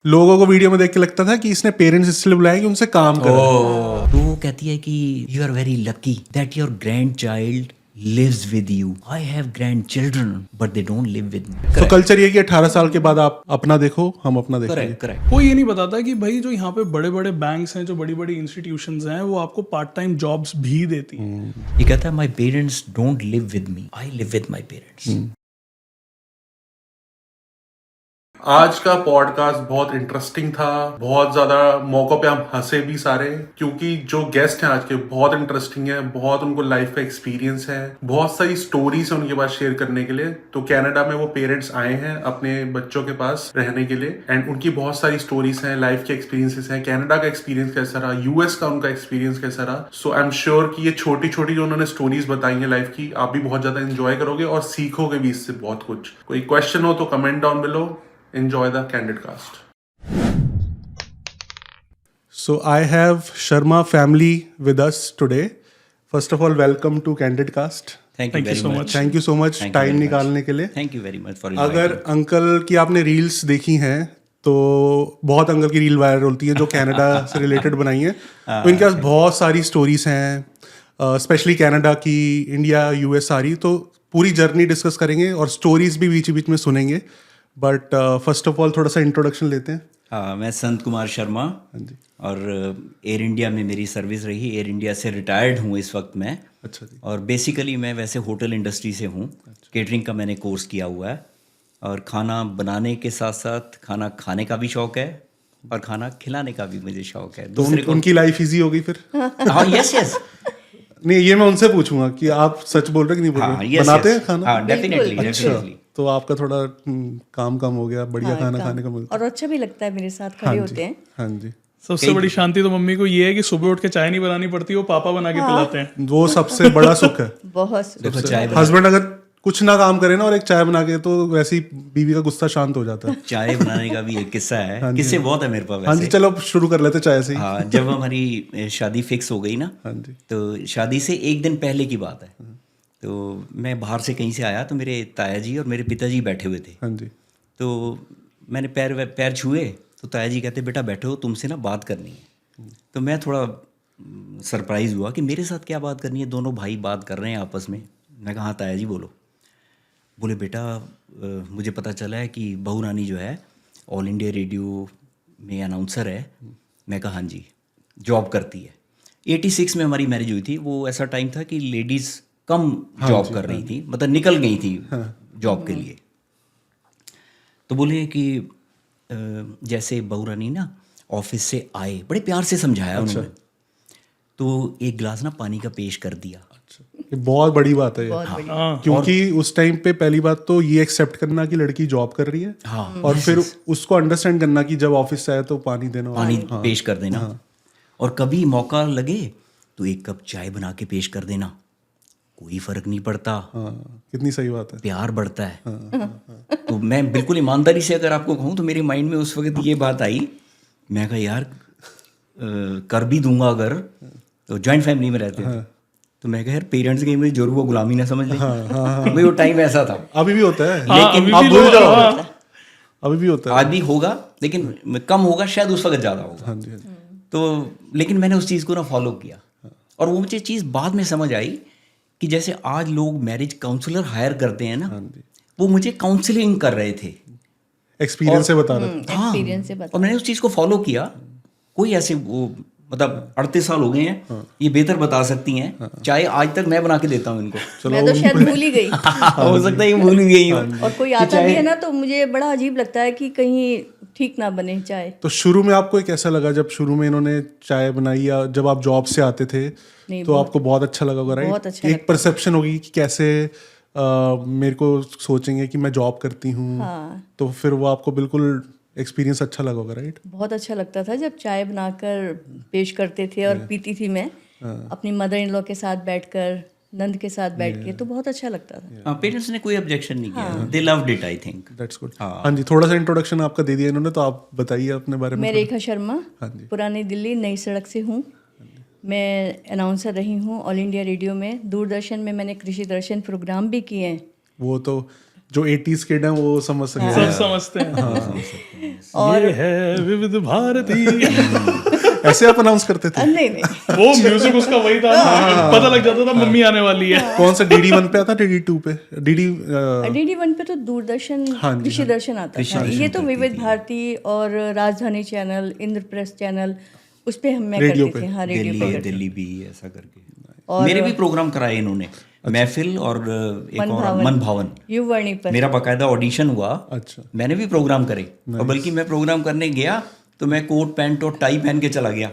लोगों को वीडियो में देख के लगता था कि इसने पेरेंट्स इसलिए बुलाए कि उनसे काम करा। तो वो कहती है कि you are very lucky that your grandchild lives with you. I have grandchildren but they don't live with me. तो कल्चर ये कि 18 साल के बाद आप अपना देखो, हम अपना देखेंगे। Correct correct. कोई ये नहीं बताता कि भाई जो यहाँ पे बड़े बड़े बैंक्स हैं, जो बड़ी बड़ी इंस्टीट्यूशंस हैं, वो आपको पार्ट टाइम जॉब्स भी देती हैं। ये कहता है my parents don't live with me, I live with my parents. आज का पॉडकास्ट बहुत इंटरेस्टिंग था, बहुत ज्यादा मौकों पे हम हंसे भी सारे, क्योंकि जो गेस्ट हैं आज के बहुत इंटरेस्टिंग है, बहुत उनको लाइफ का एक्सपीरियंस है, बहुत सारी स्टोरीज है उनके पास शेयर करने के लिए। तो कनाडा में वो पेरेंट्स आए हैं अपने बच्चों के पास रहने के लिए, एंड उनकी बहुत सारी स्टोरीज हैं, लाइफ के एक्सपीरियंसेस हैं, कनाडा का एक्सपीरियंस कैसा रहा, यूएस का उनका एक्सपीरियंस कैसा रहा। सो आई एम श्योर कि ये छोटी छोटी जो उन्होंने स्टोरीज बताई है लाइफ की, आप भी बहुत ज्यादा एंजॉय करोगे और सीखोगे भी इससे बहुत कुछ। कोई क्वेश्चन हो तो comment down below. Enjoy the Candid Cast. So I have Sharma family with us today. First of all, welcome to Candid Cast. Thank you very much. Thank you so much Thank you time very much. निकालने के लिए। Thank you very much for अगर inviting. Uncle की आपने reels देखी हैं तो बहुत अंकल की रील वायरल होती है जो कनाडा से रिलेटेड बनाई है। तो इनके पास बहुत सारी स्टोरीज हैं, स्पेशली कनाडा की, इंडिया, यूएस सारी। तो पूरी जर्नी डिस्कस करेंगे और स्टोरीज भी बीच बीच में सुनेंगे। बट फर्स्ट ऑफ ऑल थोड़ा सा इंट्रोडक्शन लेते हैं। हाँ, मैं संत कुमार शर्मा और एयर इंडिया में मेरी सर्विस रही। एयर इंडिया से रिटायर्ड हूँ इस वक्त मैं। अच्छा जी। और बेसिकली मैं वैसे होटल इंडस्ट्री से हूँ। केटरिंग का मैंने कोर्स किया हुआ है और खाना बनाने के साथ साथ खाना खाने का भी शौक है और खाना खिलाने का भी मुझे शौक है। तो उनकी लाइफ इजी हो गई फिर? हाँ, यस यस। नहीं, ये मैं उनसे पूछूंगा कि आप सच बोल रहे कि नहीं बोल रहे? हाँ, yes, बनाते yes. हैं खाना? हाँ, डेफिनेटली डेफिनेटली। तो आपका थोड़ा काम कम हो गया, बढ़िया खाना खाने का मिलता और अच्छा भी लगता है, मेरे साथ खड़े होते हैं। हाँ जी। सबसे बड़ी शांति तो मम्मी को ये है कि सुबह उठ के चाय नहीं बनानी पड़ती, वो पापा बना के पिलाते हैं। वो सबसे बड़ा सुख है। बहुत देखो चाय हस्बैंड अगर कुछ ना काम करे ना और एक चाय बना के, तो वैसे ही बीवी का गुस्सा शांत हो जाता है। चाय बनाने का भी एक किस्सा है। किस्से बहुत है मेरे पास हाँ जी, वैसे। चलो शुरू कर लेते चाय से ही। हाँ, जब हमारी शादी फिक्स हो गई ना, हाँ जी। तो शादी से एक दिन पहले की बात है। तो मैं बाहर से कहीं से आया तो मेरे ताया जी और मेरे पिताजी बैठे हुए थे। हाँ जी। तो मैंने पैर छुए तो ताया जी कहते बेटा बैठो, तुमसे ना बात करनी है। तो मैं थोड़ा सरप्राइज हुआ कि मेरे साथ क्या बात करनी है, दोनों भाई बात कर रहे हैं आपस में। मैं कहा हाँ ताया जी बोलो। बोले बेटा मुझे पता चला है कि बहू रानी जो है ऑल इंडिया रेडियो में अनाउंसर है। मैं कहा हाँ जी, जॉब करती है। 86 में हमारी मैरिज हुई थी। वो ऐसा टाइम था कि लेडीज़ कम जॉब कर रही थी, मतलब निकल गई थी जॉब के लिए। तो बोले कि जैसे बहू रानी ना ऑफिस से आए, बड़े प्यार से समझाया उन्होंने। तो एक गिलास ना पानी का पेश कर दिया। ये बहुत बड़ी बात है ये। हाँ, क्योंकि उस टाइम पे पहली बात तो ये एक्सेप्ट करना कि लड़की जॉब कर रही है। हाँ, और फिर उसको अंडरस्टैंड करना कि जब ऑफिस से आए तो पानी देना। पानी पेश कर देना। और कभी मौका लगे तो एक कप चाय बना के पेश कर देना, कोई फर्क नहीं पड़ता। हाँ, कितनी सही बात है। प्यार बढ़ता है। तो मैं बिल्कुल ईमानदारी से अगर आपको कहूँ तो मेरे माइंड में उस वक्त ये बात आई। मैं कहा यार कर भी दूंगा अगर, तो जॉइंट फैमिली में रहते थे। तो मैं कहा यार पेरेंट्स की मुझे जरूर वो गुलामी ना समझ लें। भाई वो टाइम ऐसा था। अभी भी होता है, लेकिन आप भूल जाओ। अभी भी होता है। आज भी होगा लेकिन कम होगा, शायद उस वक्त ज़्यादा होगा। हाँ जी, हाँ जी। तो लेकिन मैंने उस चीज़ को ना फॉलो किया। और वो मुझे चीज़ बाद में समझ आई कि जैसे आज लोग मैरिज काउंसलर हायर करते हैं ना, वो मुझे काउंसलिंग कर रहे थे, एक्सपीरियंस से बता रहे थे। हाँ। एक्सपीरियंस से बता। और मैंने उस चीज़ को फॉलो किया। कोई ऐसे वो मतलब 38 साल हो गए हैं, ये बेहतर बता सकती हैं। चाय आज तक मैं बना के देता हूँ इनको। मैं तो शायद भूल ही गई। हो सकता है ये भूल गई हूँ। और कोई आता भी है ना तो मुझे बड़ा अजीब लगता है कि कहीं ठीक ना बने चाय। तो शुरू में आपको कैसा लगा जब शुरू में इन्होंने चाय बनाई, या जब आप जॉब से आते थे तो आपको बहुत अच्छा लगा होगा, राइट? बहुत अच्छा एक परसेप्शन होगी कि कैसे मेरे को सोचेंगे कि मैं जॉब करती हूँ। हाँ। तो फिर वो आपको बिल्कुल एक्सपीरियंस अच्छा लगा होगा, राइट? बहुत अच्छा लगता था जब चाय बनाकर पेश करते थे और पीती थी मैं अपनी मदर इन लॉ के साथ बैठकर, नंद के साथ बैठ के। तो बहुत अच्छा लगता था। पेरेंट्स ने कोई ऑब्जेक्शन नहीं किया। They loved it I think. That's good. हाँ जी, थोड़ा सा इंट्रोडक्शन आपका दे दिया इन्होंने, तो आप बताइए अपने बारे में। मैं रेखा शर्मा, हाँ जी। पुरानी दिल्ली नई सड़क से हूँ। मैं अनाउंसर रही हूँ ऑल इंडिया रेडियो में। दूरदर्शन में मैंने कृषि दर्शन प्रोग्राम भी किए हैं। वो तो जो 80s किड हैं वो समझ सकते हैं। सब समझते हैं। ये है विविध भारती। ऐसे आप अनाउंस करते थे? नहीं नहीं, वो म्यूजिक उसका वही था, पता लग जाता था मम्मी आने वाली है। कौन सा DD1 पे आता, DD2 पे? DD1 पे तो दूरदर्शन, कृषि दर्शन आता था। ये तो विविध भारती और राजधानी चैनल, इंद्रप्रस्थ चैनल, उस पे हम मैं रेडियो करते पे। थे। हाँ, रेडियो पे दिल्ली करते थे। दिल्ली भी ऐसा करके मेरे भी प्रोग्राम कराए इन्होंने, महफिल और एक और मन भावन। युववाणी पर मेरा बाकायदा ऑडिशन हुआ। अच्छा। मैंने भी प्रोग्राम करे, और बल्कि मैं प्रोग्राम करने गया तो मैं कोट पैंट और टाई पहन के चला गया,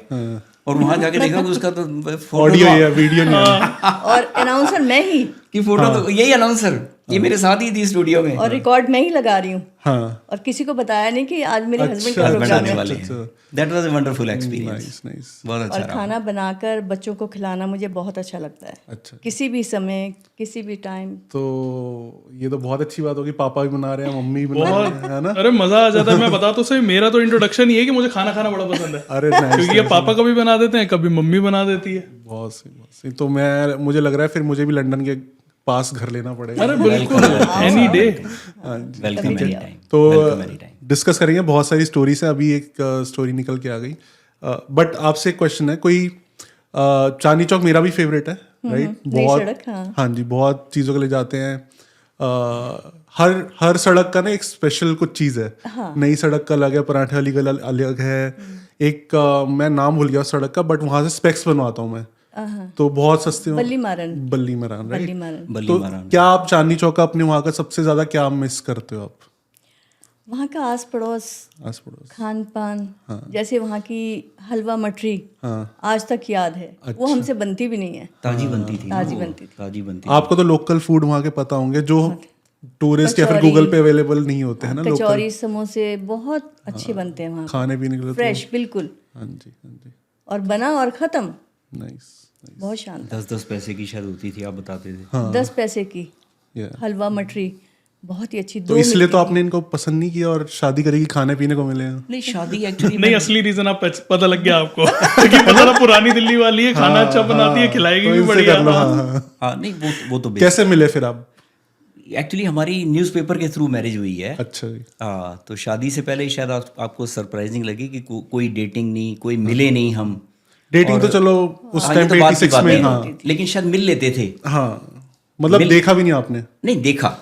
और वहां जाके देखा कि उसका तो फोटो ऑडियो या वीडियो नहीं है। और अनाउंसर मैं ही, की फोटो तो यही अनाउंसर ये मेरे साथ ही थी स्टूडियो में, और रिकॉर्ड मैं ही लगा रही हूँ। हाँ, और किसी को बताया नहीं कि आज मेरे हस्बैंड का हस्बैंड प्रोग्राम आने है। वाले हैं। That was a wonderful experience, nice nice. बहुत अच्छा और रहा। खाना बनाकर बच्चों को खिलाना मुझे बहुत अच्छा लगता है, अच्छा, किसी भी समय, किसी भी टाइम। तो ये तो बहुत अच्छी बात होगी, पापा भी बना रहे हैं, मम्मी भी बना रहे हैं, है ना? अरे मजा आ जाता है। मैं बता तो सही, मेरा तो इंट्रोडक्शन ये है कि मुझे खाना खाना बड़ा पसंद है, अरे नाइस, क्योंकि ये पापा कभी बना देते हैं, कभी मम्मी बना देती है। बहुत सही बहुत सही। तो मुझे लग रहा है फिर मुझे भी लंदन के पास घर लेना पड़ेगा। अरे बिल्कुल, any day. Welcome any time. तो वेलकम एनी टाइम। डिस्कस करेंगे, बहुत सारी स्टोरीज है। अभी एक स्टोरी निकल के आ गई, बट आपसे एक क्वेश्चन है। कोई चांदनी चौक मेरा भी फेवरेट है, राइट? नई सड़क, हाँ। हाँ जी, बहुत चीज़ों के लिए जाते हैं। हर सड़क का ना एक स्पेशल कुछ चीज़ है। नई सड़क का अलग है, पराठे वाली का अलग है। एक मैं नाम भूल गया उस सड़क का, बट वहाँ से स्पेक्स बनवाता हूँ मैं, तो बहुत सस्ते में। बल्ली मारन, बल्ली मरान, राइट? बल्ली मारन। तो क्या आप चांदनी चौक का अपने वहाँ का सबसे ज्यादा क्या मिस करते हो आप? वहाँ का आस पड़ोस, आस पड़ोस, खान पान, जैसे वहाँ की हलवा मटरी हाँ। आज तक याद है। वो हमसे बनती भी नहीं है, ताजी बनती थी, ताजी बनती थी। ताजी बनती। आपको तो लोकल फूड वहाँ के पता होंगे जो टूरिस्ट या फिर गूगल पे अवेलेबल नहीं होते हैं ना। लोकल कचौरी, समोसे बहुत अच्छे बनते हैं वहाँ, खाने पीने के लिए फ्रेश बिल्कुल। हाँ जी, हाँ जी, और बना और खत्म, नाइस। बहुत शानदार। 10-10 पैसे की शायद होती थी, आप बताते थे। 10 पैसे की Yeah. हलवा मटरी बहुत ही अच्छी। तो इसलिए तो आपने इनको पसंद नहीं किया और शादी करेगी, खाने पीने को मिले हैं। नहीं, शादी एक्चुअली नहीं, असली रीजन आप पता लग गया आपको कि पता था पुरानी दिल्ली वाली है, खाना अच्छा बनाती है, खिलाएगी तो भी इनसे बढ़िया। कर लो, हाँ। हाँ, नहीं वो तो कैसे मिले फिर आप? एक्चुअली हमारी न्यूज़पेपर के थ्रू मैरिज हुई है। अच्छा जी, हाँ, तो शादी से पहले शायद आपको सरप्राइजिंग लगे कि कोई डेटिंग नहीं, कोई मिले नहीं हम। डेटिंग तो चलो उस हाँ, टाइम ये तो पे बात की 86 बात में, है, हाँ लेकिन शायद मिल लेते थे। हाँ, मतलब देखा भी नहीं आपने? नहीं देखा,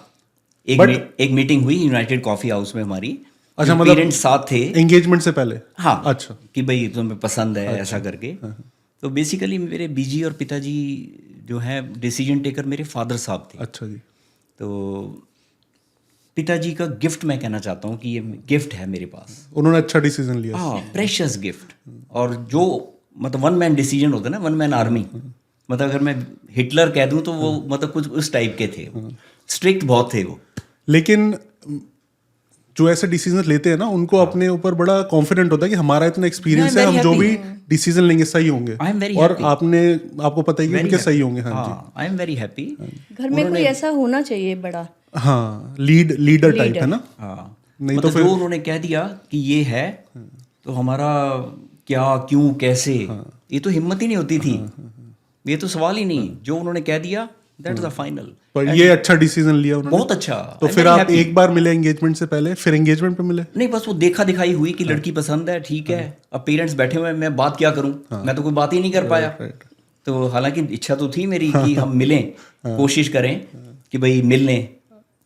एक मीटिंग हुई यूनाइटेड कॉफी हाउस में हमारी। अच्छा, मतलब पेरेंट्स साथ थे। एंगेजमेंट से पहले? हाँ, अच्छा, कि भाई तुम्हें पसंद है, ऐसा करके। तो बेसिकली मेरे बीजी और पिताजी जो है डिसीजन टेकर मेरे फादर साहब थे। अच्छा जी। तो पिताजी का गिफ्ट मैं कहना चाहता हूँ कि ये गिफ्ट है मेरे पास। उन्होंने अच्छा डिसीजन लिया। हाँ, प्रेशियस गिफ्ट। और जो मतलब वन मैन डिसीजन होता है ना, वन मैन आर्मी, मतलब अगर मैं हिटलर कह दूं तो वो मतलब कुछ उस टाइप के थे। स्ट्रिक्ट बहुत थे वो। लेकिन जो ऐसे डिसीजन लेते हैं ना, उनको अपने ऊपर बड़ा कॉन्फिडेंट होता है कि हमारा इतना एक्सपीरियंस है, हम जो भी डिसीजन लेंगे सही होंगे। आई एम वेरी और आपको पता ही कि उनके सही होंगे। हाँ जी, आई एम वेरी हैप्पी। घर में कोई ऐसा होना चाहिए बड़ा, हाँ, लीडर टाइप है ना। हाँ, नहीं मतलब तो फिर जो उन्होंने कह दिया कि ये है, तो हमारा क्या, क्यों, कैसे, ये तो हिम्मत ही नहीं होती थी। ये तो सवाल ही नहीं, जो उन्होंने कह दिया दैट इज द फाइनल। पर ये अच्छा डिसीजन लिया उन्होंने। बहुत अच्छा। तो फिर आप एक बार मिले एंगेजमेंट से पहले, फिर एंगेजमेंट पे मिले? नहीं, बस वो देखा दिखाई हुई कि लड़की पसंद है, ठीक है। अब पेरेंट्स बैठे हुए हैं, मैं बात क्या करूं? मैं तो कोई बात ही नहीं कर पाया। तो हालांकि इच्छा तो थी मेरी कि हम मिलें, कोशिश करें कि भाई मिल लें,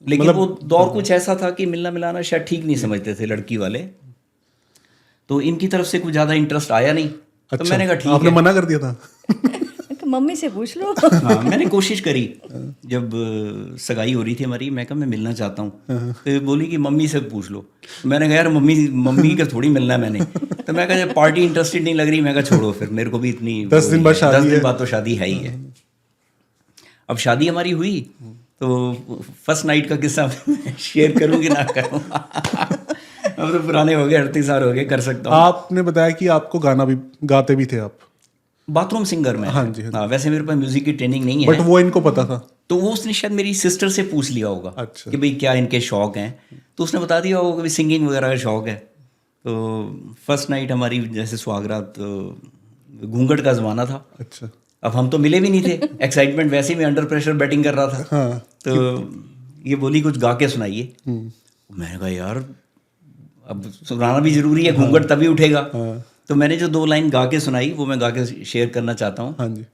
लेकिन वो दौर कुछ ऐसा था कि मिलना मिलाना शायद ठीक नहीं समझते थे लड़की वाले। तो इनकी तरफ से कुछ ज़्यादा इंटरेस्ट आया नहीं। तो मैंने कहा ठीक आपने है, मना कर दिया था? मम्मी से पूछ लो। हाँ, मैंने कोशिश करी। जब सगाई हो रही थी हमारी, मैं कहा मैं मिलना चाहता हूँ। तो बोली कि मम्मी से पूछ लो। मैंने कहा यार मम्मी का थोड़ी मिलना है मैंने। तो मैं कहा जब पार्टी इंटरेस्टेड नहीं लग रही, मैं कहा छोड़ो फिर, मेरे को भी इतनी 10 दिन बाद शादी 10 दिन है। बाद तो शादी है ही है। अब शादी हमारी हुई, तो फर्स्ट नाइट का किस्सा शेयर करूँ कि ना करूँ? अब तो पुराने हो गए, 38 साल हो गए, कर सकता हूँ। आपने बताया कि आपको गाना भी गाते भी थे आप? बाथरूम सिंगर में। हाँ जी, हाँ जी। हाँ, वैसे मेरे पास म्यूजिक की ट्रेनिंग नहीं बट है। वो इनको पता था? तो वो उसने शायद मेरी सिस्टर से पूछ लिया होगा। अच्छा। कि भाई क्या इनके शौक हैं, तो उसने बता दिया होगा कि सिंगिंग वगैरह का शौक है। तो फर्स्ट नाइट हमारी जैसे सुहागरात, घूंघट का ज़माना था। अच्छा, अब हम तो मिले भी नहीं थे, एक्साइटमेंट वैसे ही मैं अंडर प्रेशर बैटिंग कर रहा था। हाँ, तो ये बोली कुछ गा के सुनाइए। मैंने कहा यार अब सुनाना भी जरूरी है, घूंघट तभी उठेगा। तो मैंने जो 2 लाइन गा के सुनाई वो मैं गा के शेयर करना चाहता हूँ। हाँ जी।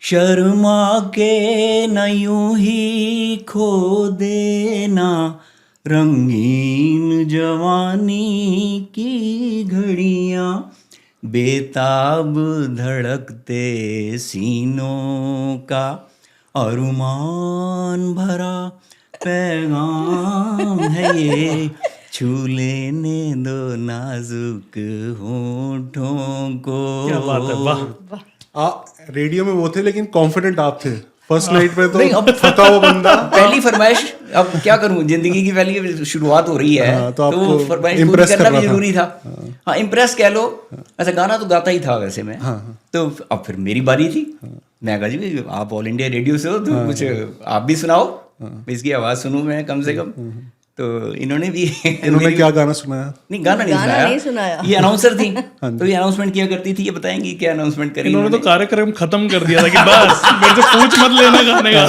शर्मा के न यूं ही खो देना रंगीन जवानी की घड़ियाँ, बेताब धड़कते सीनों का अरुमान भरा पैगाम है ये, छू लेने दो नाजुक होठों को। क्या बात है, वाह। रेडियो में वो थे लेकिन कॉन्फिडेंट आप थे। फर्स्ट नाइट पे तो नहीं, अब थका हुआ बंदा। पहली फरमाइश, अब क्या करूं, जिंदगी की पहली शुरुआत हो रही है। तो आपको फरमाइश पूरी impress करना भी करना जरूरी था। हाँ, इम्प्रेस कह लो। अच्छा, गाना तो गाता ही था वैसे मैं। तो अब फिर मेरी बारी थी। मैं कहा जी आप ऑल इंडिया रेडियो से हो तो कुछ आप भी सुनाओ, इसकी आवाज़ सुनूं मैं कम से कम। तो इन्होंने भी इन्होंने क्या गाना सुनाया? नहीं, गाना नहीं सुनाया। ये अनाउंसर थी तो ये अनाउंसमेंट किया करती थी। ये बताएंगी क्या अनाउंसमेंट करी इन्होंने तो कार्यक्रम खत्म कर दिया था कि बस मेरे से पूछ मत लेना गाने का।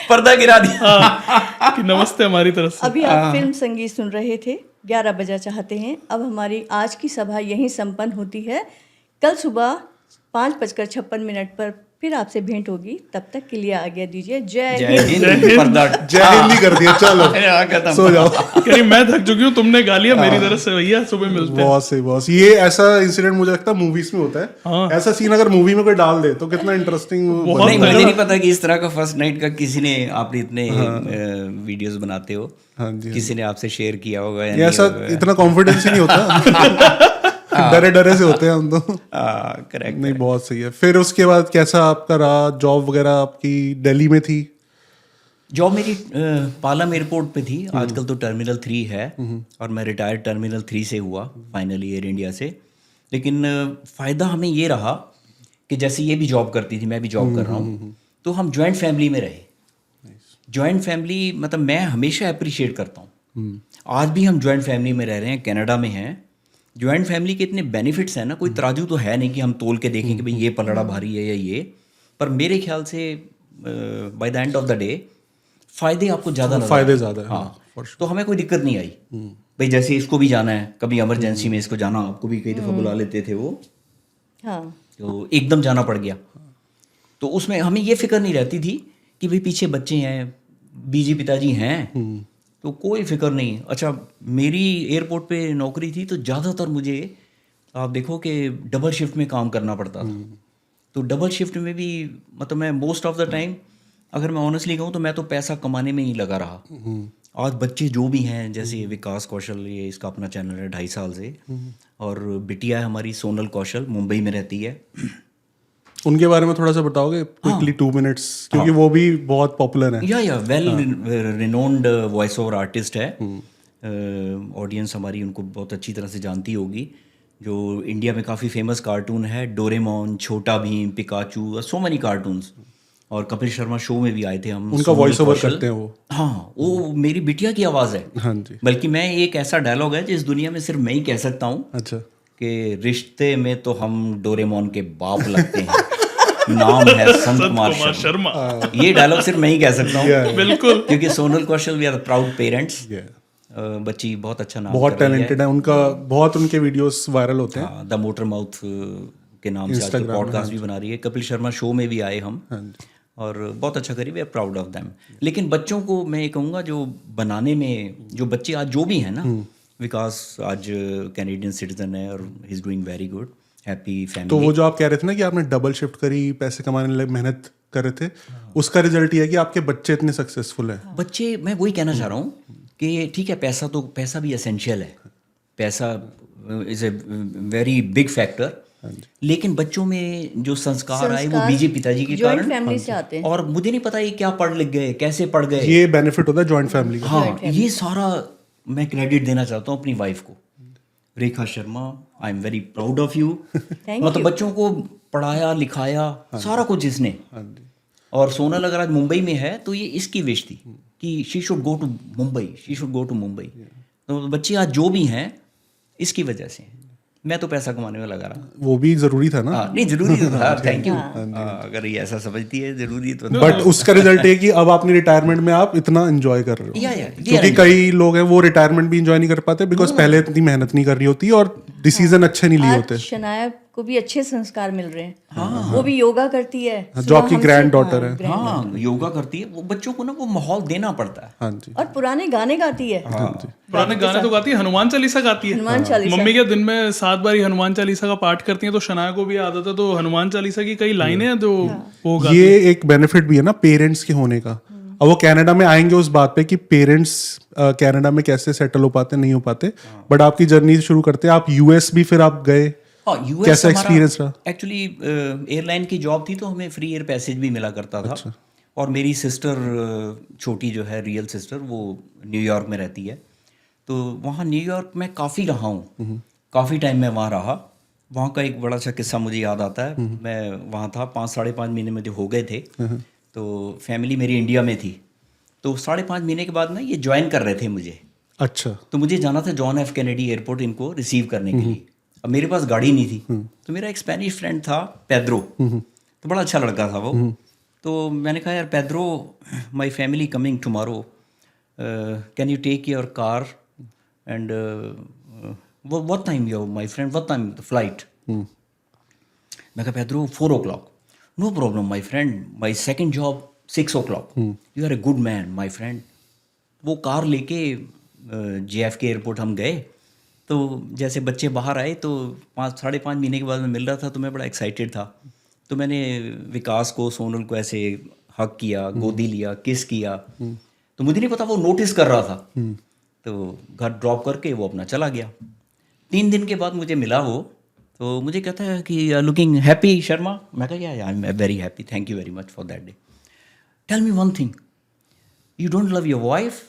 पर्दा गिरा दिया। कि नमस्ते हमारी तरफ से। अभी आप फिल्म संगीत सुन रहे थे 11 बजा चाहते हैं। अब हमारी आज की सभा यहीं संपन्न होती है। कल सुबह 5:56 पर फिर आपसे भेंट होगी। तब तक के लिए आज्ञा दीजिए। जय हिंद। जय हिंदी कर दिया, चलो सो जाओ। कह रही मैं थक चुकी हूँ, तुमने गा लिया मेरी तरफ से, भैया सुबह मिलते हैं। बहुत सही, बहुत सही। ये ऐसा इंसिडेंट मुझे लगता है मूवीज में होता है। ऐसा सीन अगर मूवी में कोई डाल दे तो कितना इंटरेस्टिंग। नहीं, मुझे नहीं पता कि इस तरह का फर्स्ट नाइट का किसी ने, आपने इतने वीडियोस बनाते हो, किसी ने आपसे शेयर किया होगा या ऐसा इतना कॉन्फिडेंस ही नहीं होता। डरे डरे से होते हैं हम तो। करेक्ट। नहीं, बहुत सही है। फिर उसके बाद कैसा आपका रहा? जॉब वगैरह आपकी दिल्ली में थी? जॉब मेरी पालम एयरपोर्ट पे थी। आजकल तो टर्मिनल 3 है और मैं रिटायर्ड टर्मिनल 3 से हुआ फाइनली एयर इंडिया से। लेकिन फ़ायदा हमें ये रहा कि जैसे ये भी जॉब करती थी, मैं भी जॉब कर रहा हूँ, तो हम जॉइंट फैमिली में रहे। जॉइंट फैमिली मतलब मैं हमेशा अप्रिशिएट करता हूँ। आज भी हम जॉइंट फैमिली में रह रहे हैं, कनाडा में हैं। जॉइंट फैमिली के इतने बेनिफिट्स हैं ना, कोई तराजू तो है नहीं कि हम तोल के देखें कि भाई ये पलड़ा भारी है या ये। पर मेरे ख्याल से by the end of the day फ़ायदे आपको ज़्यादा नजर फायदे आए। ज़्यादा है। हाँ, तो हमें कोई दिक्कत नहीं आई। भाई जैसे इसको भी जाना है, कभी इमरजेंसी में इसको जाना, आपको भी कई दफ़ा बुला लेते थे वो, हाँ, तो एकदम जाना पड़ गया। तो उसमें हमें ये फिक्र नहीं रहती थी कि भाई पीछे बच्चे हैं, बीजी पिताजी हैं, तो कोई फिक्र नहीं। अच्छा, मेरी एयरपोर्ट पे नौकरी थी तो ज़्यादातर मुझे, आप देखो कि डबल शिफ्ट में काम करना पड़ता था। तो डबल शिफ्ट में भी मतलब मैं मोस्ट ऑफ द टाइम, अगर मैं ऑनेस्टली कहूँ तो मैं तो पैसा कमाने में ही लगा रहा। आज बच्चे जो भी हैं, जैसे विकास कौशल, ये इसका अपना चैनल है 2.5 साल से, और बिटिया है हमारी सोनल कौशल, मुंबई में रहती है। उनके बारे में थोड़ा सा बताओगे क्विकली, 2 मिनट्स, क्योंकि वो भी बहुत पॉपुलर है। या well renowned voice over artist है। ऑडियंस हमारी उनको बहुत अच्छी तरह से जानती होगी। जो इंडिया में काफ़ी फेमस कार्टून है, डोरेमोन, छोटा Bhim, Pikachu, so many cartoons. और कपिल शर्मा शो में भी आए थे हम। उनका वॉइस ओवर करते हैं वो। हाँ, वो मेरी बिटिया की आवाज़ है। हाँ जी। बल्कि मैं, एक ऐसा डायलॉग है जिस दुनिया में सिर्फ मैं ही कह सकता हूँ। अच्छा। कि रिश्ते में तो हम डोरेमोन के बाप लगते हैं, नाम है संत कुमार शर्मा। ये डायलॉग सिर्फ मैं ही कह सकता हूँ। बिल्कुल। क्योंकि सोनल कौशल, वी आर प्राउड पेरेंट्स। बच्ची बहुत अच्छा नाम, बहुत टैलेंटेड है। उनका बहुत, उनके वीडियोस वायरल होते हैं। द मोटर माउथ के नाम से आजकल पॉडकास्ट भी बना रही है। कपिल शर्मा शो में भी आए हम, और बहुत अच्छा करी। We are proud of them. लेकिन बच्चों को मैं ये कहूँगा, जो बनाने में, जो बच्चे आज जो भी हैं ना, विकास आज कैनेडियन सिटीजन है और he is doing very good, happy family. तो वो जो आप कह रहे थे ना कि आपने डबल शिफ्ट करी, पैसे कमाने लगे, मेहनत कर रहे थे, उसका रिजल्ट ये है कि आपके बच्चे इतने सक्सेसफुल हैं। बच्चे, मैं वही कहना चाह रहा हूँ कि ठीक है, पैसा तो, पैसा भी एसेंशियल है, पैसा is a very big factor, लेकिन बच्चों में जो संस्कार आए वो बीजे पिताजी के कारण, फैमिली से आते हैं। और मुझे नहीं पता ये क्या पढ़ लिख गए, कैसे पढ़ गए। ये बेनिफिट होता है जॉइंट फैमिली का। हाँ, ये सारा मैं क्रेडिट देना चाहता हूँ अपनी वाइफ को, Rekha Sharma. I am very proud of you. मतलब बच्चों को पढ़ाया लिखाया, सारा कुछ इसने। और सोनल अगर आज मुंबई में है तो ये इसकी विश थी कि she should go to Mumbai, she should go to Mumbai. तो बच्चे आज जो भी हैं इसकी वजह से। मैं तो पैसा कमाने में लगा रहा। वो भी जरूरी था ना, हाँ नहीं जरूरी तो था, थैंक यू। अगर ये ऐसा समझती है जरूरी तो बट उसका रिजल्ट है कि अब आपने रिटायरमेंट में आप इतना एंजॉय कर रहे हो। या क्योंकि कई लोग हैं वो रिटायरमेंट भी एंजॉय नहीं कर पाते बिकॉज पहले इतनी मेहनत नहीं कर रही होती और डिसीजन अच्छे नहीं लिए होते। आज शनाया को भी अच्छे संस्कार मिल रहे हैं। वो भी योगा करती है, जो सुबह आपकी हमसे- ग्रैंड डॉटर है। grand हाँ योगा करती है, वो बच्चों को ना वो माहौल देना पड़ता है। हाँ जी, और पुराने गाने गाती है। पुराने गाने तो गाती है, हनुमान चालीसा गाती है। हनुमान चालीसा। मम्मी के दिन में 7 बार ही हनुमान चालीसा का पाठ करती हैं, तो शनाया को भी आदत है, तो हनुमान चालीसा की कई लाइनें हैं जो वो गाती ये एक बेनिफिट भी है ना पेरेंट्स के होने का। अब वो कनाडा में आएंगे उस बात पे कि पेरेंट्स कनाडा में कैसे सेटल हो पाते नहीं हो पाते, बट आपकी जर्नी शुरू करते हैं आप यूएस भी फिर आप गए। हाँ यूएस कैसा एक्सपीरियंस रहा? एक्चुअली एयरलाइन की जॉब थी तो हमें फ्री एयर पैसेज भी मिला करता था। और मेरी सिस्टर छोटी जो है रियल सिस्टर, वो न्यूयॉर्क में रहती है, तो वहाँ न्यूयॉर्क में काफ़ी रहा हूँ, काफ़ी टाइम मैं वहाँ रहा। वहाँ का एक बड़ा अच्छा किस्सा मुझे याद आता है। मैं वहाँ था 5-5.5 महीने मुझे हो गए थे, तो फैमिली मेरी इंडिया में थी, तो 5.5 महीने के बाद ना ये ज्वाइन कर रहे थे मुझे। अच्छा, तो मुझे जाना था जॉन एफ कैनेडी एयरपोर्ट इनको रिसीव करने के लिए। अब मेरे पास गाड़ी नहीं थी, तो मेरा एक स्पेनिश फ्रेंड था पेड्रो, तो बड़ा अच्छा लड़का था वो। तो मैंने कहा यार Pedro, my family coming tomorrow, can you take your car and what time your my friend, what time the flight? मैं कहा Pedro 4 o'clock, no problem my friend, my second job 6 o'clock, you are a good man my friend. वो car लेके JFK airport हम गए, तो जैसे बच्चे बाहर आए तो 5-5.5 महीने के बाद मैं मिल रहा था, तो मैं बड़ा एक्साइटेड था। तो मैंने विकास को, सोनल को ऐसे हक किया, गोदी लिया, किस किया, तो मुझे नहीं पता वो नोटिस कर रहा था। तो घर ड्रॉप करके वो अपना चला गया। 3 दिन के बाद मुझे मिला वो, तो मुझे कहता है कि लुकिंग हैप्पी शर्मा। मैं कहा I am very happy, thank you very much for that day. Tell me one thing, you don't love your wife?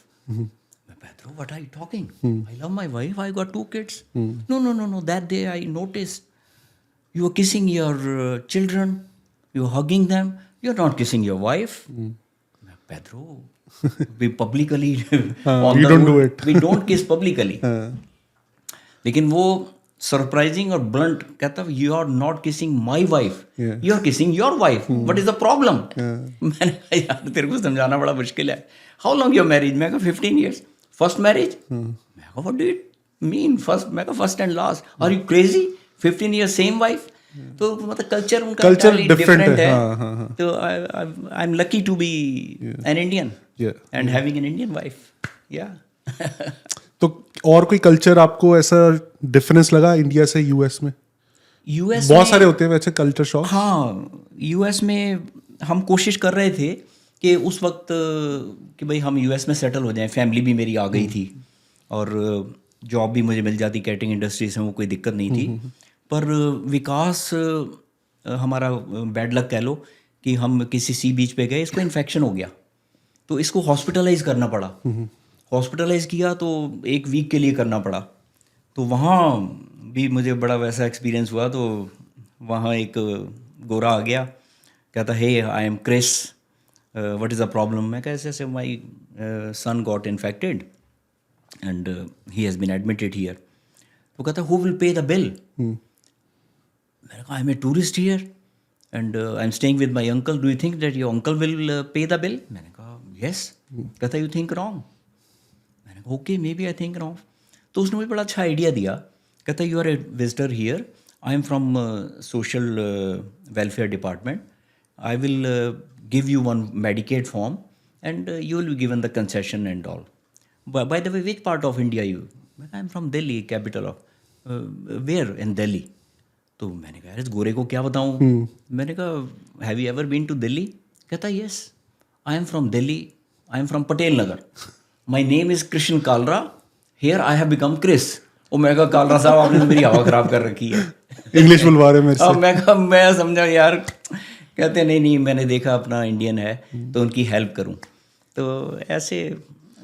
Pedro, what are you talking? I love my wife, I got 2 kids. No, that day I noticed you were kissing your children, you were hugging them, you're not kissing your wife. Pedro, we publically on you the don't road, do it. we don't kiss publicly. लेकिन वो surprising और blunt कहता, you are not kissing my wife, you are kissing your wife, what is the problem? मैंने कहा यार तेरे को समझाना बड़ा मुश्किल है। How long your marriage? मैं कहा 15 years। First marriage? मैं कहा what do it mean first? मैं कहा first and last. Are you crazy? 15 years same wife? तो मतलब कल्चर उनका डिफरेंट है। तो I am lucky to be an Indian and having an Indian wife. या तो और कोई कल्चर आपको ऐसा डिफरेंस लगा इंडिया से यूएस में? यूएस बहुत सारे होते हैं वैसे कल्चर शॉक। हाँ यूएस में हम कोशिश कर रहे थे कि उस वक्त कि भाई हम यूएस में सेटल हो जाएं। फैमिली भी मेरी आ गई थी और जॉब भी मुझे मिल जाती कैटरिंग इंडस्ट्री से, वो कोई दिक्कत नहीं थी। पर विकास हमारा बैड लक कह लो कि हम किसी सी बीच पे गए, इसको इन्फेक्शन हो गया, तो इसको हॉस्पिटलाइज करना पड़ा। हॉस्पिटलाइज किया तो 1 वीक के लिए करना पड़ा। तो वहाँ भी मुझे बड़ा वैसा एक्सपीरियंस हुआ। तो वहाँ एक गोरा आ गया, कहता hey I am Chris, what is the problem? मैं कहा ऐसे ऐसे my son got infected and he has been admitted here. तो कहता who will pay the bill? मैंने कहा I am a tourist here and I am staying with my uncle, do you think that your uncle will pay the bill? मैंने कहा yes. कहता you think wrong? मैंने कहा okay may be I think wrong. तो उसने मुझे बड़ा अच्छा आइडिया दिया। कहता you are a visitor here, I am from social welfare department, I will give you 1 Medicaid form and you will be given the concession and all. By the way, which part of India are you? I am from Delhi, capital of where in Delhi? तो मैंने कहा यार गोरे को क्या बताऊँ? मैंने कहा have you ever been to Delhi? कहता yes, I am from Delhi, I am from Patel Nagar, my name is Krishan Kalra, here I have become Chris. और मैं कहा कालरा साहब आपने तो मेरी हवा खराब कर रखी है। इंग्लिश बुलवा रहे मेरे से। अब मैं कहा मैं समझा यार, कहते नहीं मैंने देखा अपना इंडियन है तो उनकी हेल्प करूं। तो ऐसे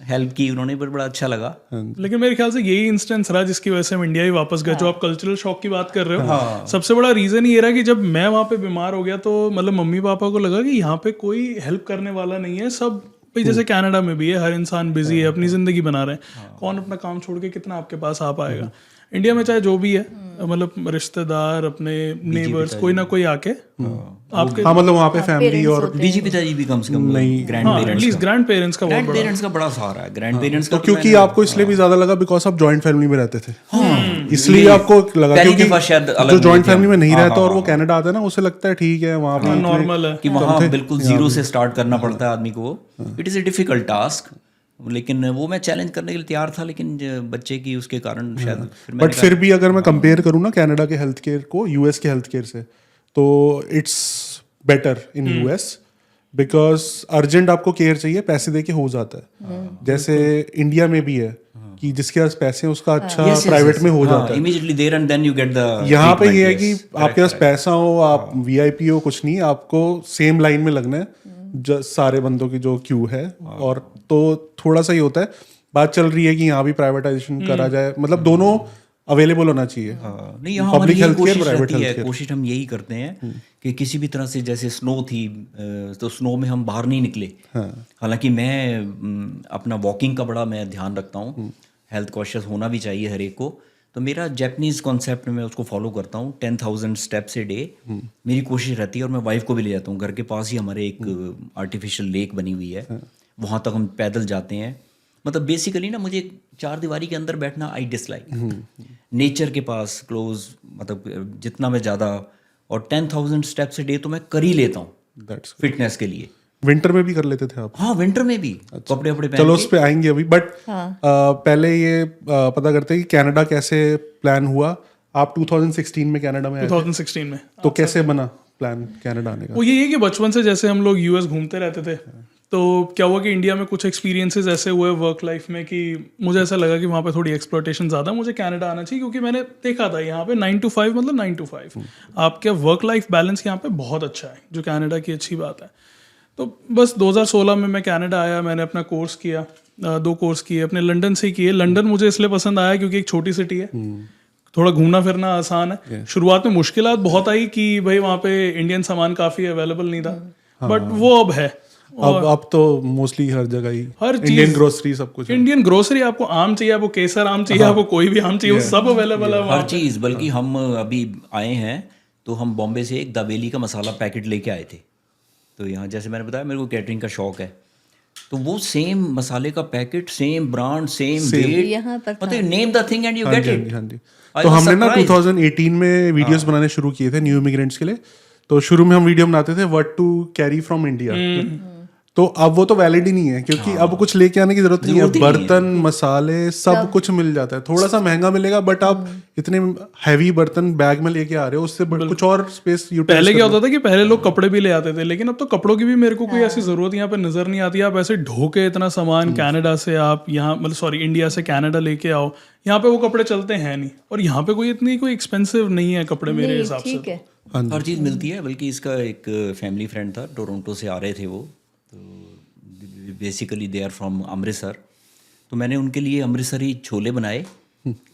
हेल्प की उन्होंने, पर बड़ा अच्छा लगा। लेकिन मेरे ख्याल से यही इंस्टेंस रहा जिसकी वजह से हम इंडिया ही वापस गए। जो आप कल्चरल शॉक की बात कर रहे हो, सबसे बड़ा रीज़न ये रहा कि जब मैं वहाँ पे बीमार हो गया तो मतलब मम्मी पापा को लगा कि यहाँ पे कोई हेल्प करने वाला नहीं है। सब भाई जैसे कनाडा में भी है, हर इंसान बिजी है, अपनी ज़िंदगी बना रहे हैं, कौन अपना काम छोड़ के कितना आपके पास आ पाएगा। इंडिया में चाहे जो भी है, मतलब रिश्तेदार, अपने नेबर्स, कोई ना कोई आके आपके, हाँ मतलब वहाँ पे फैमिली और बीजी पिताजी भी कम से कम ग्रैंड हाँ पेरेंट्स एटलीस्ट ग्रैंड पेरेंट्स का बहुत ग्रैंड बड़ा, पेरेंट्स का बड़ा सहारा है। ग्रैंड पेरेंट्स का तो क्योंकि आपको इसलिए भी ज्यादा लगा बिकॉज आप जॉइंट फैमिली में रहते थे, इसलिए आपको लगा, पहली क्योंकि दफा शायद अलग जो हुए जॉइंट थे फैमिली में नहीं हाँ, रहता हाँ, और वो हाँ। कनाडा आता है ना, उसे लगता है ठीक है वहाँ पे नॉर्मल है। कि वहाँ बिल्कुल जीरो से स्टार्ट करना पड़ता है आदमी को। It is a difficult task, लेकिन वो मैं चैलेंज करने के लिए तैयार था, लेकिन बच्चे की उसके कारण शायद फिर बट फिर भी अगर मैं कंपेयर करूँ ना कनाडा के हेल्थ केयर को यूएस के हेल्थ केयर से, तो it's better in US because urgent आपको केयर चाहिए, पैसे दे के हो जाता है। जैसे इंडिया में भी है कि जिसके पास पैसे हैं उसका अच्छा प्राइवेट में हो जाता है, immediately there and then you get the. यहाँ पे ये है कि आपके पास पैसा हो, आप वीआईपी हो, कुछ नहीं, आपको सेम लाइन में लगना है सारे बंदों की जो क्यू है। और तो थोड़ा सा ही होता है, बात चल रही है कि यहाँ भी प्राइवेटाइजेशन करा जाए, मतलब दोनों अवेलेबल होना चाहिए। नहीं, यहाँ हमारी यही कोशिश रहती है, कोशिश हम यही करते हैं कि किसी भी तरह से, जैसे स्नो थी तो स्नो में हम बाहर नहीं निकले। हालांकि मैं अपना वॉकिंग का बड़ा मैं ध्यान रखता हूँ, हेल्थ कॉन्शियस होना भी चाहिए हर एक को। तो मेरा जैपनीज कॉन्सेप्ट में मैं उसको फॉलो करता हूँ, 10,000 स्टेप्स ए डे मेरी कोशिश रहती है। और मैं वाइफ को भी ले जाता हूँ, घर के पास ही हमारे एक आर्टिफिशियल लेक बनी हुई है, वहाँ तक हम पैदल जाते हैं। मतलब बेसिकली ना, मुझे चार दीवारी के अंदर बैठना आई डिसलाइक, नेचर के पास क्लोज, मतलब जितना मैं ज़्यादा, और 10,000 स्टेप्स ए डे तो मैं कर ही लेता हूँ फिटनेस के लिए। विंटर में भी कर लेते थे आप? हाँ, विंटर में भी कपड़े वपड़े पहन चलो के। उस पे आएंगे अभी, बट पहले ये पता करते हैं कि कनाडा कैसे प्लान हुआ। आप 2016 में कनाडा में आए थे, 2016 में। तो कैसे बना प्लान कनाडा आने का? वो यही है कि बचपन से जैसे हम लोग यूएस घूमते रहते थे, तो क्या हुआ कि इंडिया में कुछ एक्सपीरियंसेस ऐसे हुए वर्क लाइफ में कि मुझे ऐसा लगा कि वहाँ पे थोड़ी एक्सप्लॉयटेशन ज़्यादा, मुझे कनाडा आना चाहिए। क्योंकि मैंने देखा था यहाँ पे 9 to 5, मतलब 9 to 5 आपका वर्क लाइफ बैलेंस यहाँ पे बहुत अच्छा है, जो कनाडा की अच्छी बात है। तो बस 2016 में मैं कनाडा आया, मैंने अपना कोर्स किया, 2 कोर्स किए अपने लंदन से किए। लंदन मुझे इसलिए पसंद आया क्योंकि एक छोटी सिटी है, थोड़ा घूमना फिरना आसान है। शुरुआत में मुश्किलात बहुत आई कि भाई वहाँ पे इंडियन सामान काफ़ी अवेलेबल नहीं था, बट वो अब है। अब तो मोस्टली हर जगह ही हर इंडियन ग्रोसरी सब कुछ है। इंडियन ग्रोसरी, आपको आम चाहिए, आपको केसर आम चाहिए, आपको कोई भी आम चाहिए, वो सब अवेलेबल है वहाँ हर चीज़। बल्कि हम अभी आए हैं तो हम बॉम्बे से एक दाबेली का मसाला पैकेट लेके आए थे। तो यहाँ जैसे मैंने बताया मेरे को कैटरिंग का शौक है, तो वो सेम मसाले का packet, same brand, same weight, यहाँ पर मतलब name the thing and you get it. हाँ जी। तो हमने ना 2018 में वीडियोस बनाने शुरू किए थे न्यू इमिग्रेंट्स के लिए। तो शुरू में हम वीडियो बनाते थे what to carry from India, तो अब वो तो वैलिड ही नहीं है क्योंकि अब कुछ लेके आने की जरूरत नहीं है। बर्तन, मसाले सब कुछ मिल जाता है, थोड़ा सा महंगा मिलेगा, बट आप इतने हैवी बर्तन बैग में लेके आ रहे हो, उससे कुछ और स्पेस यूटिलाइज। पहले क्या होता था कि पहले लोग कपड़े भी ले आते थे, लेकिन अब तो कपड़ों की भी मेरे को कोई ऐसी जरूरत यहाँ पे नजर नहीं आती। आप ऐसे ढो के इतना सामान कनाडा से आप यहाँ, मतलब सॉरी इंडिया से कनाडा लेके आओ, यहाँ पे वो कपड़े चलते हैं नहीं, और यहाँ पे कोई एक्सपेंसिव नहीं है कपड़े मेरे हिसाब से। ठीक है, हर चीज़ मिलती है। बल्कि इसका एक फैमिली फ्रेंड था, टोरंटो से आ रहे थे वो, तो basically they are from Amritsar. तो मैंने उनके लिए अमृतसरी छोले बनाए,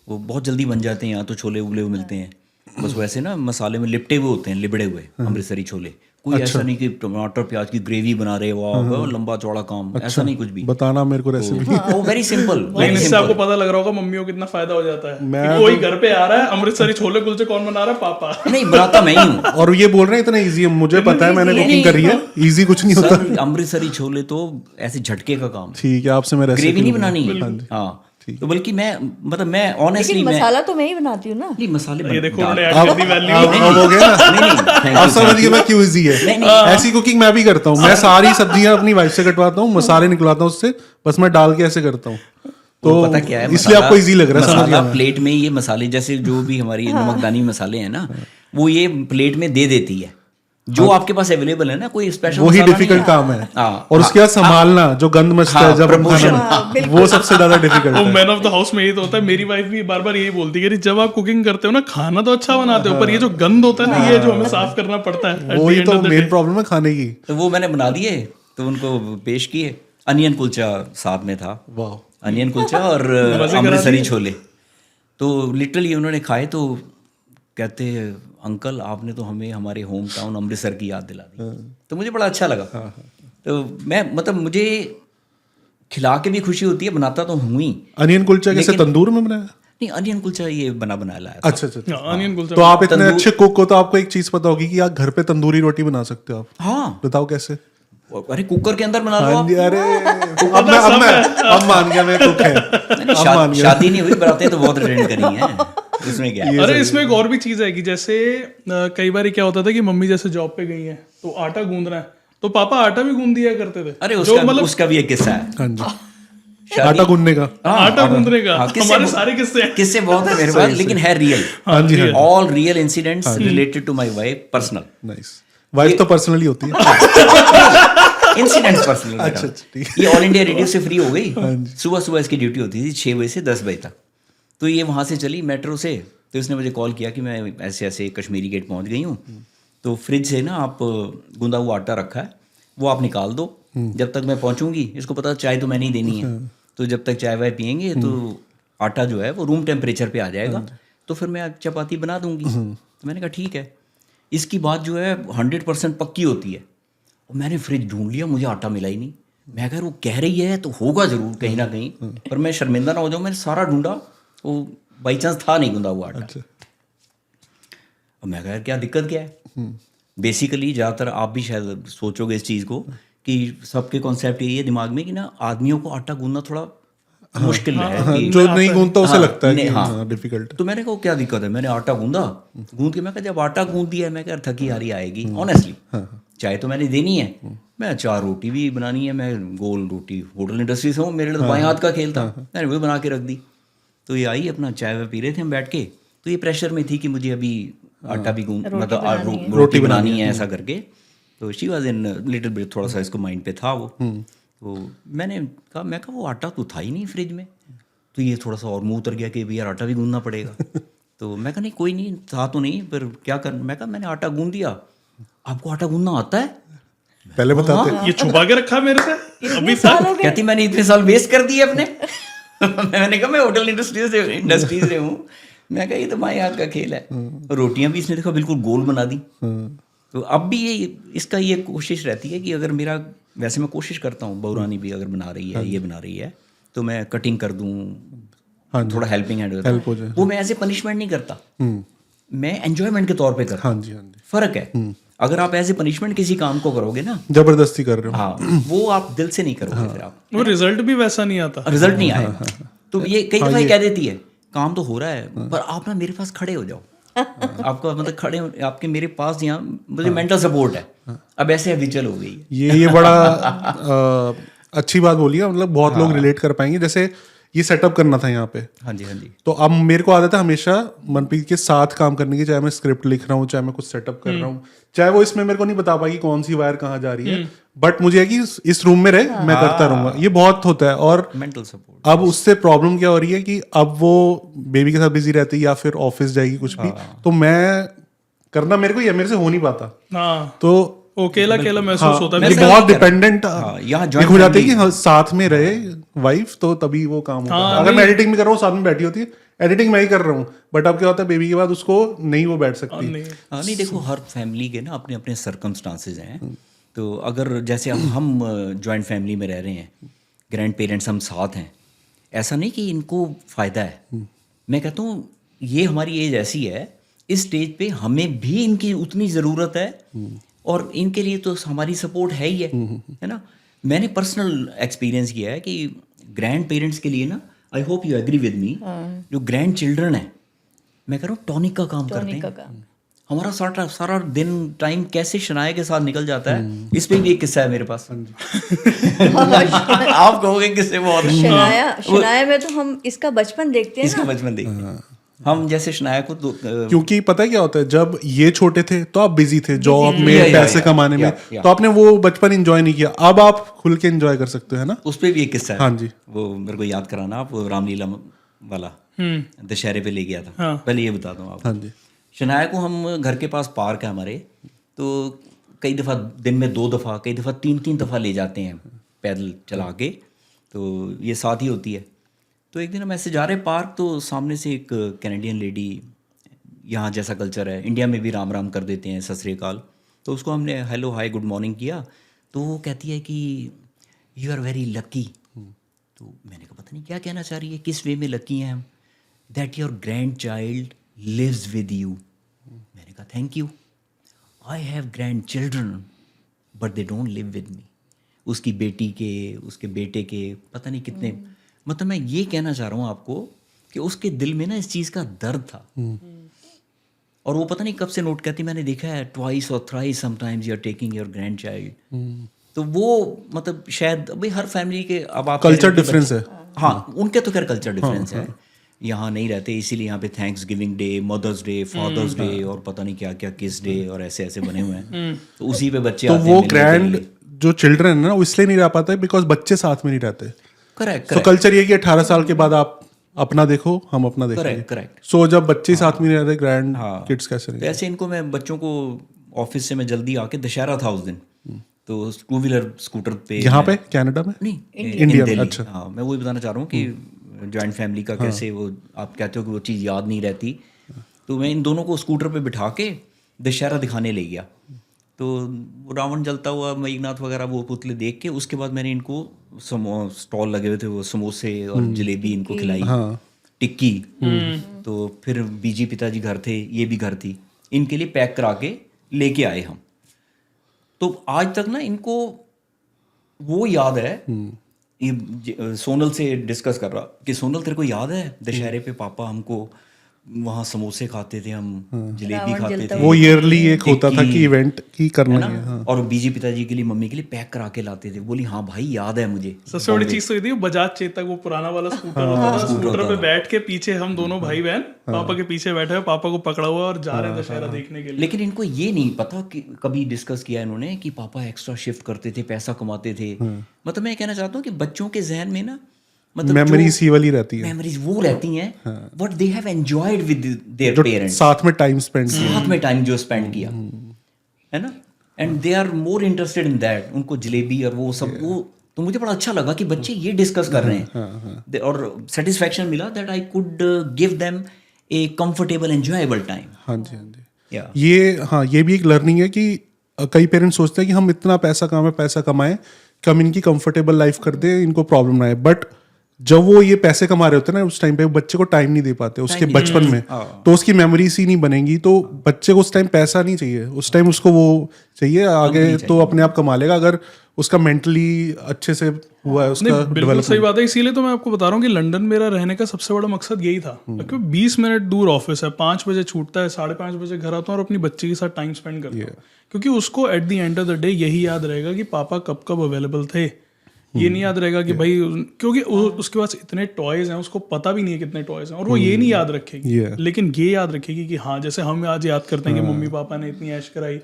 वो बहुत जल्दी बन जाते हैं यहाँ, तो छोले उबले हुए मिलते हैं, बस वैसे ना मसाले में लिपटे हुए होते हैं, लिबड़े हुए अमृतसरी छोले। कोई ऐसा नहीं कि टमाटर प्याज की ग्रेवी बना रहे हो आप, लंबा चौड़ा काम, ऐसा नहीं कुछ भी। बताना मेरे को रेसिपी। वो वेरी सिंपल। लेकिन इससे आपको पता लग रहा होगा मम्मियों को कितना फायदा हो जाता है कि कोई घर पे आ रहा है, अमृतसरी छोले कुलचे कौन बना रहा है? पापा। नहीं, बनाता मैं ही हूँ। और ये बोल रहे हैं इतना इजी है, मुझे पता है, मैंने कुकिंग करी है, इजी कुछ नहीं होता। सर, अमृतसरी छोले तो ऐसे झटके का काम, ठीक है, आपसे मैं रेसिपी ग्रेवी नहीं बनानी है। हाँ, तो बल्कि मैं, मतलब मैं ऑनेस्टली, लेकिन मसाला तो मैं ही बनाती हूँ ना। नहीं, मसाले ये देखो उन्होंने अब ऐड कर दी वैल्यू। हो गया ना। नहीं, आप समझ गए मैं क्यों इजी है। ऐसी कुकिंग मैं भी करता हूँ, मैं सारी सब्जियां अपनी वाइफ से कटवाता हूँ, मसाले निकलवाता हूँ उससे, बस मैं डाल के ऐसे करता हूँ। तो पता क्या है, इसलिए आपको इजी लग रहा है। मसाला प्लेट में, ये मसाले जैसे जो भी हमारी नमकदानी मसाले हैं ना, वो ये प्लेट में दे देती है, जो आपके पास अवेलेबल है ना, कोई स्पेशल वही डिफिकल्ट काम है। हाँ, और उसके बाद संभालना, जो गंद मचता है जब हम proportion। खाना, वो सबसे ज्यादा डिफिकल्ट वो है। मैन ऑफ द हाउस में यही तो होता है। मेरी वाइफ भी बार बार यही बोलती है कि जब आप कुकिंग करते हो ना, खाना तो अच्छा बनाते हो, पर ये जो गंद होता है ना, ये जो हमें साफ करना पड़ता है। at the वही end तो of the main day। Problem है खाने की। तो वो मैंने बना दिए, तो उनको पेश किए। अनियन कुलचा साथ में था, वाह, अनियन कुलचा और अमृतसरी छोले। तो लिटरली उन्होंने खाए तो कहते, अंकल आपने तो हमें हमारे होम टाउन अमृतसर की याद दिला दी। तो मुझे बड़ा अच्छा लगा। तो मैं, मतलब मुझे खिला के भी खुशी होती है, बनाता तो हूँ ही। अनियन कुलचा कैसे, तंदूर में बनाया? नहीं, अनियन कुलचा ये बनाया लाया था। अच्छा। अनियन कुलचा। तो आप इतने अच्छे कुक हो तो आपको एक चीज पता होगी कि आप घर पे तंदूरी रोटी बना सकते हो आप। हाँ, बताओ कैसे? अरे कुकर के अंदर बना लो हाँ आप। जी, अरे अब मान गया मैं कुक है। अब मान गया। शादी नहीं हुई, बरातें तो बहुत अटेंड करी हैं, इसमें क्या है? अरे इसमें एक और भी चीज है कि जैसे कई बार क्या होता था कि मम्मी जैसे जॉब पे गई है तो आटा गूंद रहा है तो पापा आटा भी गूंद दिया करते थे। अरे जो मतलब उसका भी एक किस्सा है। हाँ जी, आटा गूंदने का। आटा गूंदने का। हाँ, हमारे सारे किस्से हैं। किस्से बहुत है मेरे पास, लेकिन है रियल। हाँ जी, हाँ। All real incidents related to my wife, personal. Nice. Wife तो पर्सनली होती है। Incidents personal. अच्छा, ठीक। ये ऑल इंडिया रेडियो से फ्री हो गई। सुबह इसकी ड्यूटी होती थी 6 बजे से 10 बजे तक। तो ये वहाँ से चली मेट्रो से, तो इसने मुझे कॉल किया कि मैं ऐसे ऐसे कश्मीरी गेट पहुँच गई हूँ, तो फ्रिज से ना आप गूंदा हुआ आटा रखा है, वो आप निकाल दो, जब तक मैं पहुँचूंगी। इसको पता चाय तो मैंने ही देनी है, तो जब तक चाय वाय पियेंगे तो आटा जो है वो रूम टेम्परेचर पे आ जाएगा, तो फिर मैं चपाती बना दूंगी। तो मैंने कहा ठीक है। इसकी बात जो है 100% पक्की होती है। और मैंने फ्रिज ढूंढ लिया, मुझे आटा मिला ही नहीं। मैं अगर वो कह रही है तो होगा जरूर कहीं ना कहीं, पर मैं शर्मिंदा ना हो जाऊँ। मैंने सारा ढूंढा, वो बाई चांस था नहीं गूंदा हुआ आटा। और मैं कहा यार क्या दिक्कत क्या है। बेसिकली ज़्यादातर आप भी शायद सोचोगे इस चीज़ को कि सबके कॉन्सेप्ट यही है दिमाग में कि ना आदमियों को आटा गूंदना थोड़ा मुश्किल है कि जो नहीं गूंदता उसे लगता है कि हाँ डिफिकल्ट। तो मैंने कहा क्या दिक्कत है। मैंने आटा गूंदा, गूंद के मैं कहा जब आटा गूंद दिया है, मैं कहा थकी हारी आएगी ऑनेस्टली, चाय तो मैंने देनी है, मैं 4 रोटी भी बनानी है, मैं गोल रोटी होटल इंडस्ट्री से हूँ, मेरे लिए तो बाएं हाथ का खेल था, मैंने वो बना के रख दी। तो ये आई अपना चाय वाय पी रहे थे हम बैठ के, तो ये प्रेशर में थी कि मुझे अभी आटा भी मतलब रोटी बनानी है ऐसा करके। तो she was in little bit, थोड़ा सा इसको माइंड पे था वो। तो मैं कहा वो आटा तो था ही नहीं फ्रिज में। तो ये थोड़ा सा और मुंह उतर गया कि यार आटा भी गूंदना पड़ेगा। तो मैं कहा नहीं कोई नहीं था तो नहीं, पर क्या कर। मैं कहा मैंने आटा गूंद दिया, आपको आटा गूंदना आता है? पहले बताते। ये छुपा के रखा मेरे से अभी साल हो गए। कहती मैंने इतने साल वेस्ट कर दिए अपने। मैंने कहा मैं होटल इंडस्ट्री से हूँ। मैं कहा ये तो माई हाथ का खेल है। रोटियां भी इसने देखा बिल्कुल गोल बना दी। तो अब भी इसका ये कोशिश रहती है कि अगर मेरा, वैसे मैं कोशिश करता हूँ, बहुरानी भी अगर बना रही है, ये बना रही है, तो मैं कटिंग कर दूँ, थोड़ा हेल्पिंग हैंड हेल्प हो जाए। वो मैं ऐसे पनिशमेंट नहीं करता, मैं एंजॉयमेंट के तौर पे करता हूँ। हाँ जी, हाँ जी। फर्क है। अगर आप ऐसे पनिशमेंट किसी काम को करोगे ना, जबरदस्ती कर रहे हो। हाँ, वो आप दिल से नहीं करोगे, फिर आप वो रिजल्ट भी वैसा नहीं आता, रिजल्ट नहीं आएगा। तो ये कई दफा कह देती है काम तो हो रहा है, पर आप ना मेरे पास खड़े हो जाओ। आपका मतलब खड़े आपके मेरे पास यहाँ मुझे मेंटल सपोर्ट है। अब ऐसे हलचल हो गई है। ये बड़ा अच्छी बात बोली है, मतलब बहुत लोग रिलेट कर पाएंगे। जैसे ये सेटअप करना था यहाँ पे, हाँ जी हाँ जी। तो अब मेरे को आदत है हमेशा मनप्रीत के साथ काम करने की, चाहे मैं स्क्रिप्ट लिख रहा हूँ, चाहे मैं कुछ सेटअप कर रहा हूँ, चाहे वो इसमें मेरे को नहीं बता पाएगी कौन सी वायर कहाँ जा रही है, बट मुझे है कि इस रूम में रहे, मैं करता रहूंगा। ये बहुत होता है। और मेंटल सपोर्ट। अब उससे प्रॉब्लम क्या हो रही है कि अब वो बेबी के साथ बिजी रहती है या फिर ऑफिस जाएगी कुछ भी, तो मैं करना मेरे को, ये मेरे से हो नहीं पाता। हाँ तो अकेला अकेला महसूस होता है। ये बहुत डिपेंडेंट यहाँ हो जाती है कि हाँ, साथ में रहे वाइफ, तो तभी वो काम होता है। अगर मैं एडिटिंग भी कर रहा हूँ, साथ में बैठी होती है, एडिटिंग मैं ही कर रहा हूँ, बट अब क्या होता है बेबी के बाद उसको नहीं वो बैठ सकती। नहीं देखो, हर फैमिली के ना अपने अपने सर्कमस्टांसेस हैं। तो अगर जैसे अब हम जॉइंट फैमिली में रह रहे हैं, ग्रैंड पेरेंट्स हम साथ हैं, ऐसा नहीं कि इनको फ़ायदा है। मैं कहता हूँ ये हमारी एज ऐसी है, इस स्टेज पे हमें भी इनकी उतनी ज़रूरत है, और इनके लिए तो हमारी सपोर्ट है ही है ना। मैंने पर्सनल एक्सपीरियंस किया है कि ग्रैंड पेरेंट्स के लिए ना, I hope you agree with me, जो ग्रैंड चिल्ड्रन है, मैं कह रहा हूँ टॉनिक का काम करते हैं। हमारा सारा दिन टाइम कैसे शनाया के साथ निकल जाता है। इस पे भी एक किस्सा है मेरे पास। आप कहोगे किससे बहुत शनाया में तो हम इसका बचपन देखते हैं, इसका बचपन देखते हैं हम। जैसे शनाया को क्योंकि पता है क्या होता है, जब ये छोटे थे तो आप बिजी थे जॉब में, पैसे कमाने में, तो आपने वो बचपन एंजॉय नहीं किया। अब आप खुल के एंजॉय कर सकते हो, है ना। उस पे भी एक किस्सा है। हाँ जी, वो मेरे को याद कराना आप, वो रामलीला वाला दशहरे पे ले गया था। पहले ये बता दूं आपको। हाँ जी। शनाया को हम, घर के पास पार्क है हमारे, तो कई दफ़ा दिन में 2 दफ़ा, कई दफ़ा 3 दफ़ा ले जाते हैं पैदल चला के, तो ये साथ ही होती है। तो एक दिन हम ऐसे जा रहे पार्क, तो सामने से एक कैनेडियन लेडी, यहाँ जैसा कल्चर है, इंडिया में भी राम राम कर देते हैं, सत श्री अकाल, तो उसको हमने हेलो हाय गुड मॉर्निंग किया, तो वो कहती है कि यू आर वेरी लकी। तो मैंने कहा पता नहीं क्या कहना चाह रही है, किस वे में लकी हैं हम। That your grandchild lives with you. मैंने कहा thank you, I have grandchildren but they don't live with me. उसकी बेटी के, उसके बेटे के, पता नहीं कितने, मतलब मैं ये कहना चाह रहा हूँ आपको कि उसके दिल में ना इस चीज़ का दर्द था। और वो पता नहीं कब से नोट करती, मैंने देखा है ट्वाइस और thrice sometimes you are taking your grandchild. तो वो मतलब शायद भाई हर फैमिली के, अब आप कल्चर डिफरेंस है। हाँ, उनके तो खैर कल्चर डिफरेंस है, यहाँ नहीं रहते इसीलिए यहाँ पे Thanksgiving Day, Mother's Day, Father's Day और पता नहीं क्या क्या किस डे और ऐसे ऐसे बने हुए हैं, तो उसी पे बच्चे तो आते हैं वो मिलने के ग्रैंड लिए। जो चिल्ड्रन है ना वो इसलिए नहीं रह पाते बिकॉज बच्चे साथ में नहीं रहते। करेक्ट तो कल्चर ये कि 18 साल के बाद आप अपना देखो, हम अपना देखेंगे। करेक्ट। सो जब बच्चे साथ में नहीं रहते, ग्रैंड किड्स कैसे तो रहेंगे? ऐसे इनको मैं बच्चों को ऑफिस से मैं जल्दी आके, दशहरा था उस दिन, तो 2 व्हीलर स्कूटर पे यहाँ पे कनाडा में? नहीं इंडिया में, दिल्ली। अच्छा। हाँ, मैं वही बताना चाह रहा हूँ कि जॉइंट फैमिली का कैसे वो, आप कहते हो कि वो चीज़ याद नहीं रहती, तो मैं इन दोनों को स्कूटर पे बिठा के दशहरा दिखाने ले गया। तो वो रावण जलता हुआ, मेघनाथ वगैरह वो पुतले देख के, उसके बाद मैंने इनको स्टॉल लगे हुए थे, वो समोसे और जलेबी इनको खिलाई, टिक्की। तो फिर बीजी पिताजी घर थे, ये भी घर थी, इनके लिए पैक करा के लेके आए हम। तो आज तक ना इनको वो याद है। ये सोनल से डिस्कस कर रहा कि सोनल तेरे को याद है दशहरे पे पापा हमको वहाँ समोसे खाते थे, हम जलेबी खाते थे, वो ईयरली एक होता था कि इवेंट की करना है है। ना? और बीजी पिताजी के लिए, मम्मी के लिए पैक करा के लाते थे। बोली हाँ भाई याद है मुझे। सबसे बड़ी चीज तो ये थी, बजाज चेतक, वो पुराना वाला स्कूटर होता था, स्कूटर पे बैठ के पीछे हम दोनों भाई बहन पापा के पीछे बैठे हैं, पापा को पकड़ा हुआ और जा रहे हैं दशहरा देखने के लिए। लेकिन इनको ये नहीं पता कि कभी डिस्कस किया इन्होंने कि पापा एक्स्ट्रा शिफ्ट करते थे, पैसा कमाते थे। मतलब मैं कहना चाहता हूँ कि बच्चों के जहन में ना, मतलब मेमोरीज ही वाली रहती है, मेमोरीज वो रहती हैं what they have enjoyed with their parents, साथ में टाइम स्पेंड साथ में टाइम जो स्पेंड किया है ना, and they are more interested in that. उनको जलेबी और वो सब वो, तो मुझे बड़ा अच्छा लगा कि बच्चे ये डिस्कस कर रहे हैं और सेटिस्फेक्शन मिला that I could give them A comfortable enjoyable time. हाँ जी, हाँ जी। ये भी एक लर्निंग है कि कई पेरेंट्स सोचते हैं कि हम इतना पैसा कमाएं कि हम इनकी कंफर्टेबल लाइफ कर दें, इनको प्रॉब्लम ना आए। बट जब वो ये पैसे कमा रहे होते हैं ना, उस टाइम पे बच्चे को टाइम नहीं दे पाते उसके बचपन में, तो उसकी मेमोरीज ही नहीं बनेंगी। तो बच्चे को उस टाइम पैसा नहीं चाहिए, उस टाइम उसको वो चाहिए आगे, तो अपने आप कमा लेगा अगर उसका मेंटली अच्छे से हुआ है उसका बिल्कुल सही बात है। इसीलिए तो मैं आपको बता रहा हूँ कि लंदन मेरा रहने का सबसे बड़ा मकसद यही था, क्योंकि 20 मिनट दूर ऑफिस है, 5 बजे छूटता है, 5:30 बजे घर आता हूँ और अपनी बच्ची के साथ टाइम स्पेंड करता हूँ, क्योंकि उसको at the end of the day यही याद रहेगा कि पापा कब कब अवेलेबल थे। ये नहीं याद रहेगा कि भाई, क्योंकि उसके पास इतने टॉयज हैं, उसको पता भी नहीं है कितने टॉयज हैं, और वो ये नहीं याद रखेगी। लेकिन ये याद रखेगी कि हाँ, जैसे हम आज याद करते हैं कि मम्मी पापा ने इतनी ऐश कराई,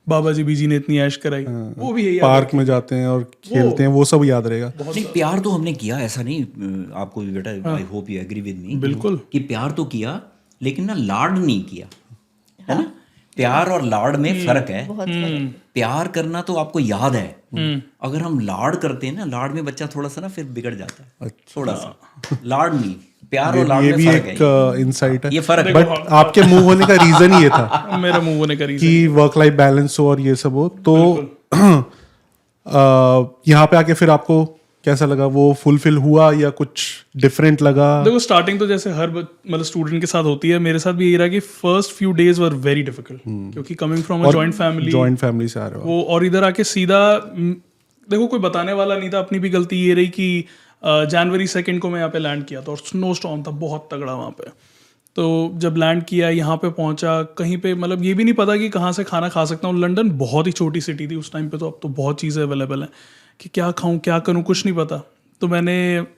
बाबा जी बीजी ने इतनी ऐश कराई, वो भी यही पार्क में जाते हैं और खेलते हैं, वो सब याद रहेगा। नहीं, प्यार तो हमने किया, ऐसा नहीं, आपको भी बेटा, I hope you agree with me, बिल्कुल, कि प्यार तो किया लेकिन ना लाड नहीं किया, है ना। प्यार और लाड में फर्क है। प्यार करना तो आपको याद है, अगर हम लाड करते हैं ना, लाड में बच्चा थोड़ा सा ना फिर बिगड़ जाता है, थोड़ा सा। लाड नहीं, प्यार और लाड में फर्क है। ये भी एक इंसाइट है, ये फर्क है। बट आपके मूव होने का रीजन ये था, मेरा मूव होने का रीजन कि वर्क लाइफ बैलेंस हो और ये सब हो। तो यहाँ पे आके फिर आपको कैसा लगा? वो फुलफिल हुआ या कुछ डिफरेंट लगा? देखो, स्टार्टिंग तो जैसे हर मतलब स्टूडेंट के साथ होती है, मेरे साथ भी यही रहा कि first few days were very difficult, क्योंकि coming from a joint family से आ रहे हो वो, और इधर आके सीधा, देखो कोई बताने वाला नहीं था। अपनी भी गलती ये रही कि जनवरी 2 को मैं यहाँ पे लैंड किया था और स्नो स्टॉर्म था बहुत तगड़ा वहाँ पे। तो जब लैंड किया, यहाँ पे पहुँचा, कहीं पे मतलब ये भी नहीं पता कि कहाँ से खाना खा सकता हूँ। लंदन बहुत ही छोटी सिटी थी उस टाइम पे, तो अब तो बहुत चीज़ें अवेलेबल हैं कि क्या खाऊं क्या करूं, कुछ नहीं पता। तो मैंने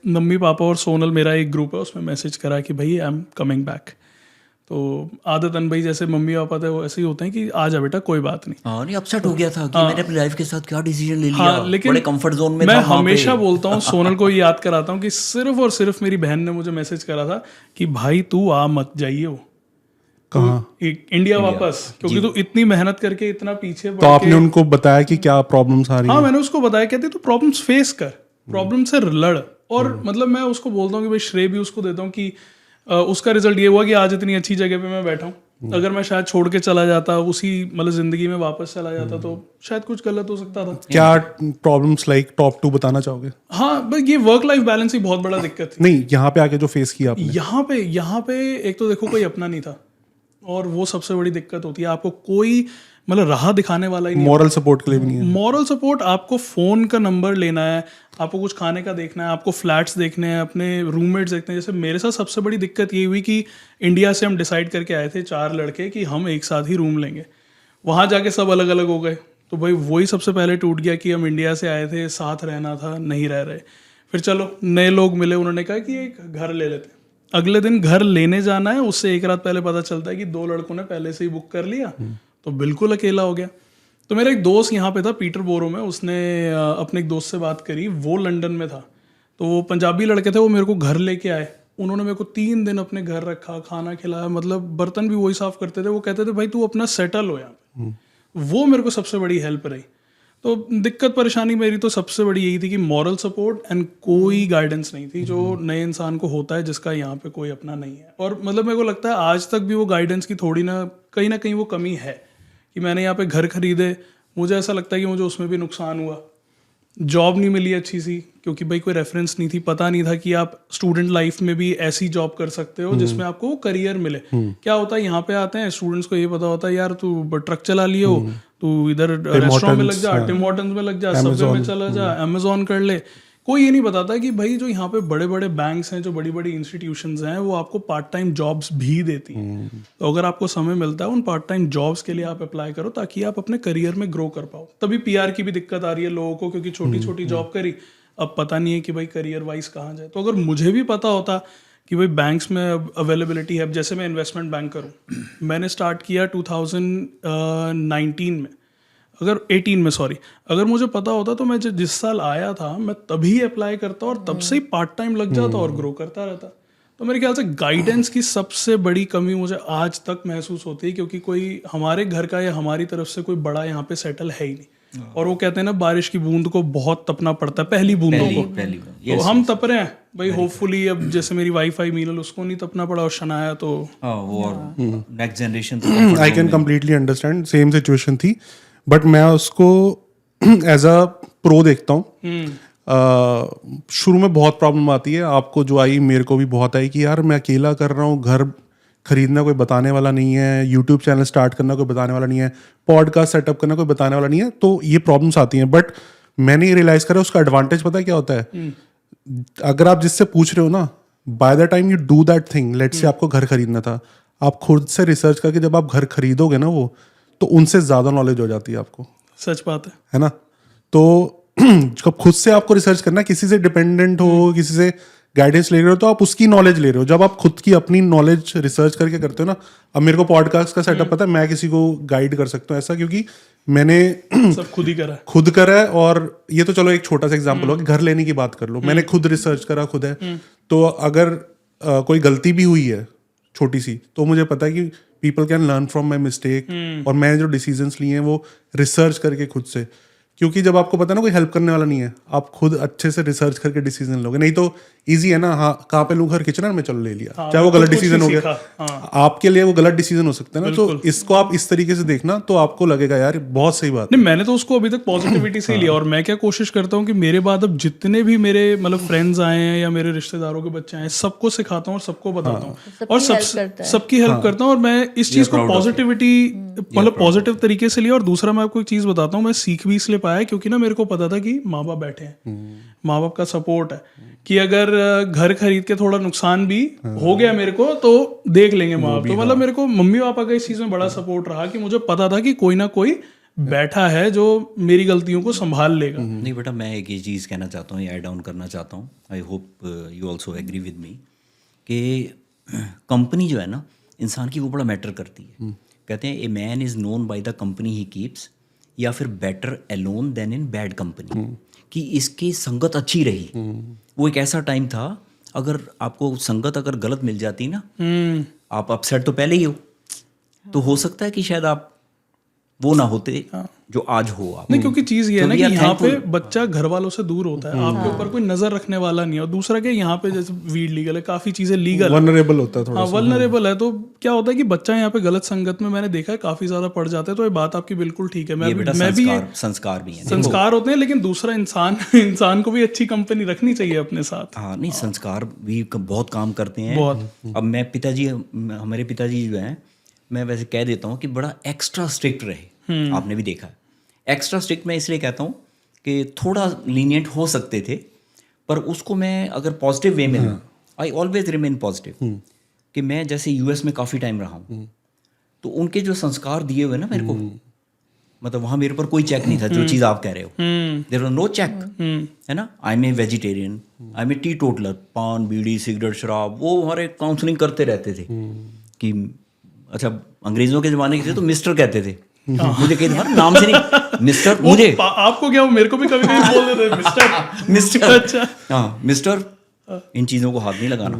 मम्मी पापा और सोनल, मेरा एक ग्रुप है, उसमें मैसेज करा कि भाई आई एम कमिंग बैक। तो आदतन भाई जैसे मम्मी पापा थे वो ऐसे ही होते हैं कि आ जा बेटा, कोई बात नहीं। हाँ, नहीं, अपसेट हो गया था कि मैंने अपनी लाइफ के साथ क्या डिसीजन ले लिया। लेकिन बड़े कंफर्ट जोन में मैं था हमेशा बोलता हूँ, सोनल को याद कराता हूँ कि सिर्फ और सिर्फ मेरी बहन ने मुझे मैसेज करा था कि भाई तू आ मत जाइए हो कहाँ, इंडिया वापस, क्योंकि तू इतनी मेहनत करके इतना पीछे बढ़ तो आपने उनको बताया कि क्या प्रॉब्लम्स आ रही हाँ, हैं? मैंने उसको बताया, कहते तू प्रॉब्लम्स फेस कर, प्रॉब्लम से लड़। और मतलब मैं उसको बोलता हूँ कि भाई श्रेय भी उसको देता हूँ कि उसका रिजल्ट ये हुआ कि आज इतनी अच्छी जगह पे मैं बैठा हूँ, अगर मैं शायद छोड़ के चला जाता उसी मतलब ज़िंदगी में वापस चला जाता तो शायद कुछ गलत हो सकता था। क्या प्रॉब्लम्स लाइक टॉप 2 बताना चाहोगे? हाँ, बस ये वर्क लाइफ बैलेंस ही बहुत बड़ा दिक्कत थी। नहीं, यहाँ पे आके जो फेस किया आपने। यहाँ पे एक तो देखो कोई अपना नहीं था, और वो सबसे बड़ी दिक्कत होती है। आपको कोई मतलब राह दिखाने वाला ही नहीं। मॉरल सपोर्ट के लिए भी नहीं है। मॉरल सपोर्ट, आपको फ़ोन का नंबर लेना है, आपको कुछ खाने का देखना है, आपको फ्लैट्स देखने हैं, अपने रूममेट्स देखने हैं। जैसे मेरे साथ सबसे बड़ी दिक्कत ये हुई कि इंडिया से हम डिसाइड करके आए थे 4 लड़के कि हम एक साथ ही रूम लेंगे। वहाँ जाके सब अलग अलग हो गए, तो भाई वही सबसे पहले टूट गया कि हम इंडिया से आए थे, साथ रहना था, नहीं रह रहे। फिर चलो नए लोग मिले, उन्होंने कहा कि एक घर ले लेते। अगले दिन घर लेने जाना है, उससे एक रात पहले पता चलता है कि 2 लड़कों ने पहले से ही बुक कर लिया, तो बिल्कुल अकेला हो गया। तो मेरा एक दोस्त यहाँ पे था पीटरबोरो में, उसने अपने एक दोस्त से बात करी, वो लंदन में था, तो वो पंजाबी लड़के थे, वो मेरे को घर लेके आए। उन्होंने मेरे को 3 दिन अपने घर रखा, खाना खिलाया, मतलब बर्तन भी वही साफ करते थे। वो कहते थे भाई तू अपना सेटल हो यहाँ पे। वो मेरे को सबसे बड़ी हेल्प रही। तो दिक्कत परेशानी मेरी तो सबसे बड़ी यही थी कि मॉरल सपोर्ट एंड कोई गाइडेंस नहीं थी, जो नए इंसान को होता है, जिसका यहाँ पे कोई अपना नहीं है। और मतलब मेरे को लगता है आज तक भी वो गाइडेंस की थोड़ी ना कहीं वो कमी है कि मैंने यहाँ पे घर खरीदे, मुझे ऐसा लगता है कि मुझे उसमें भी नुकसान हुआ। जॉब नहीं मिली अच्छी सी, क्योंकि भाई कोई रेफरेंस नहीं थी, पता नहीं था कि आप स्टूडेंट लाइफ में भी ऐसी जॉब कर सकते हो जिसमें आपको करियर मिले। क्या होता है, यहाँ पे आते हैं स्टूडेंट्स को ये पता होता है यार तू ट्रक चला लियो, तू इधर रेस्टोरेंट में लग जा, टिम हॉर्टन्स में लग जा, सबवे में चला जा, अमेजोन कर ले। कोई ये नहीं बताता कि भाई जो यहाँ पे बड़े बड़े बैंक्स हैं, जो बड़ी बड़ी इंस्टीट्यूशंस हैं, वो आपको पार्ट टाइम जॉब्स भी देती हैं। तो अगर आपको समय मिलता है उन पार्ट टाइम जॉब्स के लिए आप अप्लाई करो, ताकि आप अपने करियर में ग्रो कर पाओ। तभी पीआर की भी दिक्कत आ रही है लोगों को, क्योंकि छोटी छोटी जॉब करी, अब पता नहीं है कि भाई करियर वाइज कहाँ जाए। तो अगर मुझे भी पता होता कि भाई बैंक्स में अवेलेबिलिटी है, जैसे मैं इन्वेस्टमेंट बैंकर हूँ, मैंने स्टार्ट किया 2019 में, अगर 18 में सॉरी, अगर मुझे पता होता तो मैं जिस साल आया था मैं तभी अप्लाई करता और तब से ही पार्ट टाइम लग जाता और ग्रो करता रहता। तो मेरे ख्याल से गाइडेंस की सबसे बड़ी कमी मुझे आज तक महसूस होती है, क्योंकि कोई हमारे घर का या हमारी तरफ से कोई बड़ा यहाँ पे सेटल है ही नहीं। और वो कहते हैं ना, बारिश की बूंद को बहुत तपना पड़ता है, पहली बूंदों को। तो हम तप रहे हैं भाई, होपफुली अब जैसे मेरी वाईफाई मीनल, उसको नहीं तपना पड़ा, और शनाया तो वो next generation. I can completely understand, same situation थी, बट मैं उसको एज अ प्रो देखता हूँ। शुरू में बहुत प्रॉब्लम आती है, आपको जो आई, मेरे को भी बहुत आई कि यार मैं अकेला कर रहा हूँ, घर खरीदना कोई बताने वाला नहीं है, यूट्यूब चैनल स्टार्ट करना कोई बताने वाला नहीं है, पॉडकास्ट सेटअप करना कोई बताने वाला नहीं है। तो ये प्रॉब्लम्स आती हैं, बट मैंने ये रियलाइज करा उसका एडवांटेज पता है क्या होता है? अगर आप जिससे पूछ रहे हो ना, by the time you do that thing, let's say आपको घर खरीदना था, आप खुद से रिसर्च करके जब आप घर खरीदोगे ना, वो तो उनसे ज़्यादा नॉलेज हो जाती है आपको। सच बात है ना? तो जब खुद से आपको रिसर्च करना, किसी से डिपेंडेंट हो, किसी से गाइडेंस ले रहे हो, तो आप उसकी नॉलेज ले रहे हो। जब आप खुद की अपनी नॉलेज रिसर्च करके करते हो ना, अब मेरे को पॉडकास्ट का सेटअप पता है, मैं किसी को गाइड कर सकता हूँ ऐसा, क्योंकि मैंने सब खुद करा है। और ये तो चलो एक छोटा सा एग्जांपल हो कि घर लेने की बात कर लो, मैंने खुद रिसर्च करा, खुद है। तो अगर कोई गलती भी हुई है छोटी सी, तो मुझे पता है कि people can learn from my mistake. और मैंने जो डिसीजंस लिए हैं वो रिसर्च करके खुद से, क्योंकि जब आपको पता है ना कोई हेल्प करने वाला नहीं है, आप खुद अच्छे से रिसर्च करके डिसीजन लोगे। नहीं तो इजी है ना, हाँ कहाँ पे लूँ घर, किचनर में चलो ले लिया, चाहे वो गलत डिसीजन हो गया, आपके लिए वो गलत डिसीजन हो सकता है ना। तो इसको आप इस तरीके से देखना, तो आपको लगेगा यार बहुत सही बात। नहीं, मैंने तो उसको अभी तक पॉजिटिविटी से ही लिया। और मैं क्या कोशिश करता हूँ कि मेरे बाद अब जितने भी मेरे मतलब फ्रेंड्स आए हैं या मेरे रिश्तेदारों के बच्चे आए, सबको सिखाता हूँ और सबको बताता हूँ और सबकी हेल्प करता हूँ। और मैं इस चीज़ को पॉजिटिविटी मतलब पॉजिटिव तरीके से लिया। और दूसरा मैं आपको एक चीज़ बताता हूँ, मैं सीख भी इसलिए पाया क्योंकि ना मेरे को पता था कि माँ बाप बैठे हैं, माँ बाप का सपोर्ट है कि अगर घर खरीद के थोड़ा नुकसान भी हो गया मेरे को तो देख लेंगे माँ बाप। तो मतलब मेरे को मम्मी पापा का इस चीज़ में बड़ा सपोर्ट रहा कि मुझे पता था कि कोई ना कोई बैठा है जो मेरी गलतियों को संभाल लेगा। नहीं बेटा, मैं एक ये चीज़ कहना चाहता हूँ, ऐड डाउन करना चाहता हूँ, I hope you also agree with me, कि कंपनी जो है ना इंसान की, वो बड़ा मैटर करती है। कहते हैं a man is known by the company he keeps, या फिर better alone than in bad company, कि इसकी संगत अच्छी रही। वो एक ऐसा टाइम था, अगर आपको संगत अगर गलत मिल जाती ना, आप अपसेट तो पहले ही हो, तो हो सकता है कि शायद आप वो ना होते जो आज हो आप। नहीं, क्योंकि चीज ये है तो ना we कि are यहाँ पे thankful। बच्चा घर वालों से दूर होता है, आपके ऊपर कोई नजर रखने वाला नहीं है। और दूसरा क्या, यहाँ पे जैसे वीड लीगल है, काफी चीजें लीगल है, वनरेबल होता है थोड़ा हाँ वल्नरेबल है। तो क्या होता है कि बच्चा यहाँ पे गलत संगत में, मैंने देखा है, काफी ज्यादा पड़ जाता है। तो ये बात आपकी बिल्कुल ठीक है। ये बेटा मैं भी संस्कार भी है। संस्कार होते हैं, लेकिन दूसरा इंसान को भी अच्छी कंपनी रखनी चाहिए अपने साथ। हाँ नहीं, संस्कार भी बहुत काम करते हैं। बहुत। अब मैं हमारे पिताजी जो हैं, मैं वैसे कह देता हूँ कि बड़ा एक्स्ट्रा स्ट्रिक्ट रहे। आपने भी देखा है। एक्स्ट्रा स्ट्रिक्ट मैं इसलिए कहता हूँ कि थोड़ा लीनियंट हो सकते थे, पर उसको मैं अगर पॉजिटिव वे में लूँ, आई ऑलवेज रिमेन पॉजिटिव। कि मैं जैसे यूएस में काफ़ी टाइम रहा हूँ, तो उनके जो संस्कार दिए हुए ना मेरे को, मतलब वहाँ मेरे पर कोई चेक नहीं था, जो चीज़ आप कह रहे हो, देयर वाज नो चेक, है ना। I am a vegetarian, I am a teetotaler, पान बीड़ी सिगरेट शराब, वो हमारे काउंसलिंग करते रहते थे कि अच्छा, अंग्रेजों के ज़माने के थे तो मिस्टर कहते थे मुझे, कई बार नाम से नहीं मिस्टर, मुझे आपको क्या, मेरे को भी कभी कभी बोल देते हैं मिस्टर। मिस्टर, अच्छा, हाँ मिस्टर, इन चीज़ों को हाथ नहीं लगाना।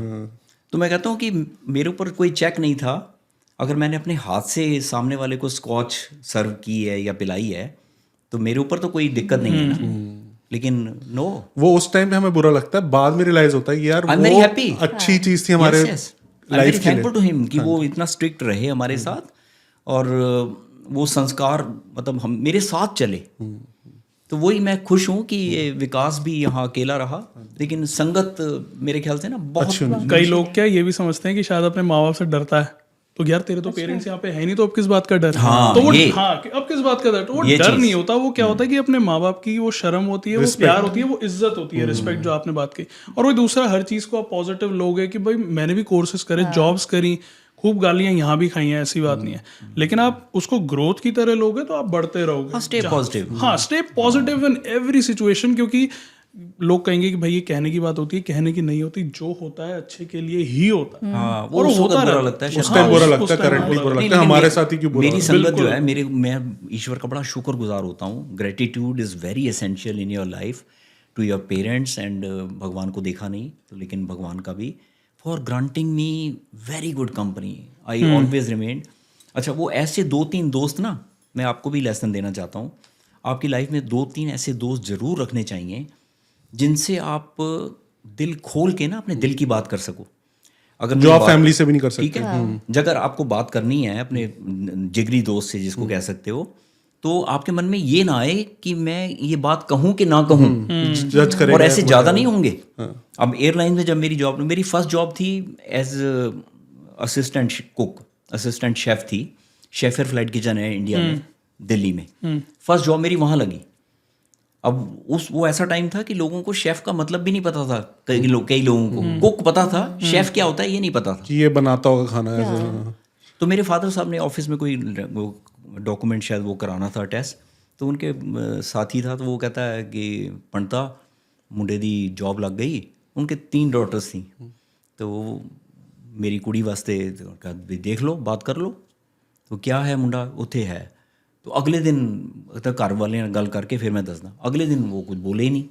तो मैं कहता हूँ कि मेरे ऊपर कोई चेक नहीं था। अगर मैंने अपने हाथ से सामने वाले को स्कॉच सर्व की है या पिलाई है, तो मेरे ऊपर तो कोई दिक्कत नहीं है ना। लेकिन नो, वो उस टाइम पे हमें बुरा लगता है, बाद में रियलाइज होता है कि यार I'm very happy। अच्छी चीज थी हमारे लाइफ के थैंकफुल लिए। टू हिम कि वो इतना स्ट्रिक्ट रहे हमारे साथ, और वो संस्कार मतलब हम मेरे साथ चले। तो वही मैं खुश हूँ कि ये विकास भी यहाँ अकेला रहा, लेकिन संगत मेरे ख्याल से ना बहुत। कई लोग क्या ये भी समझते हैं कि शायद अपने माँ बाप से डरता है, तो यार तेरे तो पेरेंट्स यहाँ पे है नहीं, तो अब किस बात का डर। हाँ, तो वो ये- अब किस बात का डर, तो वो ये डर चीज़। नहीं होता। वो क्या होता है कि अपने माँ बाप की वो शर्म होती है, वो प्यार होती है, वो इज्जत होती है, रिस्पेक्ट, जो आपने बात की। और वो दूसरा, हर चीज को आप पॉजिटिव लोगे कि भाई मैंने भी कोर्सेज करे, जॉब्स करी, खूब गालियां यहाँ भी खाई हैं, ऐसी बात नहीं है, लेकिन आप उसको ग्रोथ की तरह लोगे तो आप बढ़ते रहोगे। Stay positive. हाँ, stay positive in every situation. क्योंकि लोग कहेंगे कि भाई ये कहने की बात होती है, कहने की नहीं होती। जो होता है अच्छे के लिए ही होता है। हाँ, वो और उस वक्त होता बुरा रहता लगता है, उस शायद। टाइम बुरा उस लगता है, टाइम करंट भी बुरा बुरा नहीं, लगता है, लेकिन हमारे साथ ही क्यों बुरा मेरी लगता है। संगत जो है, मैं ईश्वर का बड़ा शुक्रगुजार होता हूँ। Gratitude is very essential in your life to your parents and भगवान को देखा नहीं तो, लेकिन भगवान का भी, for granting me very good company. I always remain. अच्छा, वो ऐसे 2-3 दोस्त ना, मैं आपको भी लेसन देना चाहता हूँ। आपकी लाइफ में 2-3 ऐसे दोस्त जरूर रखने चाहिए जिनसे आप दिल खोल के ना अपने दिल की बात कर सको। अगर जो आप फैमिली से भी नहीं कर ठीक सकते। है, अगर आपको बात करनी है अपने जिगरी दोस्त से, जिसको कह सकते हो, तो आपके मन में ये ना आए कि मैं ये बात कहूँ कि ना कहूँ। जज करेगा और ऐसे ज़्यादा नहीं होंगे। अब एयरलाइन में जब मेरी फर्स्ट जॉब थी as assistant cook, assistant chef थी। शेफर फ्लाइट किचन है इंडिया में, दिल्ली में। फर्स्ट जॉब मेरी वहाँ लगी। अब वो ऐसा टाइम था कि लोगों को शेफ का मतलब भी नहीं पता था। कई लोगों को कुक पता था, शेफ क्या होता है ये नहीं पता था कि ये बनाता होगा खाना ऐसा। तो मेरे फादर साहब ने ऑफिस में कोई डॉक्यूमेंट शायद वो कराना था, टेस्ट, तो उनके साथी था, तो वो कहता है कि पंडता मुंडे दी जॉब लग गई। उनके 3 डॉटर्स थी, तो मेरी कुड़ी वास्ते कहा भी देख लो, बात कर लो। तो क्या है मुंडा उत्थे है। तो अगले दिन तो घर वाले ने गल करके फिर मैं दसदा, अगले दिन वो कुछ बोले ही नहीं।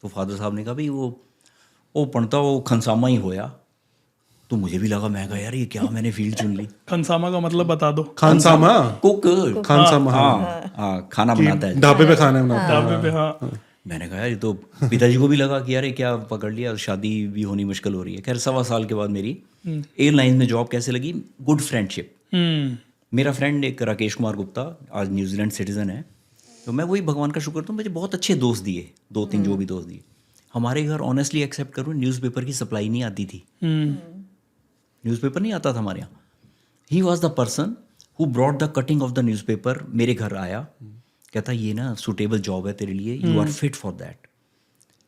तो फादर साहब ने कहा भाई वो पंडता वो खनसामा ही होया। तो मुझे भी लगा, मैं कहा यार ये क्या मैंने फील्ड चुन ली। खनसामा का मतलब बता दो। खानसामा, कुक, खानसामा, हाँ, खाना बनाता है ढाबे पे खाना बनाता है। ढाबे पे, हाँ। मैंने कहा यार ये तो पिताजी को भी लगा कि यार ये क्या पकड़ लिया, शादी भी होनी मुश्किल हो रही है। खैर 1.25 साल के बाद मेरी एयरलाइन में जॉब कैसे लगी, गुड फ्रेंडशिप। मेरा फ्रेंड एक राकेश कुमार गुप्ता, आज न्यूजीलैंड सिटीज़न है। तो मैं वही भगवान का शुक्र हूँ, मुझे बहुत अच्छे दोस्त दिए, 2-3 जो भी दोस्त दिए। हमारे घर ऑनेस्टली एक्सेप्ट करूँ, न्यूज़पेपर की सप्लाई नहीं आती थी। न्यूज़पेपर नहीं आता था हमारे यहाँ। He was the person who brought the cutting of the newspaper. मेरे घर आया, कहता ये ना सूटेबल जॉब है तेरे लिए, you are fit for that.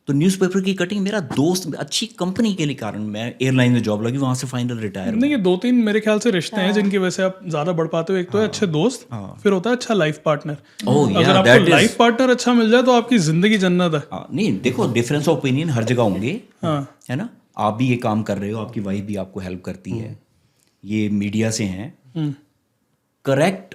तो न्यूज़पेपर की कटिंग मेरा दोस्त, अच्छी कंपनी के लिए कारण मैं एयरलाइन में जॉब लगी, वहाँ से फाइनल रिटायर। नहीं, ये 2-3 मेरे ख्याल से रिश्ते हैं जिनकी वजह से आप ज्यादा बढ़ पाते हो। एक तो है अच्छे दोस्त, फिर होता है अच्छा लाइफ पार्टनर। अगर आपको लाइफ पार्टनर अच्छा मिल जाए तो आपकी जिंदगी जन्नत है। नहीं देखो, डिफरेंस ऑफ ओपिनियन हर जगह होंगे, हाँ। है ना। आप भी ये काम कर रहे हो, आपकी वाइफ भी आपको हेल्प करती है, ये मीडिया से हैं। करेक्ट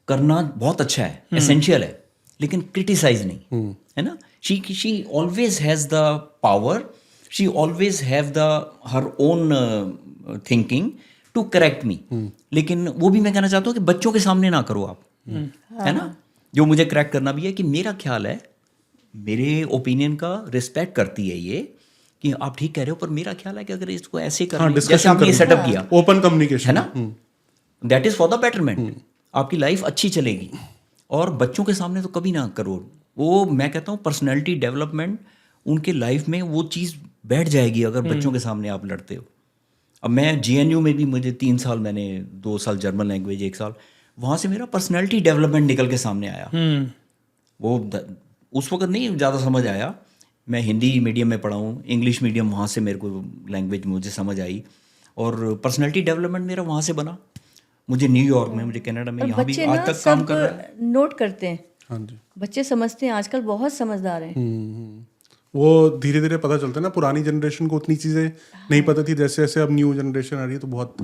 करना बहुत अच्छा है, एसेंशियल है, लेकिन क्रिटिसाइज नहीं, है ना। She always has the power, she always have the her own thinking to correct me. लेकिन वो भी मैं कहना चाहता हूँ कि बच्चों के सामने ना करो आप, है ना। जो मुझे क्रैक करना भी है कि मेरा ख्याल है, मेरे ओपिनियन का रिस्पेक्ट करती है ये कि आप ठीक कह रहे हो, पर मेरा ख्याल है कि अगर इसको ऐसे कर जैसे डिस्कशन आपने ये सेटअप किया, ओपन कम्युनिकेशन है ना, that is for the betterment, आपकी लाइफ अच्छी चलेगी। और बच्चों के सामने तो कभी ना करो वो, मैं कहता हूँ पर्सनैलिटी डेवलपमेंट उनके लाइफ में वो चीज़ बैठ जाएगी अगर बच्चों के सामने आप लड़ते हो। अब मैं JNU में भी, मुझे 3 साल, मैंने 2 साल जर्मन लैंग्वेज, 1 साल, वहाँ से मेरा पर्सनैलिटी डेवलपमेंट निकल के सामने आया। वो उस वक्त नहीं ज़्यादा समझ आया, मैं हिंदी मीडियम में पढ़ा हूँ, इंग्लिश मीडियम, वहाँ से मेरे को लैंग्वेज मुझे समझ आई और पर्सनैलिटी डेवलपमेंट मेरा वहाँ से बना। मुझे न्यूयॉर्क में, मुझे कनाडा में, यहाँ भी बच्चे आज ना तक काम कर रहा है। सब नोट करते हैं, हाँ जी। बच्चे समझते हैं, आजकल बहुत समझदार हैं। वो धीरे धीरे पता चलता है ना, पुरानी जनरेशन को उतनी चीज़ें नहीं पता थी, जैसे जैसे अब न्यू जनरेशन आ रही है तो बहुत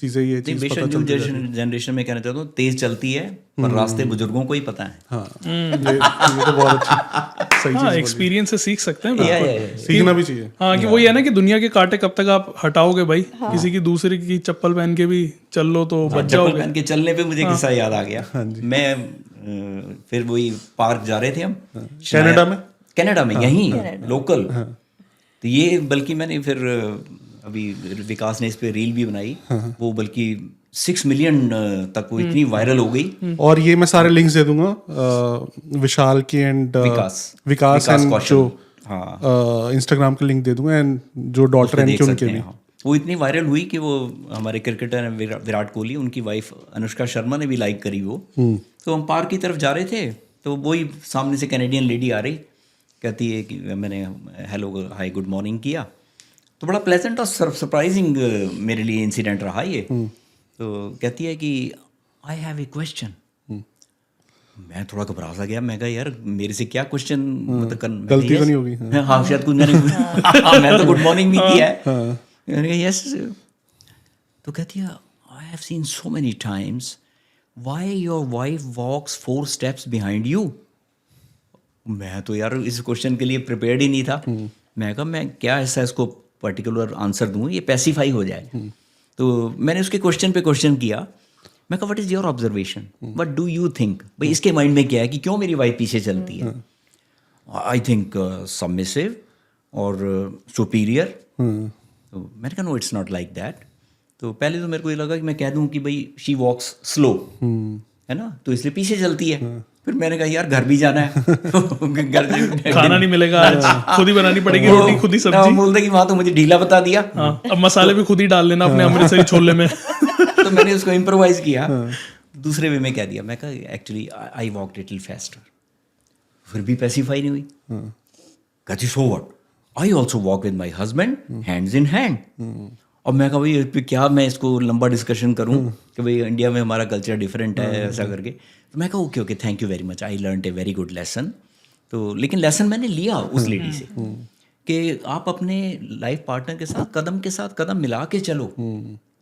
चीज़ें ये चीज़ बेशक पता न्यू चलती है। जनरेशन में कहना चाहता हूँ तेज़ चलती है, पर रास्ते बुजुर्गों को ही पता है। हाँ, ये तो बहुत अच्छी सही हाँ, चीज़ एक्सपीरियंस से सीख सकते हैं या, बिल्कुल। या, या। सीखना भी चाहिए। हाँ, कि वही है ना कि दुनिया के कांटे कब तक आप हटाओगे भाई, किसी की दूसरे की चप्पल पहन के भी चल लो तो बच चप्पल जाओगे। पहन के चलने पे मुझे किस्सा याद आ गया। मैं फिर वही पार्क जा रहे थे हम, कनाडा में यहीं लोकल। तो ये बल्कि मैंने फिर अभी विकास ने इस पे रील भी बनाई, वो बल्कि 6 मिलियन तक वो इतनी वायरल हो गई। और ये मैं सारे लिंक्स दे दूंगा, विशाल की एंड विकास एंड जो इंस्टाग्राम के लिंक दे दूंगा, एंड जो डॉटर है उनके भी। वो इतनी वायरल हुई कि वो हमारे क्रिकेटर विराट कोहली, उनकी वाइफ अनुष्का शर्मा ने भी लाइक करी वो। तो हम पार्क की तरफ जा रहे थे तो वही सामने से कैनेडियन लेडी आ रही, कहती है कि मैंने हेलो हाय गुड मॉर्निंग किया, तो बड़ा प्लेजेंट और सरप्राइजिंग मेरे लिए इंसिडेंट रहा ये। तो कहती है कि आई हैव ए क्वेश्चन। मैं थोड़ा घबरा सा गया, मैं कहा यार मेरे से क्या क्वेश्चन, मतलब गलती तो नहीं होगी? हाँ शायद कुछ मैंने मैं तो गुड मॉर्निंग भी किया है। यस। तो कहती है I have seen so many times why your wife walks 4 steps behind you. मैं तो यार इस क्वेश्चन के लिए प्रिपेयर्ड ही नहीं था। मैं कहा मैं क्या ऐसा इसको पर्टिकुलर आंसर दूँ ये पैसिफाई हो जाए। तो मैंने उसके क्वेश्चन पे क्वेश्चन किया, मैं कहा what is your observation, what do you think, भाई इसके माइंड में क्या है कि क्यों मेरी वाइफ पीछे चलती है। आई थिंक सबमिसिव और सुपीरियर। तो मैंने कहा no it's not like that. तो पहले तो मेरे को ये लगा कि मैं कह दूं कि भाई शी वॉक्स स्लो, है ना, तो इसलिए पीछे चलती है। फिर मैंने कहा यार घर भी जाना है घर खाना नहीं मिलेगा आज, खुद ही बनानी पड़ेगी रोटी, खुद ही सब्जी। बोलते कि वहाँ तो मुझे ढीला बता दिया। हाँ, अब मसाले भी खुद ही डाल लेना अपने अमृतसरी छोले में। तो मैंने उसको इम्प्रोवाइज किया, दूसरे वे में कह दिया। मैं कहा actually I walk little faster. फिर भी पैसिफाई नहीं हुई। कहती so what, I also walk with my husband hands in hand. और मैं कहा भाई क्या मैं इसको लंबा डिस्कशन करूं कि भाई इंडिया में हमारा कल्चर डिफरेंट है ऐसा करके। तो मैं कहा okay okay thank you very much, I learn a very good lesson. तो लेकिन लेसन मैंने लिया उस लेडी से कि आप अपने लाइफ पार्टनर के साथ कदम मिला के चलो,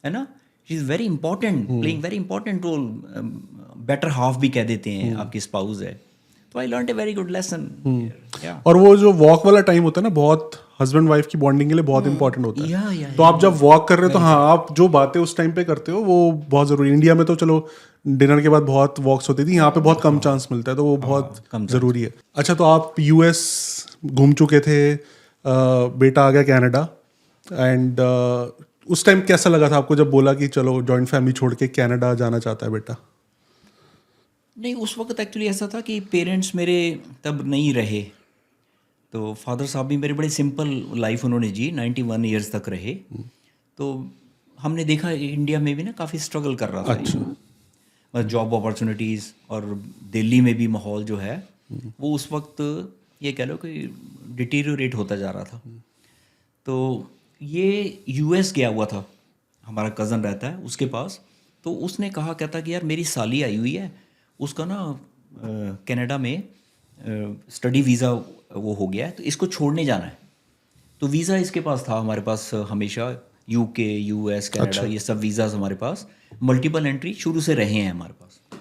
है ना। She is very important, playing very important role. Better half भी कह देते हैं, आपकी स्पाउस है। तो I learn a very good lesson. और वो जो वॉक वाला टाइम होता है ना, बहुत हस्बैंड वाइफ की बॉन्डिंग के लिए बहुत इंपॉर्टेंट होता है। तो आप जब वॉक कर रहे हो तो हाँ, आप जो बातें उस टाइम पे करते हो वो बहुत ज़रूरी है। इंडिया में तो चलो डिनर के बाद बहुत वॉक्स होती थी, यहाँ पे बहुत कम चांस मिलता है, तो वो बहुत ज़रूरी है। अच्छा, तो आप US घूम चुके थे, बेटा आ गया कनाडा, एंड उस टाइम कैसा लगा था आपको जब बोला कि चलो जॉइंट फैमिली छोड़ के कनाडा जाना चाहता है बेटा? नहीं, उस वक्त एक्चुअली ऐसा था कि पेरेंट्स मेरे तब नहीं रहे। तो फादर साहब भी मेरे बड़े सिंपल लाइफ उन्होंने जी, 91 ईयर्स तक रहे। तो हमने देखा इंडिया में भी ना काफ़ी स्ट्रगल कर रहा था। अच्छा। जॉब अपॉर्चुनिटीज़ और दिल्ली में भी माहौल जो है वो उस वक्त ये कह लो कि डिटीरियोरेट होता जा रहा था। तो ये US गया हुआ था, हमारा कज़न रहता है उसके पास। तो उसने कहा कहता कि यार मेरी साली आई हुई है, उसका ना कनाडा में स्टडी वीज़ा वो हो गया है, तो इसको छोड़ने जाना है। तो वीज़ा इसके पास था, हमारे पास हमेशा UK US कनाडा अच्छा। ये सब वीज़ाज़ हमारे पास मल्टीपल एंट्री शुरू से रहे हैं हमारे पास।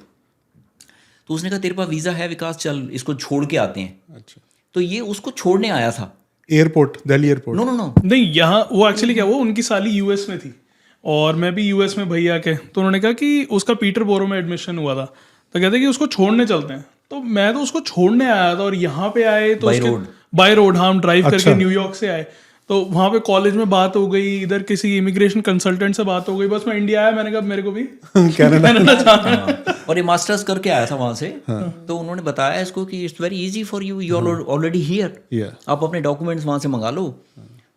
तो उसने कहा तेरे पास वीज़ा है विकास, चल इसको छोड़ के आते हैं। अच्छा। तो ये उसको छोड़ने आया था एयरपोर्ट, दिल्ली एयरपोर्ट। नो नहीं, यहाँ वो एक्चुअली क्या, वो उनकी साली US में थी और मैं भी US में भैया के। तो उन्होंने कहा कि उसका पीटर बोरो में एडमिशन हुआ था, तो कहते कि उसको छोड़ने चलते हैं। तो मैं तो उसको छोड़ने आया था और यहाँ पे आए तो By उसके road. बाय रोड हम ड्राइव अच्छा। करके न्यूयॉर्क से आए, तो वहाँ पे कॉलेज में बात हो गई, इधर किसी इमिग्रेशन कंसल्टेंट से बात हो गई, बस मैं इंडिया आया, मैंने कहा मेरे को भी कनाडा जाना है। हाँ, और ये मास्टर्स करके आया था वहाँ से, तो उन्होंने बताया इसको कि it's very easy for you, you are already here, Yeah. आप अपने डॉक्यूमेंट्स वहाँ से मंगा लो।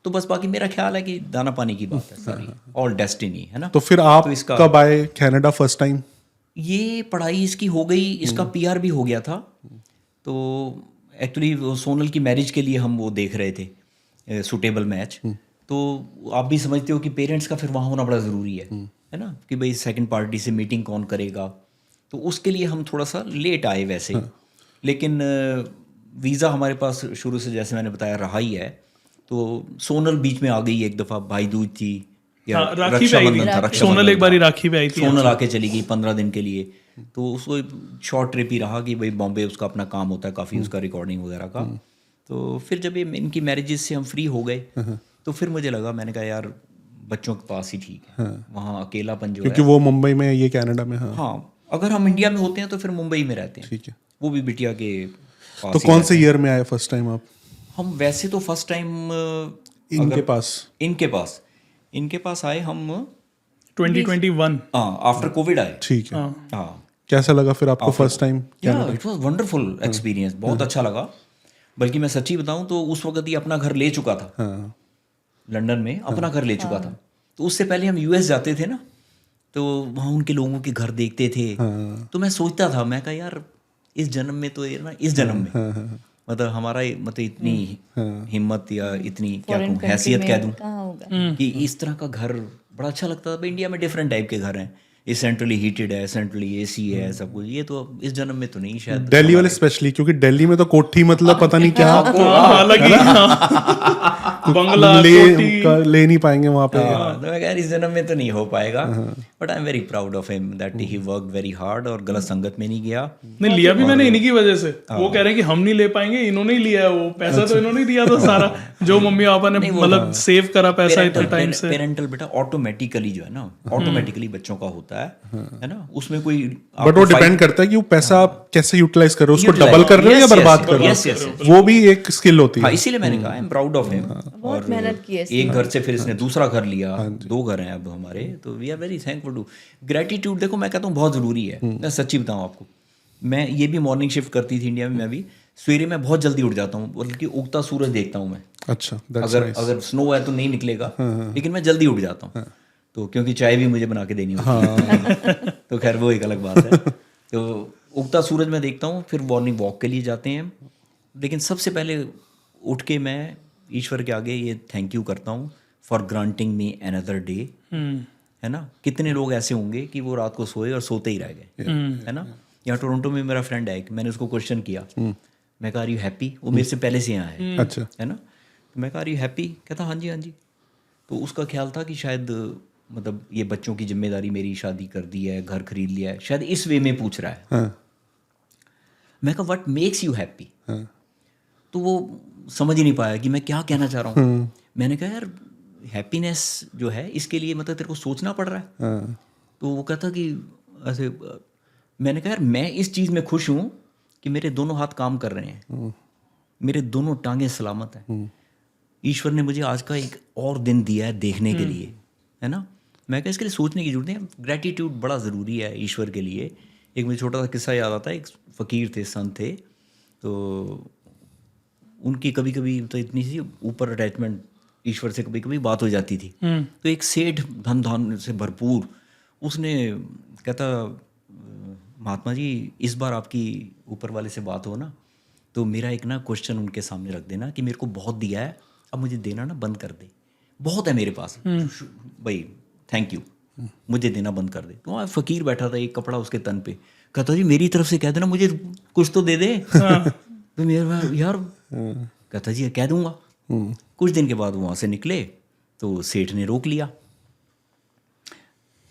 तो बस बाकी मेरा ख्याल है कि दाना पानी की बात है सारी, ऑल डेस्टिनी है ना। तो फिर आप इसका कब आए कनाडा फर्स्ट टाइम? ये पढ़ाई इसकी हो गई, इसका पीआर भी हो गया था। तो एक्चुअली सोनल की मैरिज के लिए हम वो देख रहे थे सुटेबल मैच। तो आप भी समझते हो कि पेरेंट्स का फिर वहाँ होना बड़ा ज़रूरी है ना, कि भाई सेकंड पार्टी से मीटिंग कौन करेगा। तो उसके लिए हम थोड़ा सा लेट आए वैसे, लेकिन वीज़ा हमारे पास शुरू से जैसे मैंने बताया रहा ही है। तो सोनल बीच में आ गई एक दफ़ा, भाई दूज थी या हाँ, राखी पे आई रक्षाबंधन था, थी, सोनल एक बारी राखी पे आई थी। सोनल आके चली गई 15 दिन के लिए। तो उसको शॉर्ट ट्रिप ही रहा कि भाई बॉम्बे उसका अपना काम होता है काफ़ी, उसका रिकॉर्डिंग वगैरह का। तो फिर जब ये इनकी मैरिजेस से हम फ्री हो गए, तो फिर मुझे लगा, मैंने कहा यार बच्चों के पास ही ठीक है, वहाँ अकेलापन जो क्योंकि है। वो मुंबई में है, ये कनाडा में। हाँ, हाँ, अगर हम इंडिया में होते हैं तो फिर मुंबई में रहते हैं, ठीक है। वो भी बिटिया के पास तो ही कौन रहते से ईयर में आए फर्स्ट टाइम आप हैं। हम वैसे तो फर्स्ट टाइम इनके पास? इनके पास आए हम 2021। आफ्टर कोविड आए। ठीक है। हाँ, कैसा लगा फिर आपको first time? It was wonderful experience, बहुत अच्छा लगा। बल्कि मैं सच्ची बताऊं तो उस वक्त ही अपना घर ले चुका था, हाँ, लंदन में अपना घर ले चुका था। तो उससे पहले हम यूएस जाते थे ना, तो वहाँ उनके लोगों के घर देखते थे। तो मैं सोचता था, मैं कहा यार इस जन्म में तो ये ना, इस जन्म में मतलब हमारा मतलब इतनी हिम्मत या इतनी क्या कहूँ, हैसियत कह दूँ कहाँ होगा। कि इस तरह का घर बड़ा अच्छा लगता था। इंडिया में डिफरेंट टाइप के घर हैं, ये सेंट्रली हीटेड है, सेंट्रली एसी है, सब कुछ। ये तो इस जन्म में तो नहीं शायद। दिल्ली वाले स्पेशली, क्योंकि दिल्ली में तो कोठी मतलब पता नहीं क्या अलग ही बंगला ले नहीं पाएंगे वहाँ पे। तो मैं कह इस जन्म में तो नहीं हो पाएगा। But I am very proud of him that he work very hard और गलत संगत में नहीं गया। नहीं, लिया भी मैंने इन्हीं की वजह से। वो कह रहे हैं कि हम नहीं ले पाएंगे, इन्होंने ही लिया है वो पैसा। तो इन्होंने ही दिया था सारा, जो मम्मी पापा ने मतलब सेव करा पैसा इतने टाइम से। पेरेंटल बेटा ऑटोमेटिकली जो है ना, ऑटोमेटिकली बच्चों का होता है ना, उसमें कोई बट वो डिपेंड करता है कि वो पैसा आप कैसे यूटिलाइज कर रहे हो, उसको डबल कर रहे हो या बर्बाद कर रहे हो, वो भी एक स्किल होती हाँ, है। इसीलिए मैंने कहा I am proud of him. बहुत मेहनत की है। एक घर से फिर इसने दूसरा घर लिया, 2 घर हैं अब हमारे। तो we are very thankful to. Gratitude देखो मैं कहता हूँ बहुत ज़रूरी है। मैं सच्ची बताऊँ आपको, मैं ये भी मॉर्निंग शिफ्ट करती थी इंडिया में, मैं भी सवेरे में बहुत जल्दी उठ जाता हूँ, बल्कि उगता सूरज देखता हूँ मैं। अच्छा, अगर स्नो है तो नहीं निकलेगा, लेकिन मैं जल्दी उठ जाता हूँ। तो क्योंकि चाय भी मुझे बना के देनी होती है तो खैर वो एक अलग बात है। तो उगता सूरज मैं देखता हूँ, फिर मॉर्निंग वॉक के लिए जाते हैं। लेकिन सबसे पहले उठ के मैं ईश्वर के आगे ये थैंक यू करता हूँ for granting me another day, है ना। कितने लोग ऐसे होंगे कि वो रात को सोए और सोते ही रह गए, है ना। यहाँ टोरंटो में मेरा फ्रेंड है, मैंने उसको क्वेश्चन किया, मैं कहा आर यू हैप्पी, वो मेरे से पहले से यहाँ है, अच्छा, है ना। तो मैं कहा आर यू हैप्पी, कहता हाँ जी हाँ जी। तो उसका ख्याल था कि शायद मतलब ये बच्चों की जिम्मेदारी, मेरी शादी कर दी है, घर खरीद लिया है, शायद इस वे में पूछ रहा है। हाँ, मैं कहा व्हाट मेक्स यू हैप्पी। तो वो समझ ही नहीं पाया कि मैं क्या कहना चाह रहा हूँ। मैंने कहा यार हैप्पीनेस जो है इसके लिए मतलब तेरे को सोचना पड़ रहा है। हाँ, तो वो कहता कि ऐसे, मैंने कहा यार मैं इस चीज़ में खुश हूँ कि मेरे दोनों हाथ काम कर रहे हैं, मेरे दोनों टांगें सलामत हैं। ईश्वर ने मुझे आज का एक और दिन दिया है देखने के लिए, है ना। मैं कहा इसके लिए सोचने की जरूरत नहीं, ग्रेटिट्यूड बड़ा ज़रूरी है ईश्वर के लिए। एक मुझे छोटा सा किस्सा याद आता है, एक फ़कीर थे, संत थे, तो उनकी कभी कभी तो इतनी सी ऊपर अटैचमेंट ईश्वर से कभी कभी बात हो जाती थी। तो एक सेठ धन धान से भरपूर, उसने कहता महात्मा जी इस बार आपकी ऊपर वाले से बात हो ना, तो मेरा एक ना क्वेश्चन उनके सामने रख देना कि मेरे को बहुत दिया है, अब मुझे देना ना बंद कर दे, बहुत है मेरे पास भाई, थैंक यू, मुझे देना बंद कर दे। तो वहाँ फ़कीर बैठा था, एक कपड़ा उसके तन पे, कहता जी मेरी तरफ से कह देना मुझे कुछ तो दे दे। तो मेरा यार कहता जी कह दूंगा। कुछ दिन के बाद वहाँ से निकले तो सेठ ने रोक लिया,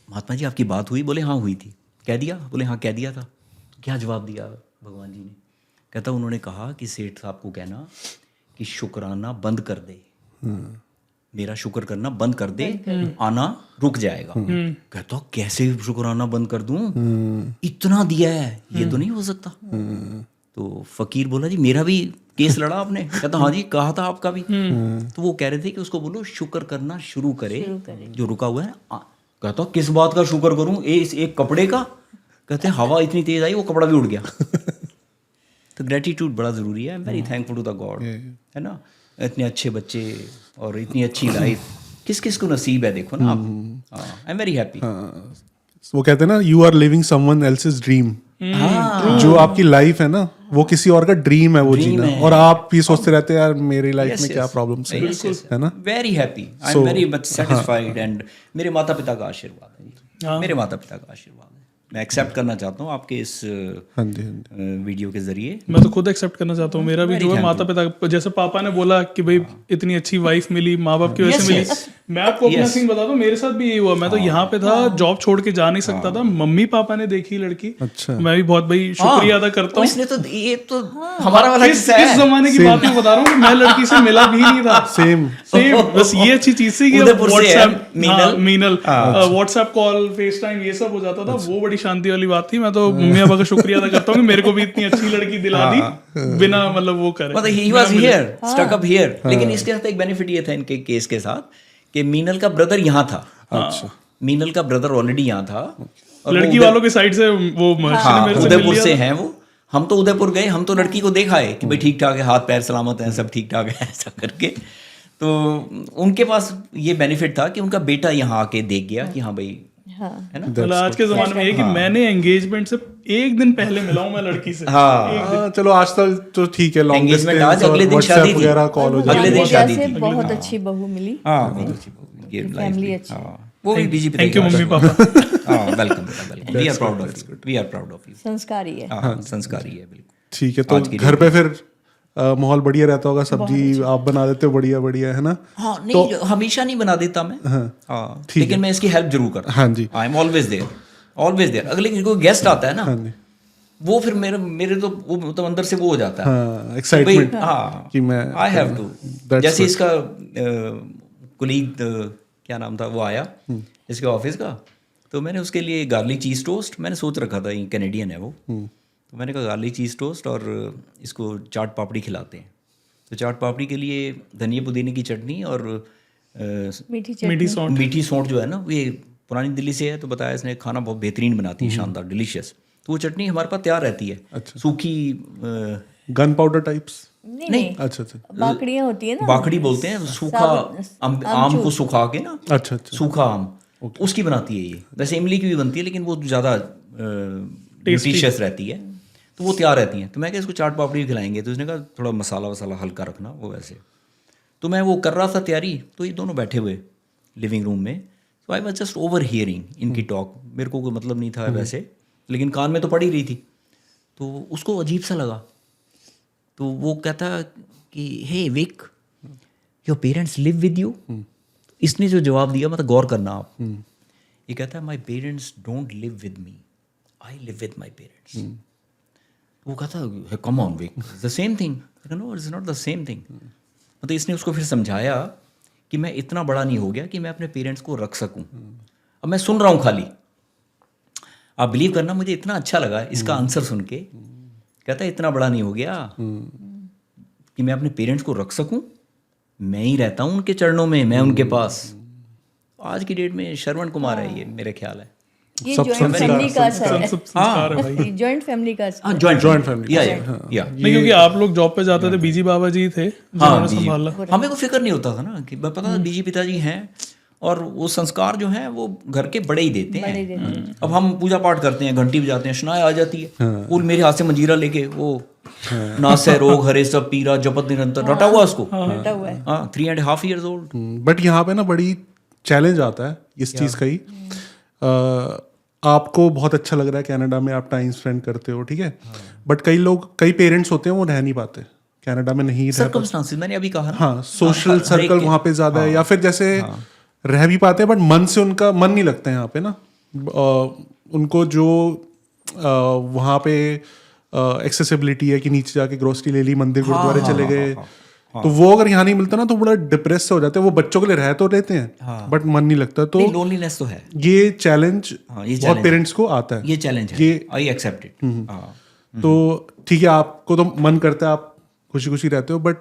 महात्मा जी आपकी बात हुई? बोले हाँ हुई थी। कह दिया? बोले हाँ कह दिया था। तो क्या जवाब दिया भगवान जी ने? कहता उन्होंने कहा कि सेठ साहब को कहना कि शुक्राना बंद कर दे, मेरा शुक्र करना बंद कर दे, आना रुक जाएगा। कहता कैसे शुक्राना बंद कर दूं, इतना दिया है, ये तो नहीं हो सकता। तो फ़कीर बोला जी मेरा भी केस लड़ा आपने? कहता हाँ जी कहा था आपका भी। तो वो कह रहे थे कि उसको बोलो शुक्र करना शुरू करे जो रुका हुआ है। कहता किस बात का शुक्र करूं? इस एक कपड़े का? कहते हवा इतनी तेज आई वो कपड़ा भी उड़ गया। तो ग्रेटिट्यूड बड़ा ज़रूरी है। I am very thankful to the God, है ना। इतने अच्छे बच्चे और इतनी अच्छी लाइफ किस किस को नसीब है, देखो ना आप। I am very happy. वो कहते हैं ना, you are living someone else's dream. जो आपकी लाइफ है ना वो किसी और का ड्रीम है वो जीना, और आप भी सोचते रहते हैं यार मेरी लाइफ में क्या प्रॉब्लम्स है ना। Very happy, I am very much satisfied. And मेरे माता पिता का आशीर्वाद है जी, मेरे माता पिता का आशीर्वाद है। मैं एक्सेप्ट करना चाहता हूँ आपके इस हाँ जी, हाँ जी। वीडियो के जरिए। मैं तो खुद एक्सेप्ट करना चाहता हूँ। मेरा भी जो है माता पिता, जैसे पापा ने बोला कि भाई इतनी अच्छी वाइफ मिली, माँ बाप की वजह से मिली। मैं आपको अपना सीन बताता हूँ, मेरे साथ भी यही हुआ। मैं तो यहाँ पे था, जॉब छोड़ के जा नहीं सकता था। मम्मी पापा ने देखी लड़की, अच्छा। मैं भी बहुत भाई शुक्रिया अदा करता हूँ। इसने तो ये तो हमारा वाला इस जमाने की बात मैं बता रहा हूँ, मैं लड़की से मिला भी नहीं था। सेम बस ये अच्छी चीज थी कि उदयपुर से है, WhatsApp, Meenal WhatsApp call, face time, ये सब हो जाता था। वो बड़ी शांति वाली बात थी। मैं तो मम्मी पापा का शुक्रिया अदा करता हूँ कि मेरे को भी इतनी अच्छी लड़की दिला दी बिना मतलब वो करे। मतलब he was here, stuck up here. लेकिन इसके साथ एक बेनिफिट ये था इनके केस के साथ कि मीनल का ब्रदर यहाँ था। अच्छा, मीनल का ब्रदर ऑलरेडी यहाँ था और लड़की वालों की साइड से वो मेरे से उदयपुर से हैं वो। हम तो उदयपुर गए, हम तो लड़की को देखा है कि भाई ठीक ठाक है, हाथ पैर सलामत हैं, सब ठीक ठाक है, ऐसा करके। तो उनके पास ये बेनिफिट था कि उनका बेटा यहाँ आके देख गया कि हाँ भाई, है ना। मतलब आज के जमाने में ये कि मैंने एंगेजमेंट से एक दिन पहले मिला हूँ मैं लड़की से। हाँ, चलो आज तक तो ठीक है, लॉन्ग Engagement डिस्टेंस आज, अगले दिन WhatsApp शादी थी। वगैरह कॉल हो अगले जाती दिन है। शादी से थी। बहुत अच्छी बहू मिली। फैमिली अच्छी। वो भी BJP. Thank you mummy papa. Welcome welcome. We are proud of you, we are proud of you. संस्कारी है। हाँ, संस्कारी है बिल्कुल। ठीक है, तो घर पे फिर माहौल बढ़िया रहता होगा, सब्जी आप बना देते हो बढ़िया बढ़िया, है ना। हाँ, नहीं हमेशा नहीं बना देता मैं। हाँ, लेकिन मैं इसकी हेल्प जरूर करता हूँ। हाँ जी, I am always there, always there. अगले कोई गेस्ट आता है ना, वो फिर मेरे तो वो मतलब अंदर से वो हो जाता है एक्साइटमेंट हाँ कि मैं आई हैव टू। जैसे इसका कुलीग क्या नाम था, वो आया इसके ऑफिस का, तो मैंने उसके लिए गार्लिक चीज़ टोस्ट, मैंने सोच रखा था ये कैनेडियन है वो, तो मैंने कहा गार्लिक चीज़ टोस्ट और इसको चाट पापड़ी खिलाते हैं। तो चाट पापड़ी के लिए धनिया पुदीने की चटनी और मीठी सौंठ जो है ना, ये पुरानी दिल्ली से है, तो बताया इसने खाना बहुत बेहतरीन बनाती है, शानदार, डिलीशियस। तो वो चटनी हमारे पास तैयार रहती है। अच्छा। सूखी गन पाउडर टाइप्स नहीं, अच्छा, बाकड़ियाँ होती है ना, बाकड़ी बोलते हैं, सूखा आम को सुखा के ना, अच्छा, सूखा आम, उसकी बनाती है ये। वैसे इमली की भी बनती है लेकिन वो ज़्यादा न्यूट्रिशियस रहती है, तो वो तैयार रहती हैं। तो मैं क्या इसको चाट पापड़ी भी खिलाएंगे, तो उसने कहा थोड़ा मसाला वसाला हल्का रखना, वो वैसे। तो मैं वो कर रहा था तैयारी, तो ये दोनों बैठे हुए लिविंग रूम में। तो I was just over hearing इनकी टॉक। मेरे को कोई मतलब नहीं था वैसे, लेकिन कान में तो पड़ ही रही थी। तो उसको अजीब सा लगा, तो वो कहता कि hey Vik, your parents live with you. इसने जो जवाब दिया, मतलब गौर करना आप, ये कहता है my parents don't live with me, I live with my parents. वो कहता come on Vic, the same thing. No, it's not the same thing. मतलब इसने उसको फिर समझाया कि मैं इतना बड़ा नहीं हो गया कि मैं अपने पेरेंट्स को रख सकूं। अब मैं सुन रहा हूँ खाली। आप बिलीव करना, मुझे इतना अच्छा लगा इसका आंसर सुन के। कहता है इतना बड़ा नहीं हो गया कि मैं अपने पेरेंट्स को रख सकूं, मैं ही रहता हूं उनके चरणों में, मैं उनके पास। आज की डेट में श्रवण कुमार है ये, मेरे ख्याल है। ये जॉइंट फैमिली का असर है। जॉइंट फैमिली का असर। जॉइंट फैमिली या नहीं, क्योंकि आप लोग जॉब पे जाते थे, बीजी बाबा जी थे जिन्होंने संभाला। हमें को फिक्र नहीं होता था ना कि पता बीजी पिताजी हैं, और वो संस्कार जो हैं वो घर के बड़े ही देते हैं। अब हम पूजा पाठ करते हैं, घंटी बजाते हैं, शनाय आ जाती है, वो मेरे हाथ से मंजीरा लेके वो नासे रोग हरे सब पीरा जपत निरंतर, रटा हुआ उसको, रटा हुआ है। 3.5 years old। बट यहाँ पे ना बड़ी चैलेंज आता है इस चीज़ का ही। आपको बहुत अच्छा लग रहा है कनाडा में, आप टाइम स्पेंड करते हो, ठीक है, बट कई पेरेंट्स होते हैं वो रह नहीं पाते कनाडा में, नहीं रह पाते। मैंने अभी कहा ना, हाँ, सोशल सर्कल वहाँ पे ज़्यादा है, या फिर जैसे रह भी पाते हैं बट मन से उनका मन नहीं लगता है यहाँ पे ना। उनको जो वहाँ पे एक्सेसिबिलिटी है कि नीचे जाके ग्रोसरी ले ली, मंदिर गुरुद्वारे चले गए, तो वो अगर यहाँ नहीं मिलता ना तो बड़ा डिप्रेस हो जाते हैं। वो बच्चों के लिए रह तो लेते हैं बट मन नहीं लगता। तो लोनलीनेस तो है, ये चैलेंज बहुत पेरेंट्स को आता है, ये चैलेंज है, आई एक्सेप्ट इट। तो ठीक है आपको तो मन करता है, आप खुशी खुशी रहते हो, बट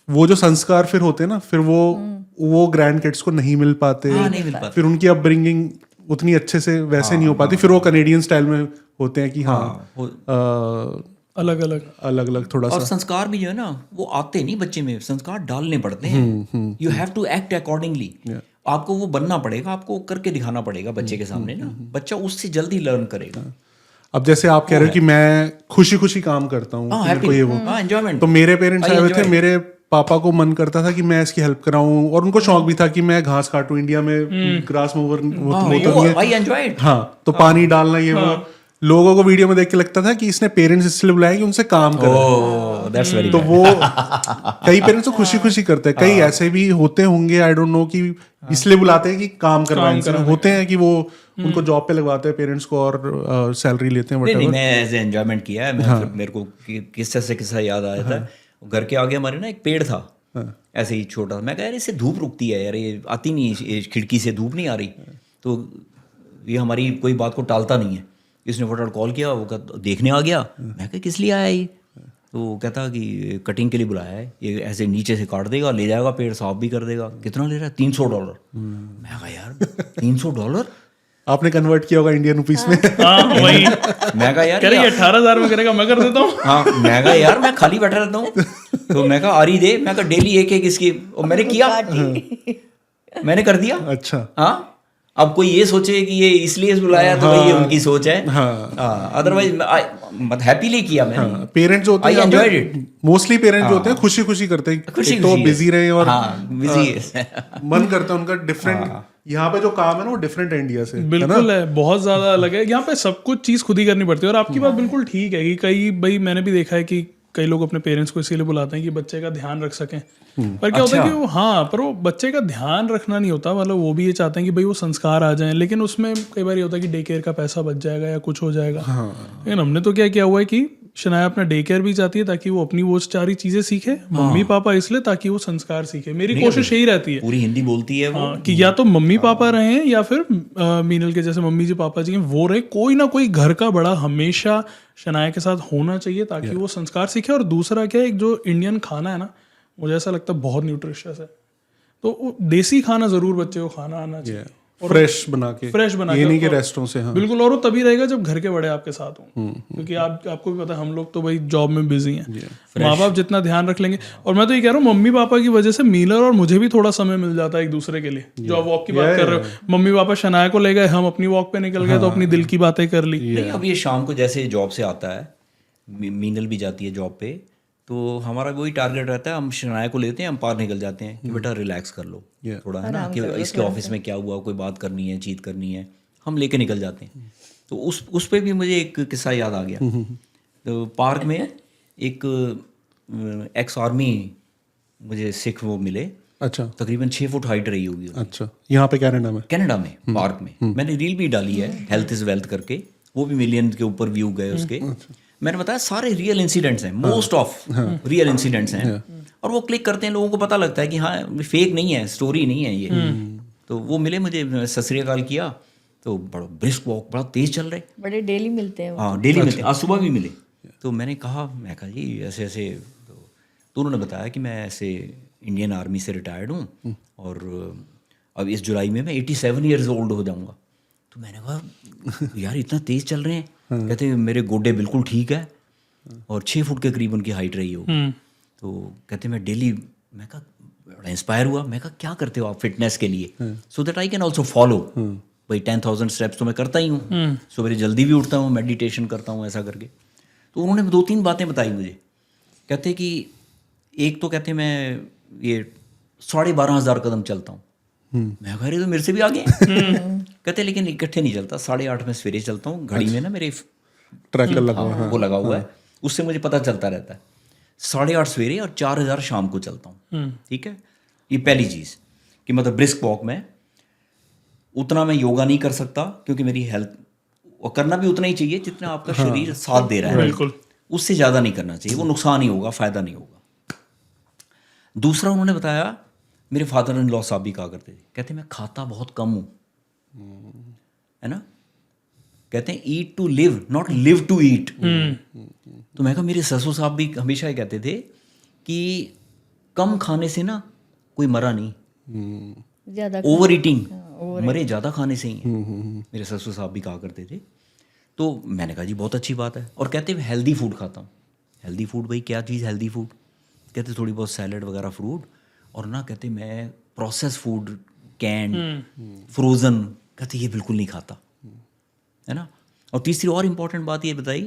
वो जो संस्कार फिर होते हैं ना, फिर वो ग्रैंड किड्स को नहीं मिल पाते, नहीं मिल पाते। फिर उनकी अपब्रिंगिंग उतनी अच्छे से वैसे नहीं हो पाती, फिर वो कनेडियन स्टाइल में होते हैं कि अलग अलग अलग थोड़ा और सा। संस्कार भी जो है ना वो आते नहीं बच्चे में, संस्कार डालने पड़ते हैं। You have to act accordingly. आपको वो बनना पड़ेगा, आपको करके दिखाना पड़ेगा बच्चे के सामने ना, बच्चा उससे जल्दी लर्न करेगा। अब जैसे आप कह रहे हो कि मैं खुशी खुशी काम करता हूँ, मेरे को ये वो, एंजॉयमेंट। तो मेरे पेरेंट्स आए हुए थे, मेरे पापा को मन करता था कि मैं इसकी हेल्प कराऊं, और उनको शौक भी था कि मैं घास काटूं। इंडिया में ग्रास मूवर वो तो नहीं है, हाँ, तो पानी डालना ये वो। लोगों को वीडियो में देख के लगता था कि इसने पेरेंट्स इसलिए बुलाया कि उनसे काम करें, तो वो कई पेरेंट्स तो खुशी खुशी करते हैं, कई ऐसे भी होते होंगे, आई डोंट नो, कि इसलिए बुलाते हैं कि काम करवाएं। होते हैं कि वो उनको जॉब पे लगवाते हैं पेरेंट्स को और सैलरी लेते हैं। नहीं, मैं एज एंजॉयमेंट किया है। मैं मेरे को किस्से से किस्सा याद आया था। घर के आगे हमारे ना एक पेड़ था, ऐसे ही छोटा। मैं कह यार इससे धूप रुकती है यार, ये आती नहीं, खिड़की से धूप नहीं आ रही, तो ये हमारी कोई बात को टालता नहीं है। इसने फटाफट कॉल किया, वो देखने आ गया। मैं कहा किस लिए आया ये? तो वो कहता कि कटिंग के लिए बुलाया है, ये ऐसे नीचे से काट देगा, ले जाएगा पेड़, साफ भी कर देगा। कितना ले रहा है? $300। मैं कहा यार $300? आपने कन्वर्ट किया होगा इंडियन रुपीस में। वही मैं कहा यार 18,000 में करेगा, मैं कर देता हूँ। हाँ, मैं कहा यार मैं खाली बैठा रहता हूँ, तो मैं कहा आरी दे। मैं कहा डेली एक एक इसकी, और मैंने किया, मैंने कर दिया। अच्छा, हाँ, अब कोई ये सोचे कि ये इसलिए बुलाया, तो भाई ये उनकी सोच है। अदरवाइज मत हैप्पीली किया मैंने। पेरेंट्स जो होते हैं, मोस्टली पेरेंट्स जो होते हैं खुशी खुशी करते हैं, तो बिजी रहे और बिजी मन करता है उनका डिफरेंट। यहाँ पे जो काम है ना वो डिफरेंट है इंडिया से, बिल्कुल है, बहुत ज्यादा अलग है। यहाँ पे सब कुछ चीज खुद ही करनी पड़ती है। और आपकी बात बिल्कुल ठीक है कि कई भाई मैंने भी देखा है कि कई लोग अपने पेरेंट्स को इसीलिए बुलाते हैं कि बच्चे का ध्यान रख सकें। पर क्या होता है कि वो, हाँ, पर वो बच्चे का ध्यान रखना नहीं होता, मतलब वो भी ये चाहते हैं कि भाई वो संस्कार आ जाएं, लेकिन उसमें कई बार ये होता है कि डे केयर का पैसा बच जाएगा या कुछ हो जाएगा। लेकिन हमने तो क्या किया हुआ है कि शनाया अपना डे केयर भी चाहती है ताकि वो अपनी वो सारी चीजें सीखे, मम्मी पापा इसलिए ताकि वो संस्कार सीखे। मेरी कोशिश यही रहती है, पूरी हिंदी बोलती है वो, कि या तो मम्मी पापा रहे या फिर मीनल के जैसे मम्मी जी पापा जी हैं वो रहे, कोई ना कोई घर का बड़ा हमेशा शनाया के साथ होना चाहिए ताकि वो संस्कार सीखे। और दूसरा क्या है, एक जो इंडियन खाना है ना, मुझे ऐसा लगता है बहुत न्यूट्रिशियस है, तो देसी खाना जरूर बच्चे को खाना आना चाहिए, फ्रेश बना के, ये नहीं कि रेस्टोरेंट से। हाँ, बिल्कुल। और वो तभी रहेगा जब घर के बड़े आपके साथ हों, क्योंकि आपको भी पता है हम लोग तो भाई जॉब में बिजी हैं, माँ बाप जितना ध्यान रख लेंगे। और मैं तो ये कह रहा हूँ मम्मी पापा की वजह से मीलर और मुझे भी थोड़ा समय मिल जाता है एक दूसरे के लिए। जो आप वॉक की बात कर रहे हो, मम्मी पापा शनाया को ले गए, हम अपनी वॉक पे निकल गए, तो अपनी दिल की बातें कर ली। नहीं, अब ये शाम को जैसे जॉब से आता है, मीनल भी जाती है जॉब पे, तो हमारा वही टारगेट रहता है, हम शनाया को लेते हैं, हम पार निकल जाते हैं कि बेटा रिलैक्स कर लो थोड़ा, है ना, कि इसके ऑफिस में क्या हुआ, कोई बात करनी है, चीत करनी है, हम लेके निकल जाते हैं। तो उस पे भी मुझे एक किस्सा याद आ गया। तो पार्क में एक एक्स आर्मी मुझे सिख वो मिले। अच्छा, तकरीबन 6 फुट हाइट रही होगी। अच्छा, यहाँ पे कनाडा में पार्क में मैंने रील भी डाली है, हेल्थ इज वेल्थ करके, वो भी मिलियन के ऊपर व्यू गए उसके। मैंने बताया सारे रियल इंसिडेंट्स हैं, मोस्ट ऑफ रियल इंसिडेंट्स हैं, और वो क्लिक करते हैं, लोगों को पता लगता है कि हाँ फेक नहीं है, स्टोरी नहीं है ये। तो वो मिले मुझे, सत श्री अकाल किया, तो बड़ा ब्रिस्क वॉक, बड़ा तेज चल रहे, बड़े डेली मिलते हैं। हाँ डेली मिलते हैं, आज सुबह भी मिले। तो मैं कहा जी ऐसे ऐसे, तो उन्होंने बताया कि मैं ऐसे इंडियन आर्मी से रिटायर्ड हूँ और अब इस जुलाई में मैं 87 ईयर्स ओल्ड हो जाऊँगा। तो मैंने कहा यार इतना तेज चल रहे हैं? कहते मेरे गोडे बिल्कुल ठीक है और 6 फुट के करीब उनकी हाइट रही हो। तो कहते मैं डेली, मैं कहा बड़ा इंस्पायर हुआ, मैं कहा क्या करते हो आप फिटनेस के लिए? So that I can also follow. भाई 10,000 स्टेप्स तो मैं करता ही हूँ, सवेरे जल्दी भी उठता हूँ, मेडिटेशन करता हूँ, ऐसा करके। तो उन्होंने 2-3 बातें बताई मुझे। कहते कि एक तो कहते मैं ये 12,500 कदम चलता हूँ। मैं कह रही तो मेरे से भी आगे। कहते लेकिन इकट्ठे नहीं चलता, 8:30 में सवेरे चलता हूँ, घड़ी में ना मेरे ट्रैकर लगा हुआ है, वो लगा हुआ है, उससे मुझे पता चलता रहता है। 8:30 सवेरे और 4,000 शाम को चलता हूँ। ठीक है, ये पहली चीज़ कि मतलब ब्रिस्क वॉक में उतना मैं योगा नहीं कर सकता, क्योंकि मेरी हेल्थ, और करना भी उतना ही चाहिए जितना आपका शरीर साथ दे रहा है, बिल्कुल, उससे ज़्यादा नहीं करना चाहिए, वो नुकसान ही होगा, फ़ायदा नहीं होगा। दूसरा उन्होंने बताया, मेरे फादर इन लॉ साहब भी कहा करते थे, कहते मैं खाता बहुत कम हूँ, है ना, कहते हैं eat to live, not live to eat. तो मैं कहा मेरे ससुर साहब भी हमेशा ये कहते थे कि कम खाने से ना कोई मरा नहीं, ज़्यादा ओवर ईटिंग मरे ज़्यादा खाने से ही है। मेरे ससुर साहब भी कहा करते थे। तो मैंने कहा जी बहुत अच्छी बात है। और कहते हैं हेल्दी फूड खाता हूँ। हेल्दी फूड भाई क्या चीज़ हेल्दी फूड? कहते थोड़ी बहुत सैलड वगैरह फ्रूट, और ना कहते मैं प्रोसेस फूड कैन फ्रोज़न कहते ये बिल्कुल नहीं खाता, है ना। और तीसरी और इम्पॉर्टेंट बात ये बताई,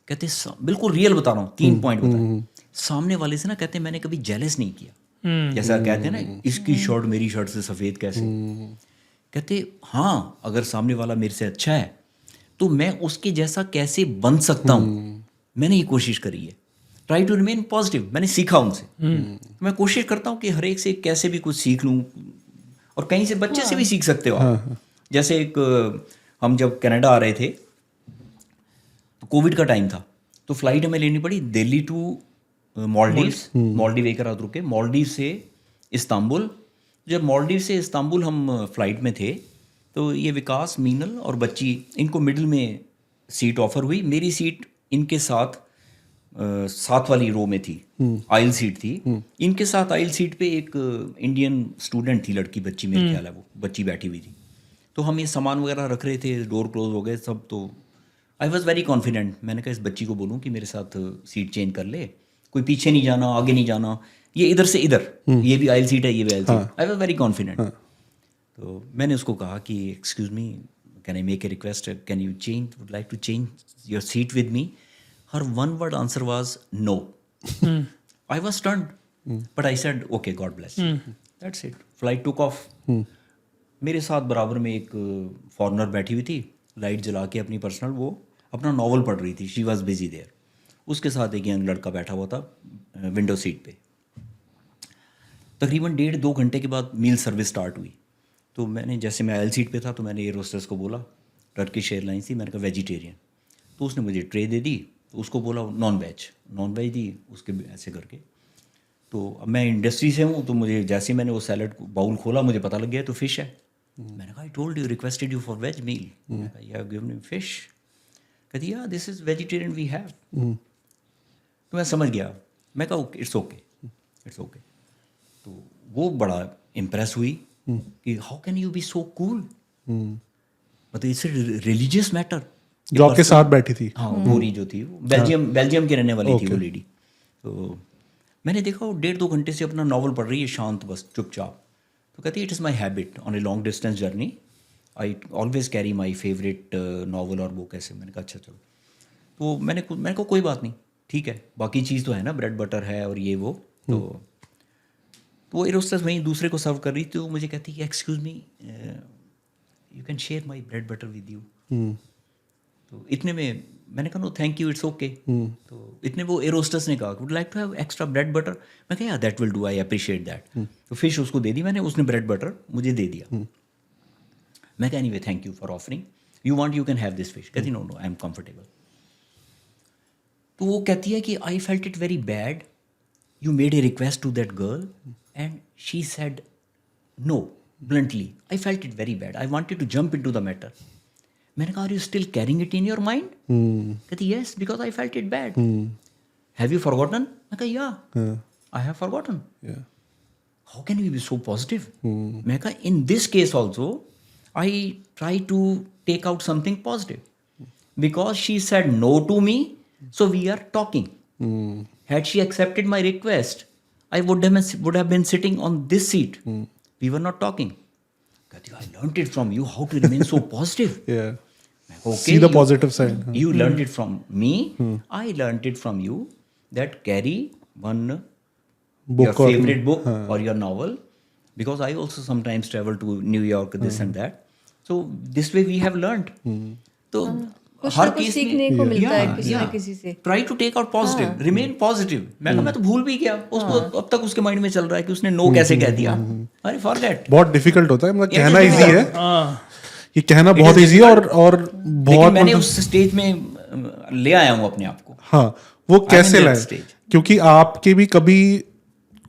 कहते बिल्कुल रियल बता रहा हूँ, 3 पॉइंट बताए। सामने वाले से ना कहते मैंने कभी जेलस नहीं किया, जैसा कहते हैं ना इसकी शर्ट मेरी शर्ट से सफ़ेद कैसे। कहते हाँ अगर सामने वाला मेरे से अच्छा है तो मैं उसके जैसा कैसे बन सकता हूँ, मैंने ये कोशिश करी है। ट्राई टू रिमेन पॉजिटिव, मैंने सीखा उनसे। मैं कोशिश करता हूँ कि हर एक से कैसे भी कुछ सीख लूँ, और कहीं से बच्चे से भी सीख सकते हो आप। जैसे एक हम जब कनाडा आ रहे थे तो कोविड का टाइम था, तो फ्लाइट हमें लेनी पड़ी दिल्ली टू मालदीव्स। मालदीव एक रात रुके, मालदीव से इस्तांबुल। जब मालदीव से इस्तांबुल हम फ्लाइट में थे तो ये विकास, मीनल और बच्ची, इनको मिडिल में सीट ऑफर हुई। मेरी सीट इनके साथ साथ वाली रो में थी, आइल सीट थी। इनके साथ आइल सीट पे एक इंडियन स्टूडेंट थी, लड़की बच्ची मेरे ख्याल है वो बच्ची बैठी हुई थी। तो हम ये सामान वगैरह रख रहे थे, डोर क्लोज हो गए सब। तो आई वॉज वेरी कॉन्फिडेंट, मैंने कहा इस बच्ची को बोलूँ कि मेरे साथ सीट चेंज कर ले, कोई पीछे नहीं जाना, आगे नहीं जाना, ये इधर से इधर, ये भी आइल सीट है, ये भी aisle seat. I was very confident. तो मैंने उसको कहा कि excuse me, can I make a request, can you change, would like to change your seat with me. Her one word answer was no. I was stunned, but I said okay God bless, that's it. Flight took off. मेरे साथ बराबर में एक foreigner बैठी हुई थी, light जला के अपनी पर्सनल, वो अपना नॉवल पढ़ रही थी, शी वाज बिजी देयर। उसके साथ एक यंग लड़का बैठा हुआ था विंडो सीट पे। तकरीबन 1.5-2 घंटे के बाद मील सर्विस स्टार्ट हुई। तो मैंने, जैसे मैं एल सीट पे था, तो मैंने एयर होस्टेस को बोला, टर्किश एयरलाइंस थी, मैंने कहा वेजिटेरियन। तो उसने मुझे ट्रे दे दी, तो उसको बोला नॉन वेज दी, उसके ऐसे करके। तो अब मैं इंडस्ट्री से हूँ, तो मुझे जैसे मैंने वो सैलड बाउल खोला, मुझे पता लग गया तो फिश है। मैंने कहा I told you, requested you for veg meal, मैंने कहा you have given me fish. कहती yeah this is vegetarian we have. तो मैं समझ गया, मैं कहा okay it's okay, it's okay. तो वो बड़ा इम्प्रेस हुई कि how can you be so cool, मतलब इट्स रिलीजियस मैटर। जो आपके साथ बैठी थी, हाँ गोरी जो थी, वो बेल्जियम की रहने वाली थी वो लेडी। तो मैंने देखा वो 1.5-2 घंटे से अपना नॉवल पढ़ रही है, शांत बस चुपचाप। तो कहती है it is my habit on a long distance journey, I always carry my favourite novel और बुक ऐसे। मैंने कहा अच्छा चलो। तो मैंने कहा कोई बात नहीं, ठीक है, बाकी चीज़ तो है ना, ब्रेड बटर है और ये वो। तो वो एयर होस्टेस वहीं दूसरे को सर्व कर रही थी, तो मुझे कहती है excuse me, you can share my bread butter with you. तो इतने में मैंने कहा no thank you, it's okay. तो इतने वो एयर होस्टेस ने कहा would like to have extra bread butter. मैं कहा that will do, I appreciate that. तो फिश उसको दे दी मैंने, उसने ब्रेड बटर मुझे दे दिया। मैं कहा anyway thank you for offering, you want you can have this fish. कहती नो आई एम कंफर्टेबल। तो वो कहती है कि I felt it very bad, you made a request to that girl and she said no bluntly. I felt it very bad, I wanted to jump into the matter. मैंने कहा are you still carrying it in your mind? कहती yes because I felt it bad. Have you forgotten? मैं कहा yeah, I have forgotten. How can you be so positive? मैं कहा in this case also I try to take out something positive because she said no to me, so we are talking. Had she accepted my request, I would have been sitting on this seat. We were not talking. I learned it from you how to remain so positive. Yeah. Okay, See the positive side. You learned it from me. I learned it from you. That carry one Book your or- favorite book or your novel, because I also sometimes travel to New York, this and that. So this way we have learned. तो कुछ हर ना कुछ case सीखने को मिलता है किसी ना किसी से। Try to take out positive, remain positive. मैं तो भूल भी गया उसको, अब तक उसके माइंड में चल रहा है कि उसने नो कैसे कह दिया। अरे फॉरगेट। बहुत डिफिकल्ट होता है, मतलब कहना it is इजी है, हाँ ये कहना बहुत इजी है, और बहुत लेकिन मैंने मतलब उस स्टेज में ले आया हूँ अपने आप को। हाँ वो कैसे that लाए, stage. क्योंकि आपके भी कभी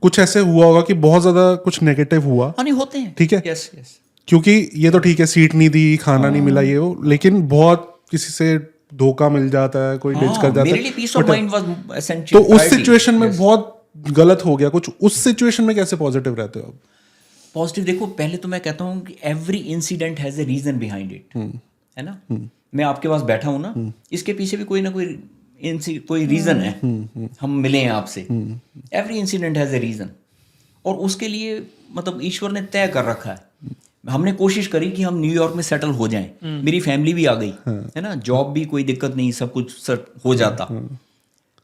कुछ ऐसे हुआ होगा कि बहुत ज्यादा कुछ नेगेटिव हुआ, हाँ नहीं होते हैं, ठीक है। Yes yes. क्योंकि ये तो ठीक है सीट नहीं दी, खाना नहीं मिला, ये वो, लेकिन बहुत किसी से धोखा मिल जाता है, कोई डिच कर जाता मेरे है, लिए पीस ऑफ माइंड वाज तो एसेंशियल। उस सिचुएशन में बहुत गलत हो गया कुछ, उस सिचुएशन में कैसे पॉजिटिव रहते हो आप? पॉजिटिव देखो, पहले तो मैं कहता हूँ कि every incident has a reason behind it, है ना। मैं आपके पास बैठा हूँ ना, इसके पीछे भी कोई ना कोई रीजन है, हम मिले हैं आपसे। Every incident has a reason, और उसके लिए मतलब ईश्वर ने तय कर रखा है। हमने कोशिश करी कि हम न्यूयॉर्क में सेटल हो जाएं, मेरी फैमिली भी आ गई, है ना, जॉब भी कोई दिक्कत नहीं, सब कुछ सेट हो जाता।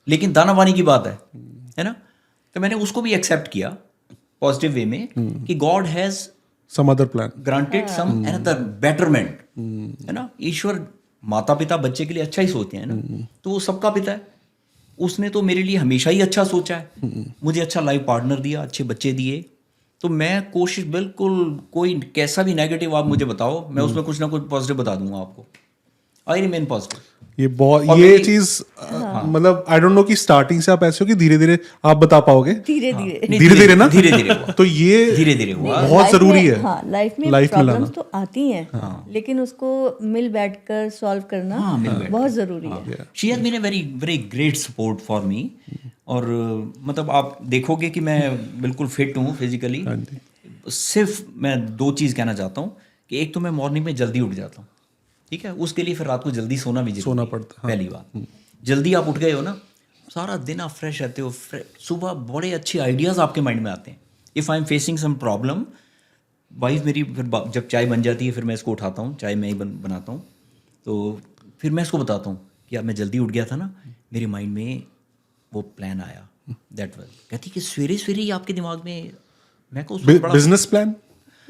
लेकिन दाना पानी की बात है ना, तो मैंने उसको भी एक्सेप्ट किया पॉजिटिव वे में कि God has some other plan, granted some another betterment, है ना। ईश्वर माता पिता बच्चे के लिए अच्छा ही सोचते हैं ना, तो वो सबका पिता है, उसने तो मेरे लिए हमेशा ही अच्छा सोचा है। मुझे अच्छा लाइफ पार्टनर दिया, अच्छे बच्चे दिए, तो मैं कोशिश बिल्कुल, कोई कैसा भी नेगेटिव आप मुझे बताओ, मैं उसमें कुछ ना कुछ पॉजिटिव बता दूंगा आपको। I remain positive. ये बहुत और ये मेरी- चीज मतलब आई डोंट नो कि स्टार्टिंग से आप ऐसे हो कि धीरे धीरे आप बता पाओगे, धीरे धीरे धीरे धीरे ना, धीरे धीरे हुआ, तो ये धीरे धीरे हुआ। बहुत लाइफ जरूरी में- है। हाँ, लाइफ में लाइफ में प्रॉब्लम्स लाना। तो आती हैं, लेकिन उसको मिल बैठकर सॉल्व करना मिल बैठ बहुत जरूरी है। She has been a very very great support for me. और मतलब आप देखोगे कि मैं बिल्कुल फिट हूँ फिजिकली। सिर्फ मैं दो चीज़ कहना चाहता हूँ कि एक तो मैं मॉर्निंग में जल्दी उठ जाता हूँ, ठीक है, उसके लिए फिर रात को जल्दी सोना भी जरूरी है। पड़ता है, पहली बात, जल्दी आप उठ गए हो ना, सारा दिन आप फ्रेश रहते हो, सुबह बड़े अच्छे आइडियाज़ आपके माइंड में आते हैं। If I am facing some problem, wife मेरी फिर जब चाय बन जाती है, फिर मैं इसको उठाता हूँ, चाय मैं ही बनाता हूँ, तो फिर मैं इसको बताता हूँ कि यार मैं जल्दी उठ गया था ना, मेरे माइंड में वो प्लान आया, दैट वाज। कहती कि सवेरे सवेरे ही आपके दिमाग में, मैं को बिजनेस प्लान,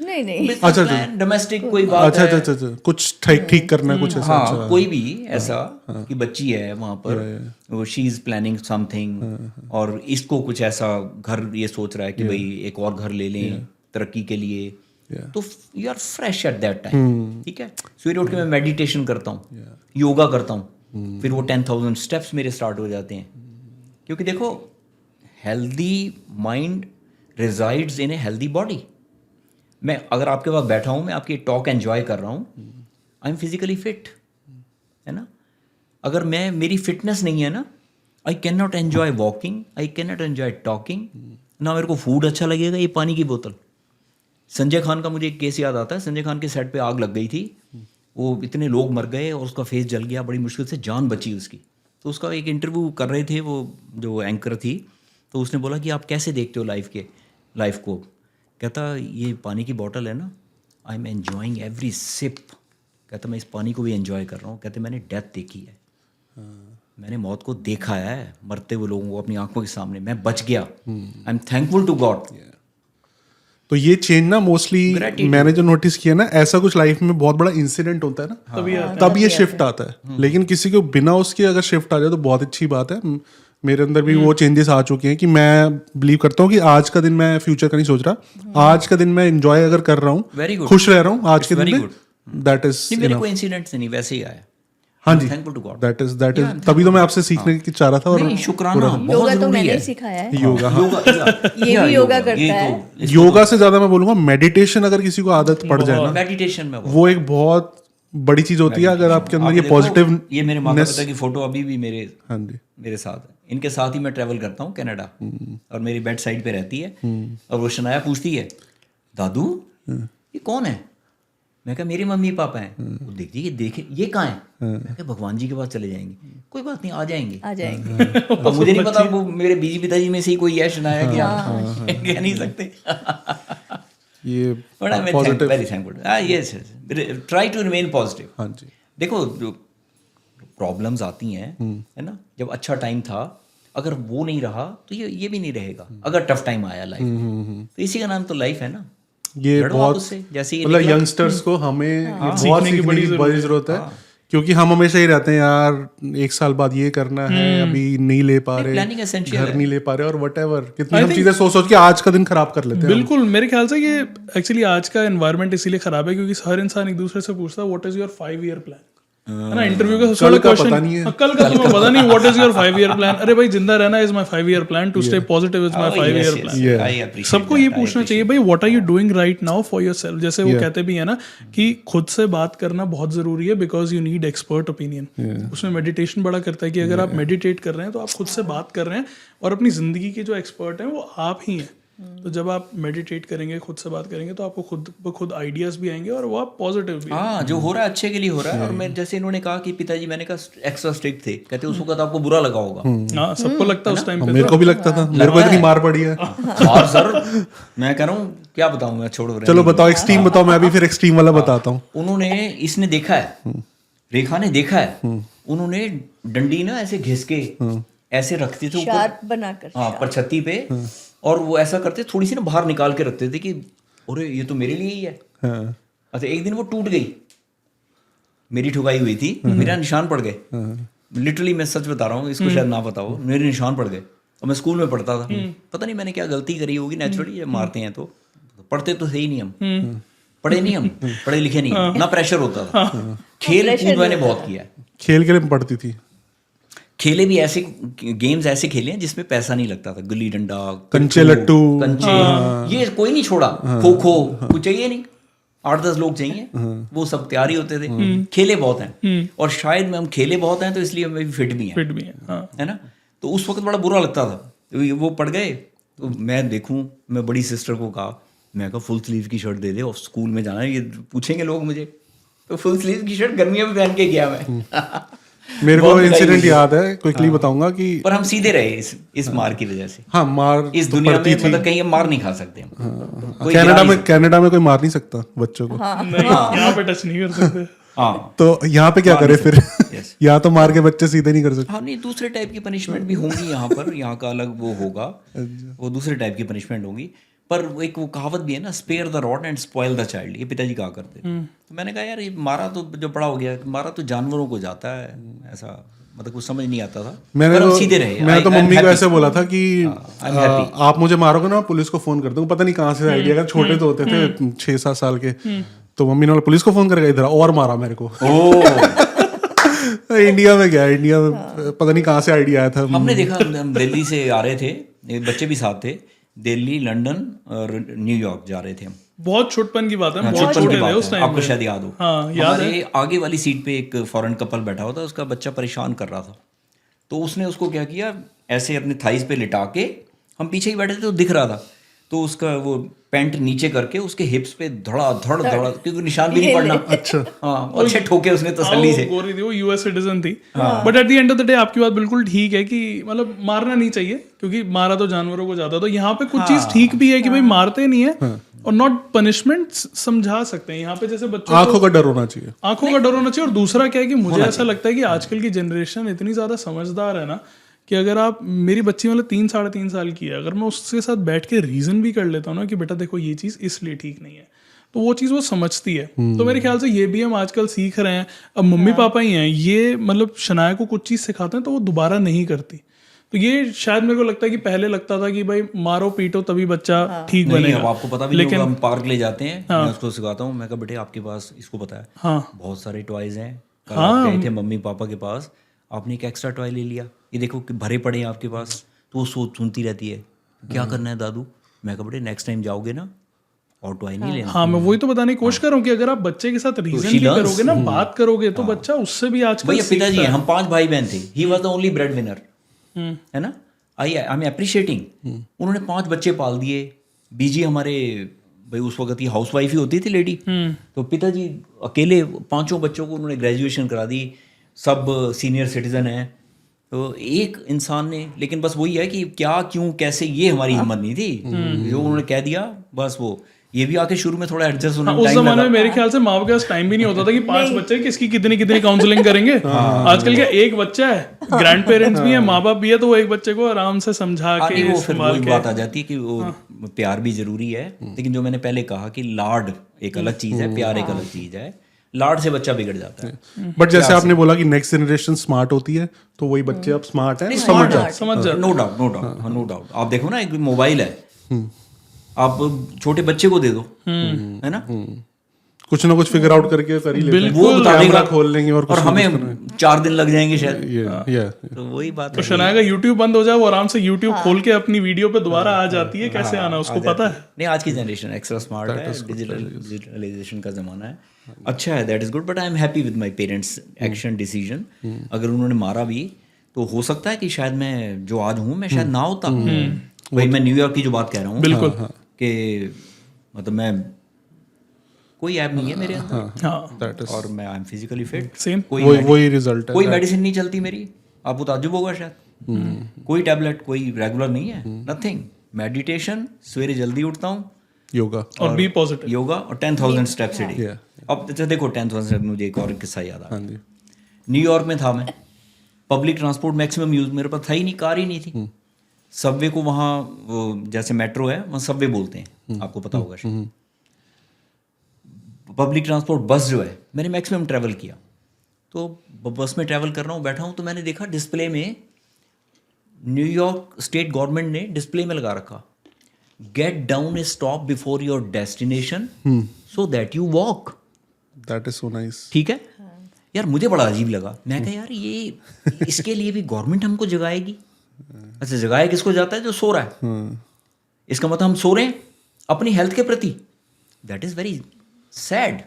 नहीं नहीं, अच्छा, डोमेस्टिक कोई बात अच्छा है, अच्छा अच्छा, कुछ ठीक करना है, कुछ ऐसा। हाँ, अच्छा, कोई भी ऐसा कि बच्ची है वहाँ पर, वो शी इज प्लानिंग समथिंग, और इसको कुछ ऐसा घर ये सोच रहा है कि भाई एक और घर ले लें तरक्की के लिए, तो you are fresh at that time, ठीक है। सवेरे उठ के मैं मेडिटेशन करता हूँ, योगा करता हूँ, फिर वो 10,000 स्टेप्स मेरे स्टार्ट हो जाते हैं। क्योंकि देखो, healthy mind resides in a healthy body. मैं अगर आपके पास बैठा हूँ, मैं आपकी टॉक एंजॉय कर रहा हूँ, आई एम फिजिकली फिट, है ना। अगर मैं, मेरी फिटनेस नहीं है ना, I can not enjoy walking, I can not enjoy talking, ना मेरे को फूड अच्छा लगेगा, ये पानी की बोतल। संजय खान का मुझे एक केस याद आता है, संजय खान के सेट पे आग लग गई थी, वो इतने लोग मर गए और उसका फेस जल गया, बड़ी मुश्किल से जान बची उसकी। तो उसका एक इंटरव्यू कर रहे थे वो जो एंकर थी, तो उसने बोला कि आप कैसे देखते हो लाइफ को। कहता ये पानी की बोतल है ना, I am enjoying every sip. कहता मैं इस पानी को भी एन्जॉय कर रहा हूँ। कहते मैंने डेथ देखी है, मैंने मौत को देखा है, मरते हुए लोगों को अपनी आंखों के सामने, मैं बच गया, I am thankful to God. तो ये चेंज ना मोस्टली मैंने जो नोटिस किया ना, ऐसा कुछ लाइफ में बहुत बड़ा इंसिडेंट होता है ना, तब ये शिफ्ट आता है। लेकिन किसी को बिना उसके अगर शिफ्ट आ जाए तो बहुत अच्छी बात है। मेरे अंदर भी वो चेंजेस आ चुके हैं कि मैं बिलीव करता हूँ कि आज का दिन मैं फ्यूचर का नहीं सोच रहा, आज का दिन मैं एंजॉय अगर कर रहा Very हूँ, good. खुश रह रहा हूँ आज के It's दिन very में, good. दैट इज नहीं, मेरे कोई इंसिडेंट से नहीं, वैसे ही आया। हाँ जी, thankful to God. That is तभी तो मैं आपसे सीखने की चाह रहा था। और नहीं, शुक्राना बहुत योगा तो जरूरी मैंने है। ही सिखाया है। योगा, ये भी योगा करता है। योगा से ज्यादा मैं बोलूंगा मेडिटेशन, अगर किसी को आदत पड़ जाए ना, मेडिटेशन में वो एक बहुत बड़ी चीज होती है। अगर आपके अंदर ये देखो, पॉजिटिव, ये मेरे माता पिता की फोटो अभी भी हाँ जी, मेरे साथ है। इनके साथ ही मैं ट्रैवल करता हूँ कनाडा, और मेरी बेड साइड पे रहती है, और वो शनाया पूछती है, दादू ये कौन है? मैं कहा मेरे मम्मी पापा हैं। वो देखती है, देखे ये कहाँ है? मैं कहा भगवान जी के पास चले जाएंगे। कोई बात नहीं, आ जाएंगे। अब मुझे नहीं पता वो मेरे बीजी पिताजी में से ही कोई है शनाया, क्या कह नहीं सकते। ये But I'm very thankful. Yes. Try to remain positive. हाँ जी, देखो प्रॉब्लम्स आती हैं, है ना। जब अच्छा टाइम था, अगर वो नहीं रहा तो ये भी नहीं रहेगा। अगर टफ टाइम आया लाइफ में, तो इसी का नाम तो लाइफ है ना। ये लड़ो आप बहुत उससे, जैसे ये मतलब निकला। यंगस्टर्स को हमें ये बहुत सीखने की बड़ी जरूरत है, क्योंकि हम हमेशा ही रहते हैं यार, एक साल बाद ये करना है, अभी नहीं ले पा रहे, planning essential घर नहीं ले पा रहे, और व्हाटएवर कितनी हम चीजें सोच सोच के आज का दिन खराब कर लेते हैं। बिल्कुल, मेरे ख्याल से ये एक्चुअली आज का एनवायरनमेंट इसीलिए खराब है क्योंकि हर इंसान एक दूसरे से पूछता है what is your 5 year plan. है ना इंटरव्यू का सबसे कल बड़ा का क्वेश्चन पता नहीं है। कल का तुम्हें पता नहीं what is your 5 year plan. अरे भाई जिंदा रहना is my 5 year plan, to stay positive is my 5 year plan. सबको ये पूछना चाहिए भाई what are you doing right now for yourself. जैसे वो कहते भी है ना कि खुद से बात करना बहुत जरूरी है because you need expert opinion. उसमें मेडिटेशन बड़ा करता है कि अगर आप मेडिटेट कर रहे हैं तो आप खुद से बात कर रहे हैं और अपनी जिंदगी के जो एक्सपर्ट हैं वो आप ही हैं। तो जब आप मेडिटेट करेंगे, खुद से बात करेंगे, तो आपको खुद ब खुद आइडियाज भी आएंगे और वो आप पॉजिटिव भी। हाँ, जो हो रहा है अच्छे के लिए हो रहा है। और मैं जैसे इन्होंने कहा कि पिताजी, मैंने कहा एक्स्ट्रा स्ट्रिक्ट थे, कहते उस वक्त आपको बुरा लगा होगा। हाँ, सबको लगता है उस टाइम पे। मेरे को भी लगता था, मेरे को इतनी मार पड़ी है। और सर मैं कह रहा हूँ क्या बताऊँ, मैं छोड़ो। चलो बताओ, एक्सट्रीम बताओ, मैं अभी फिर एक्सट्रीम वाला बताता हूँ। उन्होंने, इसने देखा है, रेखा ने देखा है, उन्होंने डंडी ना ऐसे घिस के ऐसे रखते थे ऊपर, शार्प बनाकर। हाँ, पर छत्ती पे, और वो ऐसा करते थोड़ी सी ना बाहर निकाल के रखते थे कि अरे ये तो मेरे लिए ही है। हाँ। अच्छा, एक दिन वो टूट गई, मेरी ठुकाई हुई थी, मेरा निशान पड़ गए। लिटरली मैं सच बता रहा हूँ, इसको शायद ना पता हो, मेरे निशान पड़ गए। और मैं स्कूल में पढ़ता था, पता नहीं मैंने क्या गलती करी होगी, नेचुरली ये मारते हैं तो पढ़ते तो थे ही नहीं हम, पढ़े नहीं हम, पढ़े लिखे नहीं, ना प्रेशर होता था। खेल कूद मैंने बहुत किया है, खेल के लिए पढ़ती थी। खेले भी ऐसे गेम्स ऐसे खेले हैं जिसमें पैसा नहीं लगता था, गुल्ली डंडा, कंचे लट्टू, कंचे, ये कोई नहीं छोड़ा, खो खो कुछ चाहिए नहीं, 8-10 लोग चाहिए, वो सब तैयारी होते थे। खेले बहुत हैं, और शायद में हम खेले बहुत हैं तो इसलिए हम भी फिट भी हैं, है ना। तो उस वक्त बड़ा बुरा लगता था, तो वो पड़ गए तो मैं देखूं, मैं बड़ी सिस्टर को कहा, मैं कहा फुल स्लीव की शर्ट दे दे, और स्कूल में जाना है, ये पूछेंगे लोग मुझे, तो फुल स्लीव की शर्ट गर्मियों में पहन के गया मैं। मेरे को इंसिडेंट याद है, क्विकली बताऊंगा कि पर हम सीधे रहे इस मार की वजह से। हाँ, मार इस दुनिया में मतलब कहीं हम मार नहीं खा सकते हम। कोई कनाडा में कोई मार नहीं सकता बच्चों को। नहीं, यहाँ पे टच नहीं कर सकते। हाँ, तो यहाँ पे क्या करे फिर? यहाँ तो मार के बच्चे सीधे नहीं कर सकते। हाँ, नहीं, दूसरे टाइप की पनिशमेंट भी होंगी यहाँ पर, यहाँ का अलग वो होगा, वो दूसरे टाइप की पनिशमेंट होगी। पर एक वो कहावत भी है ना, spare the rod and spoil the child, ये पिताजी कहा करते। तो मैंने कहा यार, ये मारा तो जो बड़ा हो गया, मारा तो जानवरों को जाता है, ऐसा मतलब कुछ समझ नहीं आता था। पर हम सीधे रहे। मैंने तो मम्मी को ऐसे बोला था कि आप मुझे मारोगे ना, पुलिस को फोन कर दूंगा। पता नहीं कहाँ से आइडिया, अगर छोटे तो होते थे 6-7 साल के, तो मम्मी ने बोला पुलिस को फोन करेगा इधर, और मारा मेरे को। इंडिया में क्या, इंडिया में पता नहीं कहाँ से आइडिया आया था। हमने देखा, हम दिल्ली से आ रहे थे, बच्चे भी साथ थे, दिल्ली, लंदन और न्यूयॉर्क जा रहे थे हम। बहुत छोटपन की बात है, बहुत छोटे छोटे थे थे उस टाइम आपको पे। शायद याद हो। हाँ, याद है। हमारे आगे वाली सीट पे एक फॉरेन कपल बैठा हुआ था, उसका बच्चा परेशान कर रहा था, तो उसने उसको क्या किया, ऐसे अपने थाइस पे लिटा के, हम पीछे ही बैठे थे तो दिख रहा था, तो उसका वो पैंट नीचे करके उसके हिप्स पे धड़ा धड़ धड़ा, क्योंकि निशान भी नहीं पड़ना। अच्छा, हाँ, अच्छे ठोके उसने तसल्ली से। गोरी थी वो, यूएस सिटीजन थी। But at the end of the day आपकी बात बिल्कुल ठीक है कि मतलब मारना नहीं चाहिए, क्योंकि मारा तो जानवरों को जाता। तो यहाँ पे कुछ चीज ठीक भी है कि भाई मारते नहीं है, और नॉट पनिशमेंट समझा सकते हैं यहाँ पे। जैसे बच्चों आंखों का डर होना चाहिए, आंखों का डर होना चाहिए। और दूसरा क्या है कि मुझे ऐसा लगता है कि आजकल की जनरेशन इतनी ज्यादा समझदार है ना, कि अगर आप, मेरी बच्ची मतलब 3-3.5 साल की है, अगर मैं उसके साथ बैठ के रीजन भी कर लेता हूँ ना कि बेटा देखो ये चीज़ इसलिए ठीक नहीं है, तो वो चीज़ वो समझती है। तो मेरे ख्याल से ये भी हम आजकल सीख रहे हैं। अब मम्मी पापा ही हैं ये, मतलब शनाया को कुछ चीज़ सिखाते हैं तो वो दोबारा नहीं करती। तो ये शायद मेरे को लगता है कि पहले लगता था कि भाई मारो पीटो तभी बच्चा ठीक बनेगा। अब आपको पता भी नहीं होगा, हम पार्क ले जाते हैं, मैं उसको सिखाता हूँ, मैं कहा बेटे आपके पास, इसको पता है, बहुत सारे टॉयज हैं, कल आप गए थे मम्मी पापा के पास, आपने एक एक्स्ट्रा टॉय ले लिया, ये देखो कि भरे पड़े हैं आपके पास। तो वो सुनती रहती है, क्या करना है दादू? मैं कहा बेटे नेक्स्ट टाइम जाओगे ना, और टॉय नहीं लेना। हाँ, मैं वही तो बताने की कोशिश कर रहा हूँ कि अगर आप बच्चे के साथ रीजन भी करोगे ना, बात करोगे, तो बच्चा उससे भी आजकल भैया पिताजी हैं, हम 5 भाई बहन थे, he was the only bread winner, है ना। आई एम एप्रिशिएटिंग, उन्होंने 5 बच्चे पाल दिए। बीजी हमारे भाई उस वक्त ही हाउस वाइफ ही होती थी लेडी, तो पिताजी अकेले 5 बच्चों को उन्होंने ग्रेजुएशन करा दी, सब सीनियर सिटीजन हैं। तो एक इंसान ने, लेकिन बस वही है कि क्या, क्यों, कैसे, ये हमारी हिम्मत नहीं थी। जो उन्होंने कह दिया बस, वो ये भी आके शुरू में थोड़ा एडजस्ट होना उस जमाने में मेरे ख्याल से माँ बाप के पास टाइम भी नहीं होता था कि 5 बच्चे किसकी कितनी कितनी काउंसलिंग करेंगे। आजकल क्या एक बच्चा है, ग्रैंड पेरेंट्स भी है, माँ बाप भी है, तो वो एक बच्चे को आराम से समझा के, वो फिर वही बात आ जाती है कि वो प्यार भी जरूरी है। लेकिन जो मैंने पहले कहा कि लाड एक अलग चीज है, प्यार एक अलग चीज है। लाड से बच्चा बिगड़ जाता है। बट जैसे आपने बोला कि नेक्स्ट जनरेशन स्मार्ट होती है, तो वही बच्चे अब स्मार्ट है, समझ जाते। No doubt, no doubt. आप देखो ना, एक मोबाइल है, आप छोटे बच्चे को दे दो, है ना, कुछ ना कुछ फिगर आउट करके कर ही लेते हैं। वो बता कैमरा देगा खोल लेंगे और और हमें 4 दिन लग जाएंगे शायद। ये तो वही बात तो है। शनाया का यूट्यूब बंद हो जाए वो आराम से यूट्यूब खोल के अपनी वीडियो पे दोबारा आ जाती है, कैसे आना उसको पता है। नहीं, आज की जनरेशन एक्स्ट्रा स्मार्ट है, डिजिटलाइजेशन का ज़माना है, अच्छा है, that is good, but I am happy with my parents action decision. अगर उन्होंने मारा भी तो हो सकता है कि शायद मैं जो आज हूँ मैं शायद ना होता। वही मैं न्यूयॉर्क की जो बात कह रहा हूँ बिल्कुल कि मतलब मैं कोई ऐप नहीं है मेरे अंदर हाँ और मैं I am physically fit, same वही रिजल्ट है। कोई मेडिसिन नहीं चलती मेरी, आपको ताज्जुब होगा शायद, कोई टैबलेट कोई रेगुलर नहीं है, नथिंग, मेडिटेशन, सवेरे जल्दी उठता हूँ, योगा और बी पॉजिटिव। योगा और 10,000 स्टेप्स डे। Yeah. अब अच्छा देखो 10,000 स्टेप, मुझे एक और किस्सा याद आ हाँ जी। न्यूयॉर्क में था मैं, पब्लिक ट्रांसपोर्ट मैक्सिमम यूज मेरे पास था ही नहीं, कार ही नहीं थी। सबवे को वहाँ वो जैसे मेट्रो है वहाँ सबवे बोलते हैं, आपको पता होगा शायद। पब्लिक ट्रांसपोर्ट बस जो है मैंने मैक्सिमम ट्रैवल किया, तो बस में ट्रैवल कर रहा हूँ, बैठा हूँ, तो मैंने देखा डिस्प्ले में न्यूयॉर्क स्टेट गवर्नमेंट ने डिस्प्ले में लगा रखा, get down A stop before your destination so that you walk. That is so nice. ठीक है यार, मुझे बड़ा अजीब लगा। मैं कहा यार ये इसके लिए भी गवर्नमेंट हमको जगाएगी। अच्छा, जगाया किसको जाता है? जो सो रहा है। इसका मतलब हम सो रहे हैं अपनी हेल्थ के प्रति। दैट इज वेरी सैड,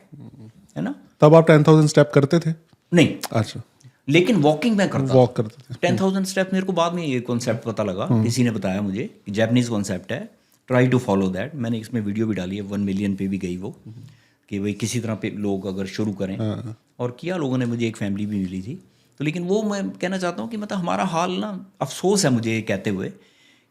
है ना। तब आप 10,000 स्टेप करते थे? नहीं, अच्छा, लेकिन वॉकिंग मैं करता वॉक करते थे। 10,000 स्टेप मेरे को बाद में ये कॉन्सेप्ट पता लगा, किसी ने बताया मुझे, जैपनीज कॉन्सेप्ट है, ट्राई टू फॉलो दैट। मैंने इसमें वीडियो भी डाली है, 1 मिलियन पे भी गई वो, कि भाई किसी तरह पे लोग अगर शुरू करें, और किया लोगों ने, मुझे एक फैमिली भी मिली थी। तो लेकिन वो मैं कहना चाहता हूँ कि मतलब हमारा हाल ना, अफसोस है मुझे ये कहते हुए,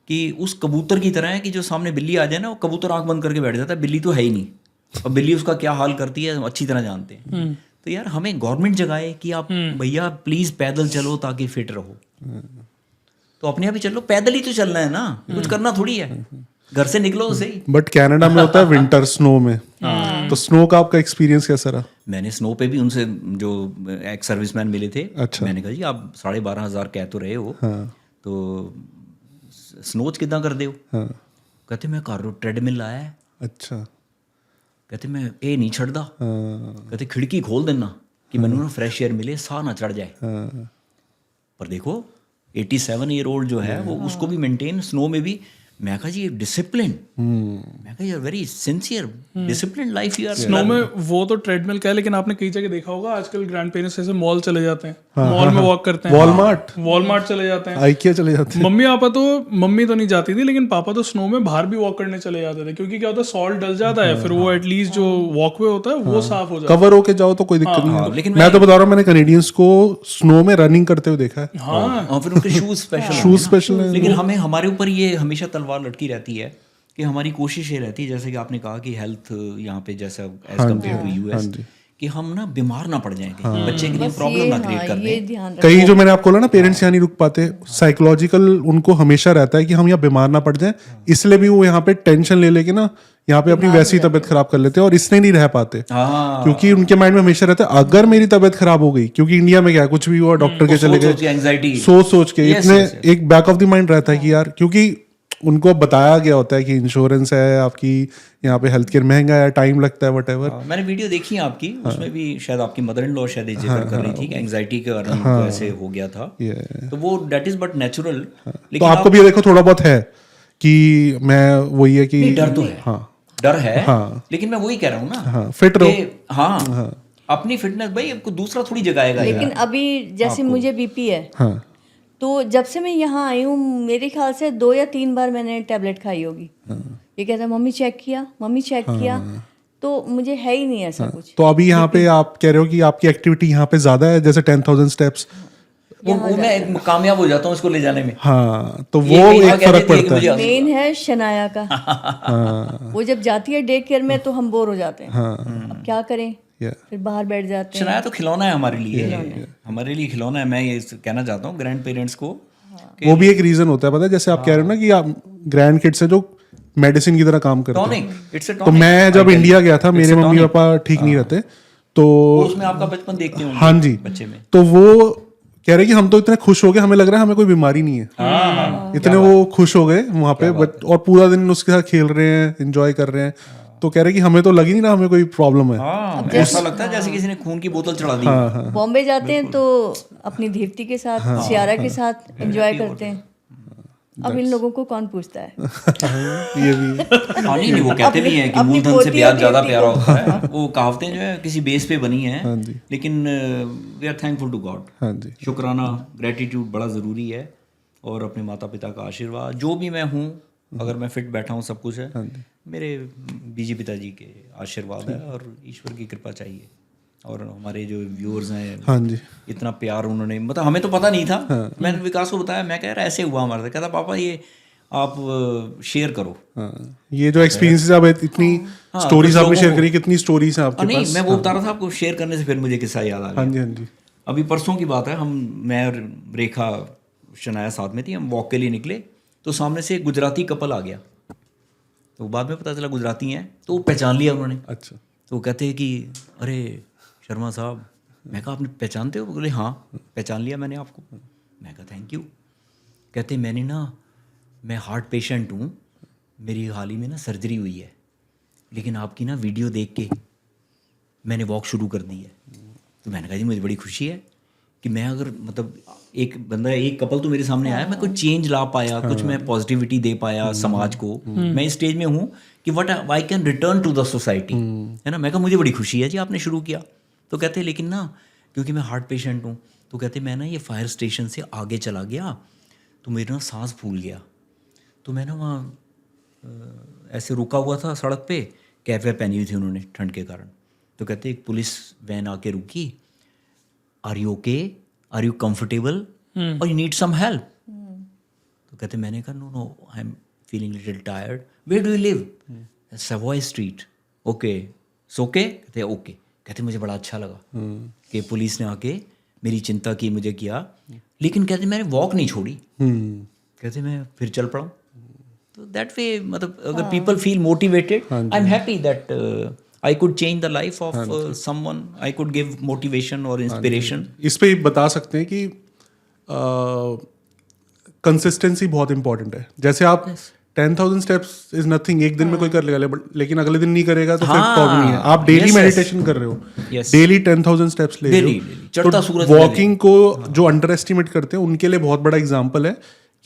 कि उस कबूतर की तरह है कि जो सामने बिल्ली आ जाए ना, वो कबूतर आंख बंद करके बैठ जाता है, बिल्ली तो है ही नहीं, और बिल्ली उसका क्या हाल करती है हम अच्छी तरह जानते हैं। तो यार हमें गवर्नमेंट जगाए कि आप भैया प्लीज़ पैदल चलो ताकि फिट रहो। तो अपने आप ही चलो, पैदल ही तो चलना है ना, कुछ करना थोड़ी है, घर से निकलो तो सही। बट कनाडा में होता है विंटर, स्नो में, तो स्नो का आपका एक्सपीरियंस कैसा रहा? मैंने स्नो पे भी उनसे जो एक सर्विसमैन मिले थे, अच्छा। मैंने कहा जी आप 12,500 कह तो रहे हो, तो स्नोच कितना कर दे हो? कहते मैं कर रहा, ट्रेडमिल लाया है। अच्छा। कहते मैं ये नहीं छड़दा, कहते खिड़की खोल देना कि मैंने ना फ्रेश एयर मिले, साह ना चढ़ जाए। पर देखो 87 ईयर ओल्ड जो है वो उसको भी मेंटेन, स्नो में भी। मैं कहा जी डिसिप्लिन, मैं कहा you are very sincere, discipline life you are. Snow में वो तो ट्रेडमिल का है, लेकिन आपने कई जगह देखा होगा आजकल ग्रैंड पेरेंट्स ऐसे मॉल चले जाते हैं, मॉल में वॉक करते हैं, वॉलमार्ट चले जाते हैं, आइकिया चले जाते हैं। मम्मी तो नहीं जाती थी, लेकिन पापा तो स्नो में बाहर भी वॉक करने चले जाते थे, क्योंकि क्या होता है सॉल्ट डल जाता है, फिर वो एटलीस्ट जो वॉकवे होता है वो साफ हो जाता है। कवर होके जाओ तो कोई दिक्कत नहीं है। लेकिन मैं तो बता रहा हूँ, मैंने कैनेडियंस को स्नो में रनिंग करते हुए देखा है। हाँ, फिर उनके शूज स्पेशल, शूज स्पेशल है। लेकिन हमें हमारे ऊपर ये हमेशा तलवार लटकी रहती है कि हमारी कोशिश ये रहती है, जैसे कि आपने कहा कि हेल्थ यहाँ पे जैसा एज कम्पेयर टू यूएस, कि हम ना बीमार ना पड़ जाएंगे, बच्चे के लिए प्रॉब्लम ना क्रिएट कर ये दें। ध्यान कई जो मैंने आपको बोला ना, पेरेंट्स यहाँ नहीं रुक पाते, साइकोलॉजिकल उनको हमेशा रहता है कि हम यहाँ बीमार ना पड़ जाएं, इसलिए भी वो यहाँ पे टेंशन ले लेके ना यहाँ पे अपनी वैसी तबीयत खराब कर लेते हैं, और इसलिए नहीं रह पाते, हाँ, क्योंकि उनके माइंड में हमेशा रहता है अगर मेरी तबीयत खराब हो गई, क्योंकि इंडिया में क्या है, कुछ भी हुआ डॉक्टर के चले गए, एंजाइटी, सोच के इतने एक बैक ऑफ द माइंड रहता है कि यार, क्योंकि उनको बताया गया होता है कि इंश्योरेंस है आपकी, यहाँ पे हेल्थ केयर महंगा है, टाइम लगता है, व्हाटएवर। मैंने वीडियो देखी है आपकी, उसमें भी शायद आपकी मदर इन लॉ शायद ये जिक्र कर रही थी कि एंजाइटी के कारण उनको ऐसे हो गया था, तो वो दैट इज बट नेचुरल। तो लेकिन आपको भी देखो थोड़ा बहुत है कि मैं वही है कि डर तो है, हाँ, डर है, लेकिन मैं वही कह रहा हूँ ना, हाँ, फिट रहो। हाँ, अपनी फिटनेस भाई आपको दूसरा थोड़ी जगाएगा। लेकिन अभी जैसे मुझे बीपी है, तो जब से मैं यहाँ आई हूँ मेरे ख्याल से 2 या 3 बार मैंने टैबलेट खाई होगी। ये कहता है मम्मी चेक किया, तो मुझे है ही नहीं ऐसा कुछ। तो अभी यहाँ पे आप कह रहे हो कि आपकी एक्टिविटी यहाँ पे ज्यादा है, जैसे 10,000 स्टेप्स, वो मैं कामयाब हो जाता हूँ इसको ले जाने में। हाँ, तो ये वो कई बार एक कहते फर्क थे कि पड़ता है। मुझे मेन है शनाया का। वो जब जाती है डे केयर में तो हम बोर हो जाते हैं, अब क्या करें, फिर बाहर बैठ जाते हैं। शनाया तो खिलौना है हमारे लिए खिलौना है। मैं ये कहना चाहता हूँ ग्रैंड पेरेंट्स को, वो भी एक रीजन होता है, पता है, जैसे आप कह रहे हो ना कि आप ग्रैंड किड्स हैं जो मेडिसिन की तरह काम करते हैं। तो मैं जब इंडिया गया था, मेरे मम्मी पापा ठीक नहीं रहते, तो उसमें आपका बचपन देखते होंगे। हाँ जी, बच्चे में तो वो कह रहे कि हम तो इतने खुश हो गए, हमें लग रहा है हमें कोई बीमारी नहीं है, इतने वो खुश हो गए वहां पे, और पूरा दिन उसके साथ खेल रहे हैं, एंजॉय कर रहे हैं। तो कह रहे कि हमें तो लगी नहीं ना हमें कोई प्रॉब्लम है। हाँ ऐसा लगता है जैसे किसी ने खून की बोतल चढ़ा दी। बॉम्बे जाते हैं तो अपनी धीप्ति के साथ सियारा के साथ एंजॉय करते हैं। अब इन लोगों को कौन पूछता है? ये भी है। हाँ नहीं वो कहते भी हैं कि अपनी मूलधन से पोती प्यार और ज़्यादा बेटी प्यारा को। होता है। वो कहावतें जो है किसी बेस पे बनी हैं, हाँ जी। लेकिन we are thankful to God. हाँ जी। शुक्राना, ग्रेटिट्यूड बड़ा ज़रूरी है, और अपने माता पिता का आशीर्वाद, जो भी मैं हूँ, अगर मैं फिट बैठा हूँ, सब कुछ है मेरे बीजी पिताजी के आशीर्वाद है और ईश्वर की कृपा चाहिए। और हमारे जो व्यूअर्स हैं, हाँ जी। इतना प्यार उन्होंने, मतलब हमें तो पता नहीं था। मैंने विकास को बताया, मैं कह रहा ऐसे हुआ हमारे साथ। कहता पापा ये आप शेयर करो। हाँ, ये जो एक्सपीरियंसेस आप इतनी स्टोरीज आपने शेयर करी, कितनी स्टोरीज हैं आपके नहीं पास? मैं वो बता रहा था आपको, शेयर करने से फिर मुझे किस्सा याद आ गया। हाँ जी, हाँ जी। अभी परसों की बात है, मैं और रेखा शनाया साथ में थी, हम वॉक के लिए निकले तो सामने से एक गुजराती कपल आ गया। तो बाद में पता चला गुजराती हैं, तो वो पहचान लिया उन्होंने। अच्छा। तो वो कहते हैं कि अरे शर्मा साहब। मैं कहा आपने पहचानते हो? बोले हाँ पहचान लिया मैंने आपको। मैं कहा थैंक यू। कहते मैं हार्ट पेशेंट हूँ, मेरी हाल ही में ना सर्जरी हुई है, लेकिन आपकी ना वीडियो देख के मैंने वॉक शुरू कर दी है। तो मैंने कहा जी मुझे बड़ी खुशी है कि मैं अगर मतलब एक कपल तो मेरे सामने आया, मैं कुछ चेंज ला पाया, कुछ मैं पॉजिटिविटी दे पाया समाज को। मैं इस स्टेज में हूँ कि what I can return to the society, है ना। मैं कहा मुझे बड़ी खुशी है जी आपने शुरू किया। तो कहते लेकिन ना क्योंकि मैं हार्ट पेशेंट हूँ, तो कहते मैं ना ये फायर स्टेशन से आगे चला गया तो मेरा ना सांस फूल गया। तो मैं ना वहाँ ऐसे रुका हुआ था सड़क पे, कैप वैप पहनी हुई थी उन्होंने ठंड के कारण। तो कहते एक पुलिस वैन आके रुकी, are you okay, are you comfortable और यू नीड सम हेल्प। तो कहते मैंने कहा no I am feeling little tired, where do you live? Savoy street. Okay so okay? कहते ओके। कहते मुझे बड़ा अच्छा लगा कि पुलिस ने आके मेरी चिंता की, मुझे किया, लेकिन कहते मैंने वॉक नहीं छोड़ी। कहते मैं फिर चल पड़ा। तो दैट वे मतलब अगर people feel motivated, I am happy that I could change the life of someone, I could give motivation और इंस्पिरेशन। इस पे बता सकते हैं कि कंसिस्टेंसी बहुत इंपॉर्टेंट है। जैसे आप 10,000 स्टेप्स इज नथिंग, एक दिन में कोई कर लेगा, लेकिन अगले दिन नहीं करेगा तो फिर प्रॉब्लम नहीं है। आप डेली मेडिटेशन कर रहे हो, डेली 10,000 स्टेप्स ले रहे हो, तो वॉकिंग को जो अंडर एस्टिमेट करते हैं उनके लिए बहुत बड़ा एग्जाम्पल है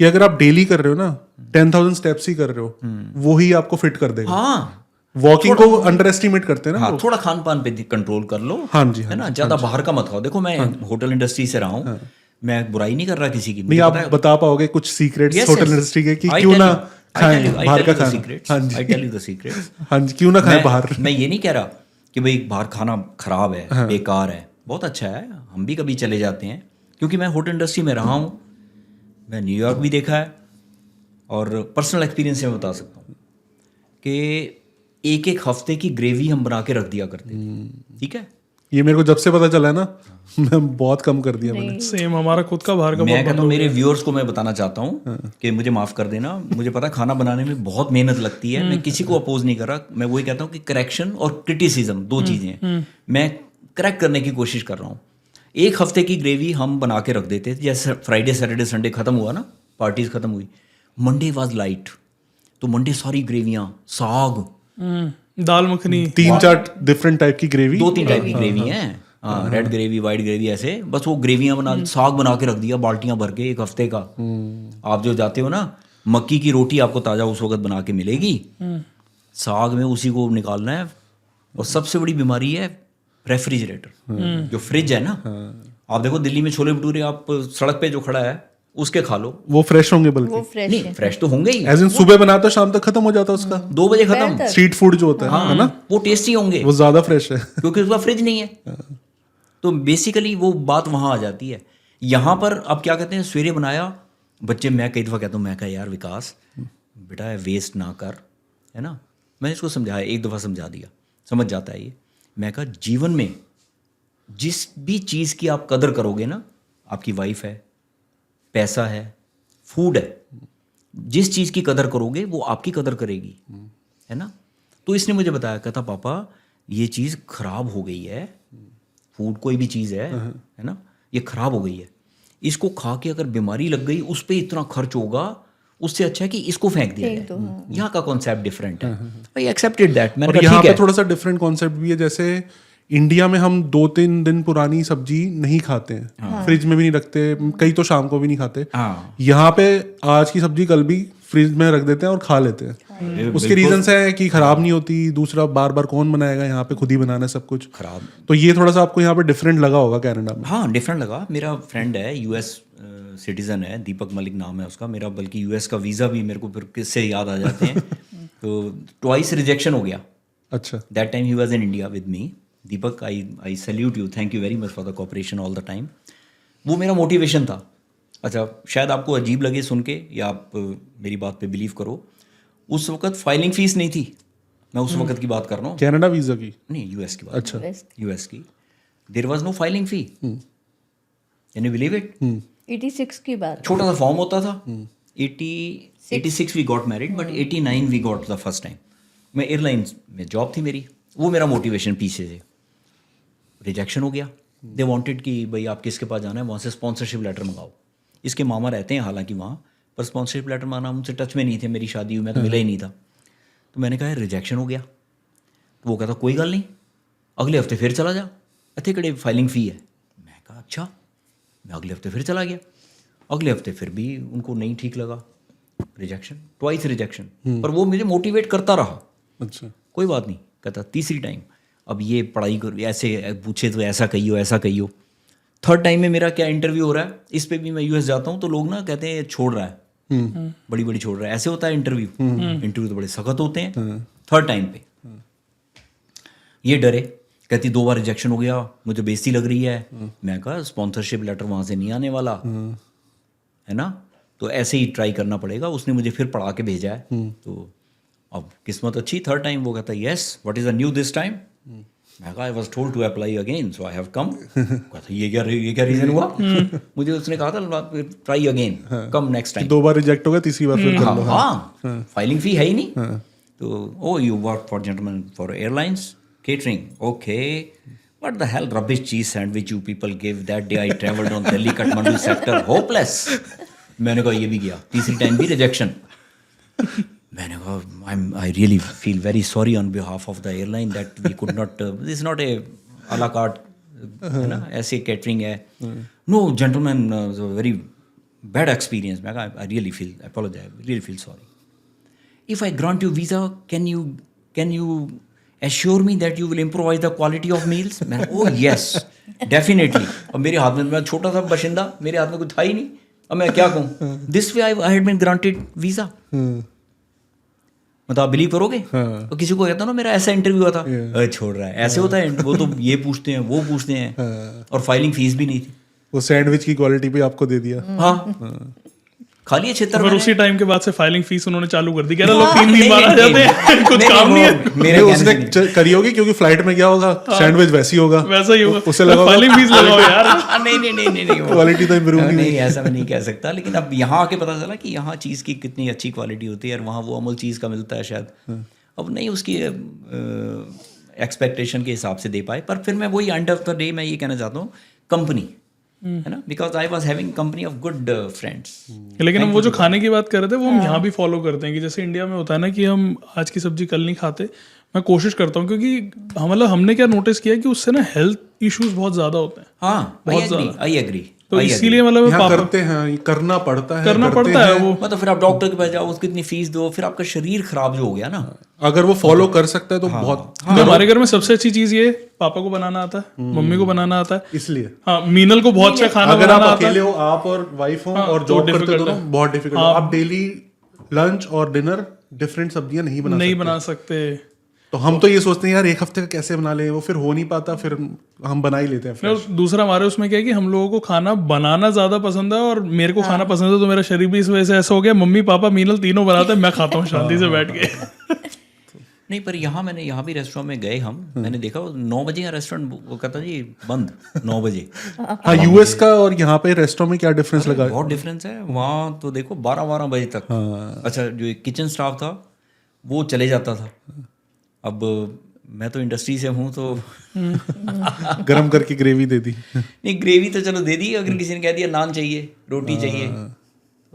कि अगर आप डेली कर रहे हो ना, 10,000 स्टेप्स ही कर रहे हो, वो ही आपको फिट कर देगा। हाँ वॉकिंग को अंडर एस्टिमेट करते हैं ना। हाँ, थोड़ा खान पान पे कंट्रोल कर लो। हाँ जी, है ना, ज्यादा बाहर का मत खाओ। देखो मैं होटल इंडस्ट्री से रहा हूँ, मैं बुराई नहीं कर रहा किसी की। नहीं, आप बता पाओगे कुछ सीक्रेट्स होटल इंडस्ट्री के कि क्यों ना खाएं बाहर का खाना? हाँ जी, I tell you the secrets. हाँ जी, क्यों ना खाएं बाहर? मैं ये नहीं कह रहा कि भाई बाहर खाना खराब है, बेकार है, बहुत अच्छा है, हम भी कभी चले जाते हैं, क्योंकि मैं होटल इंडस्ट्री में रहा हूँ, मैं न्यूयॉर्क भी देखा है, और पर्सनल एक्सपीरियंस से मैं बता सकता हूँ कि एक हफ्ते की ग्रेवी हम बना के रख दिया करते थे। ठीक है, ये मेरे को जब से पता चला है ना, मैं बहुत कम कर दिया मैंने। सेम हमारा खुद का बाहर का मैं कहता हूँ मेरे व्यूअर्स को मैं बताना चाहता हूँ कि मुझे माफ़ कर देना, मुझे पता है खाना बनाने में बहुत मेहनत लगती है, मैं किसी को अपोज नहीं कर रहा, मैं वही कहता हूँ कि करेक्शन और क्रिटिसिज्म दो चीज़ें हैं, मैं करेक्ट करने की कोशिश कर रहा हूँ। एक हफ्ते की ग्रेवी हम बना के रख देते थे, जैसे फ्राइडे सैटरडे संडे खत्म हुआ ना, पार्टीज खत्म हुई, मंडे वाज लाइट, तो मंडे सारी ग्रेवियाँ, साग, दाल मखनी, 3-4 डिफरेंट टाइप की ग्रेवी, 2-3 टाइप की ग्रेवी हैं, हाँ, रेड ग्रेवी, वाइट ग्रेवी, ऐसे बस वो ग्रेवियाँ बना, साग बना के रख दिया बाल्टियाँ भर के एक हफ्ते का। आप जो जाते हो ना, मक्की की रोटी आपको ताज़ा उस वक्त बना के मिलेगी, साग में उसी को निकालना है। और सबसे बड़ी बीमारी है रेफ्रिजरेटर, जो फ्रिज है ना। आप देखो दिल्ली में छोले भटूरे आप सड़क पे जो खड़ा है उसके खा लो, वो फ्रेश होंगे, बल्कि वो फ्रेश नहीं है। फ्रेश तो होंगे ही, एज इन सुबह बनाते हो शाम तक खत्म हो जाता है उसका, 2 बजे खत्म। स्ट्रीट फूड जो होता है ना, वो टेस्टी होंगे, वो ज्यादा फ्रेश है। क्योंकि उसका फ्रिज नहीं है। तो बेसिकली वो बात वहाँ आ जाती है। यहाँ पर अब क्या कहते हैं, सवेरे बनाया, बच्चे, मैं कई दफ़ा कहता हूँ, मैं कहा यार विकास बेटा वेस्ट ना कर, है ना। मैंने इसको समझाया, एक दफ़ा समझा दिया, समझ जाता है ये। मैं कहा जीवन में जिस भी चीज़ की आप कदर करोगे ना, आपकी वाइफ है, पैसा है, फूड है, जिस चीज़ की कदर करोगे वो आपकी कदर करेगी, है ना। तो इसने मुझे बताया, कहता पापा ये चीज़ खराब हो गई है, फूड कोई भी चीज़ है ना, ये खराब हो गई है, इसको खा के अगर बीमारी लग गई उस पर इतना खर्च होगा, उससे अच्छा है कि इसको फेंक दिया फेंक दो, जाए। यहाँ का कॉन्सेप्ट डिफरेंट है, आई एक्सेप्टेड दैट। मैंने और कहा यहाँ ठीक पे है। थोड़ा सा डिफरेंट कॉन्सेप्ट भी है, जैसे इंडिया में हम 2-3 दिन पुरानी सब्जी नहीं खाते हैं, फ्रिज में भी नहीं रखते, कई तो शाम को भी नहीं खाते। हाँ। यहाँ पे आज की सब्जी कल भी फ्रिज में रख देते हैं और खा लेते हैं। उसके रीजन है कि खराब नहीं होती, दूसरा बार बार कौन बनाएगा, यहाँ पे खुद ही बनाना है सब कुछ खराब। तो ये थोड़ा सा आपको यहाँ पे डिफरेंट लगा होगा कनाडा में। हाँ, डिफरेंट लगा। मेरा फ्रेंड है, यूएस सिटीज़न है, दीपक मलिक नाम है उसका, मेरा बल्कि यूएस का वीज़ा भी मेरे को फिर किससे याद आ जाते हैं। तो ट्वाइस रिजेक्शन हो गया। अच्छा, that time he was in India with me. Deepak, I salute you, thank you very much for the cooperation all the time. वो मेरा मोटिवेशन था। अच्छा, शायद आपको अजीब लगे सुन के, या आप मेरी बात पे बिलीव करो, उस वक्त फाइलिंग फीस नहीं थी। मैं उस वक्त की बात कर रहा हूँ, कनाडा वीजा की? नहीं, यूएस की बात। अच्छा, यूएस की। There was no filing fee. Can you believe it? 86 की बात। छोटा सा फॉर्म होता था। 86 we got married, but 89 we got the first time. मैं एयरलाइंस में जॉब थी मेरी, वो मेरा मोटिवेशन पीछे से। रिजेक्शन हो गया। दे वांटेड कि भाई आप किसके पास जाना है, वहाँ से स्पॉन्सरशिप लेटर मंगाओ। इसके मामा रहते हैं हालांकि वहाँ, पर स्पॉन्सरशिप लेटर माना मुझसे टच में नहीं थे, मेरी शादी हुई मैं तो मिला ही नहीं था। तो मैंने कहा रिजेक्शन हो गया। तो वो कहता कोई गल नहीं, अगले हफ्ते फिर चला जा, इतने कड़े फाइलिंग फ़ी है। मैं कहा अच्छा। मैं अगले हफ्ते फिर चला गया। अगले हफ्ते फिर भी उनको नहीं ठीक लगा, रिजेक्शन, ट्वाइस रिजेक्शन। पर वो मुझे मोटिवेट करता रहा। अच्छा, कोई बात नहीं, कहता तीसरी टाइम अब ये पढ़ाई कर, ऐसे पूछे तो ऐसा कहियो ऐसा कहियो। थर्ड टाइम में मेरा क्या इंटरव्यू हो रहा है, इस पे भी मैं यूएस जाता हूँ तो लोग ना कहते हैं छोड़ रहा है, बड़ी बड़ी छोड़ रहा है, ऐसे होता है इंटरव्यू। इंटरव्यू तो बड़े सख्त होते हैं। थर्ड टाइम पे ये डरे, कहती 2 बार रिजेक्शन हो गया, मुझे बेइज्जती लग रही है। मैं कहा स्पॉन्सरशिप लेटर वहाँ से नहीं आने वाला है ना, तो ऐसे ही ट्राई करना पड़ेगा। उसने मुझे फिर पढ़ा के भेजा है। तो अब किस्मत अच्छी, थर्ड टाइम वो कहता yes what is the new this time. मैं कहा I was told to apply again so I have come. कहता ये क्या रीजन हुआ। मुझे उसने कहा था try again, come next time. 2 बार रिजेक्ट हो गया, तीसरी बार फिर कर लो। हाँ, फाइलिंग फी है ही नहीं। तो oh you work for gentleman for airlines catering, okay, what the hell rubbish cheese sandwich you people give that day I traveled on Delhi Kathmandu sector, hopeless। मैंने कहा ये भी गया, तीसरी टाइम भी रिजेक्शन। मैंने कहा I really feel very sorry on behalf of the airline that we could not, this is not a à la carte, है ना, ऐसे catering है। No gentlemen, very bad experience। मैं कहा I really feel, apologize, really feel sorry। If I grant you visa, can you assure me that you will improvise the quality of meals? मैं oh yes definitely। अब मेरे हाथ में, मैं छोटा सा बशिंदा, मेरे हाथ में कुछ था ही नहीं, अब मैं क्या कहूँ। This way I had been granted visa. मतलब आप बिलीव करोगे, तो किसी को कहता ना मेरा ऐसा इंटरव्यू हुआ था, छोड़ रहा है, ऐसे होता है, वो तो ये पूछते हैं वो पूछते हैं, और फाइलिंग फीस भी नहीं थी। वो सैंडविच की क्वालिटी पे आपको दे दिया। हाँ, खाली क्षेत्र फिर में उसी टाइम के बाद से फाइलिंग फीस उन्होंने चालू कर दी। कह रहा लोग 3 बार आ जाते हैं, कुछ काम नहीं है। मेरे उसने करी होगी क्योंकि फ्लाइट में क्या होगा, सैंडविच वैसी होगा, वैसा ही होगा। उससे लगा फाइलिंग फीस लगाओ यार। नहीं क्वालिटी तो इम्प्रूव नहीं, ऐसा मैं नहीं कह सकता। लेकिन अब यहाँ आके पता चला कि यहाँ चीज़ की कितनी अच्छी क्वालिटी होती है, और वहाँ वो अमूल चीज़ का मिलता है शायद। अब नहीं उसकी एक्सपेक्टेशन के हिसाब से दे पाए। पर फिर मैं वही एंड ऑफ द डे मैं ये कहना चाहता हूँ, कंपनी है ना, because I was having company of good friends. लेकिन हम वो जो खाने की बात कर रहे थे वो हम यहाँ भी फॉलो करते हैं कि जैसे इंडिया में होता है ना कि हम आज की सब्जी कल नहीं खाते। मैं कोशिश करता हूँ, क्योंकि मतलब हमने क्या नोटिस किया कि उससे ना हेल्थ इश्यूज बहुत ज़्यादा होते हैं। हाँ, आई एग्री। तो इसीलिए मतलब यहाँ करते हैं, करना पड़ता है वो। मतलब फिर आप डॉक्टर के पास जाओ, उसकी इतनी फीस दो, फिर आपका शरीर खराब जो हो गया ना। अगर वो फॉलो कर सकता है तो बहुत। हमारे घर में सबसे अच्छी चीज ये, पापा को बनाना आता है, मम्मी को बनाना आता है, इसलिए हाँ, मीनल को बहुत अच्छा खाना अगर बनाना आप आता है। अकेले हो, आप और वाइफ हो और जॉब करते हो तो बहुत डिफिकल्ट। आप डेली लंच और डिनर डिफरेंट सब्जियां नहीं बना सकते। तो हम तो ये सोचते हैं यार एक हफ्ते का कैसे बना लें, वो फिर हो नहीं पाता, फिर हम बना ही लेते हैं। दूसरा हमारे उसमें क्या है कि हम लोगों को खाना बनाना ज्यादा पसंद है, और मेरे को खाना पसंद है, तो मेरा शरीर भी इस वजह से ऐसा हो गया। मम्मी पापा मीनल तीनों बनाते हैं, मैं खाता हूँ शांति से बैठ के। नहीं, पर यहाँ भी रेस्टोरेंट में गए हम, मैंने देखा 9 बजे का रेस्टोरेंट, वो कहता जी बंद 9 बजे। हाँ, यूएस का और यहाँ पे रेस्टोरेंट में क्या डिफरेंस लगा? बहुत डिफरेंस है। वहाँ तो देखो 12 बजे तक। अच्छा, जो किचन स्टाफ था वो चले जाता था। अब मैं तो इंडस्ट्री से हूँ तो गरम करके ग्रेवी दे दी। नहीं, ग्रेवी तो चलो दे दी, अगर किसी ने कह दिया नान चाहिए, रोटी चाहिए,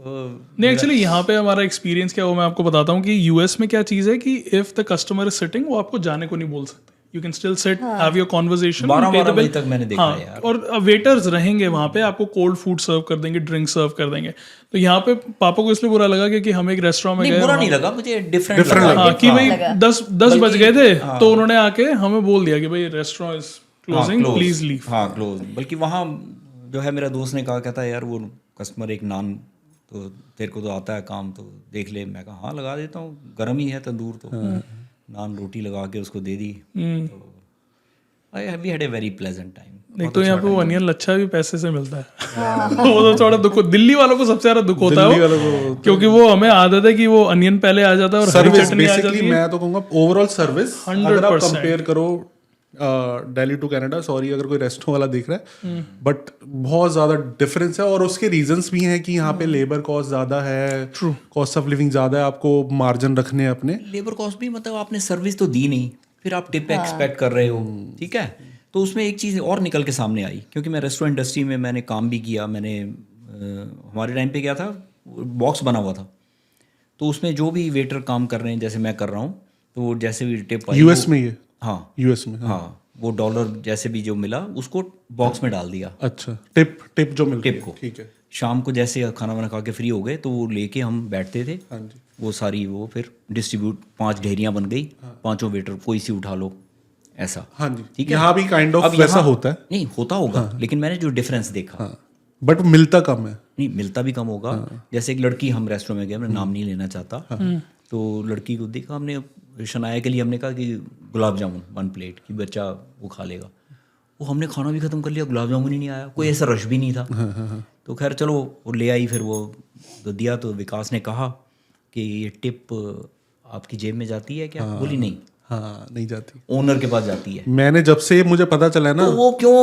नहीं एक्चुअली यहाँ पे हमारा एक्सपीरियंस क्या हुआ मैं आपको बताता हूँ कि यूएस में क्या चीज़ है कि if the customer is sitting वो आपको जाने को नहीं बोल सकते, you can still sit have your conversation 12 बजे तक मैंने देखा है यार। और वेटर्स रहेंगे वहाँ पे, आपको कोल्ड फूड सर्व कर देंगे, ड्रिंक सर्व कर देंगे। तो यहाँ पे पापा को इसलिए बुरा लगा क्योंकि हम एक रेस्टोरेंट में नहीं गए, बुरा नहीं लगा मुझे, डिफरेंट लगा। हाँ कि भाई 10 बज गए थे तो उन्होंने आके हमें बोल दिया कि भाई restaurant is closing, please leave. हाँ क्लोज। बल्कि वहाँ जो है मेरा दोस्त ने कहा, कहता है यार वो कस्टमर एक नान, तो तेरे को तो आता है काम, तो देख ले। मैं कहा हाँ लगा देता हूँ, गर्म ही है तंदूर, तो नान रोटी लगा के उसको दे दी। तो we had a very pleasant time. एक तो यहाँ पे वो अनियन लच्छा भी पैसे से मिलता है वो तो थोड़ा दुख, दिल्ली वालों को सबसे ज्यादा दुख होता है वो, क्योंकि वो हमें आदत है कि वो अनियन पहले आ जाता है और हरी सर्विस चटनी आ जाती बेसिकली है। मैं तो कहूँगा ओवरऑल सर्विस 100% अगर आप कंपेयर करो दिल्ली टू कनाडा, सॉरी अगर कोई रेस्टोरेंट वाला देख रहा है, बट बहुत ज़्यादा डिफरेंस है। और उसके रीजंस भी हैं कि यहाँ पे लेबर कॉस्ट ज़्यादा है, कॉस्ट ऑफ लिविंग ज़्यादा है, आपको मार्जिन रखने हैं अपने। लेबर कॉस्ट भी, मतलब आपने सर्विस तो दी नहीं, फिर आप टिप एक्सपेक्ट कर रहे हो, ठीक है। तो उसमें एक चीज़ और निकल के सामने आई, क्योंकि मैं रेस्टोरेंट इंडस्ट्री में मैंने काम भी किया। मैंने हमारे टाइम पे क्या था, बॉक्स बना हुआ था, तो उसमें जो भी वेटर काम कर रहे हैं, जैसे मैं कर रहा हूँ, तो जैसे भी टिप आई, यूएस में ये, हाँ यूएस में, हाँ वो डॉलर जैसे भी जो मिला उसको बॉक्स में डाल दिया। अच्छा, टिप जो मिलती टिप है, को ठीक है। शाम को जैसे खाना वाना खा के फ्री हो गए तो वो लेके हम बैठते थे, हाँ जी। वो सारी वो फिर डिस्ट्रीब्यूट, 5 ढेरियाँ बन गई, पांचों वेटर कोई सी उठा लो, ऐसा। हाँ जी, ठीक है। यहाँ भी काइंड ऑफ अब वैसा यहाँ- होता है, नहीं होता होगा, लेकिन मैंने जो डिफरेंस देखा, बट मिलता कम है। नहीं मिलता भी कम होगा। जैसे एक लड़की, हम रेस्टोरेंट में गए, मैं नाम नहीं लेना चाहता, तो लड़की को देखा हमने, शनाया के लिए हमने कहा कि गुलाब जामुन 1 प्लेट, कि बच्चा वो खा लेगा। वो हमने खाना भी ख़त्म कर लिया, गुलाब जामुन ही नहीं आया, कोई ऐसा रश भी नहीं था। तो खैर चलो वो ले आई, फिर वो तो दिया। तो विकास ने कहा कि ये टिप आपकी जेब में जाती है क्या? बोली नहीं, हाँ नहीं जाती, ओनर के पास जाती है। मैंने जब से मुझे पता चला है ना, तो वो क्यों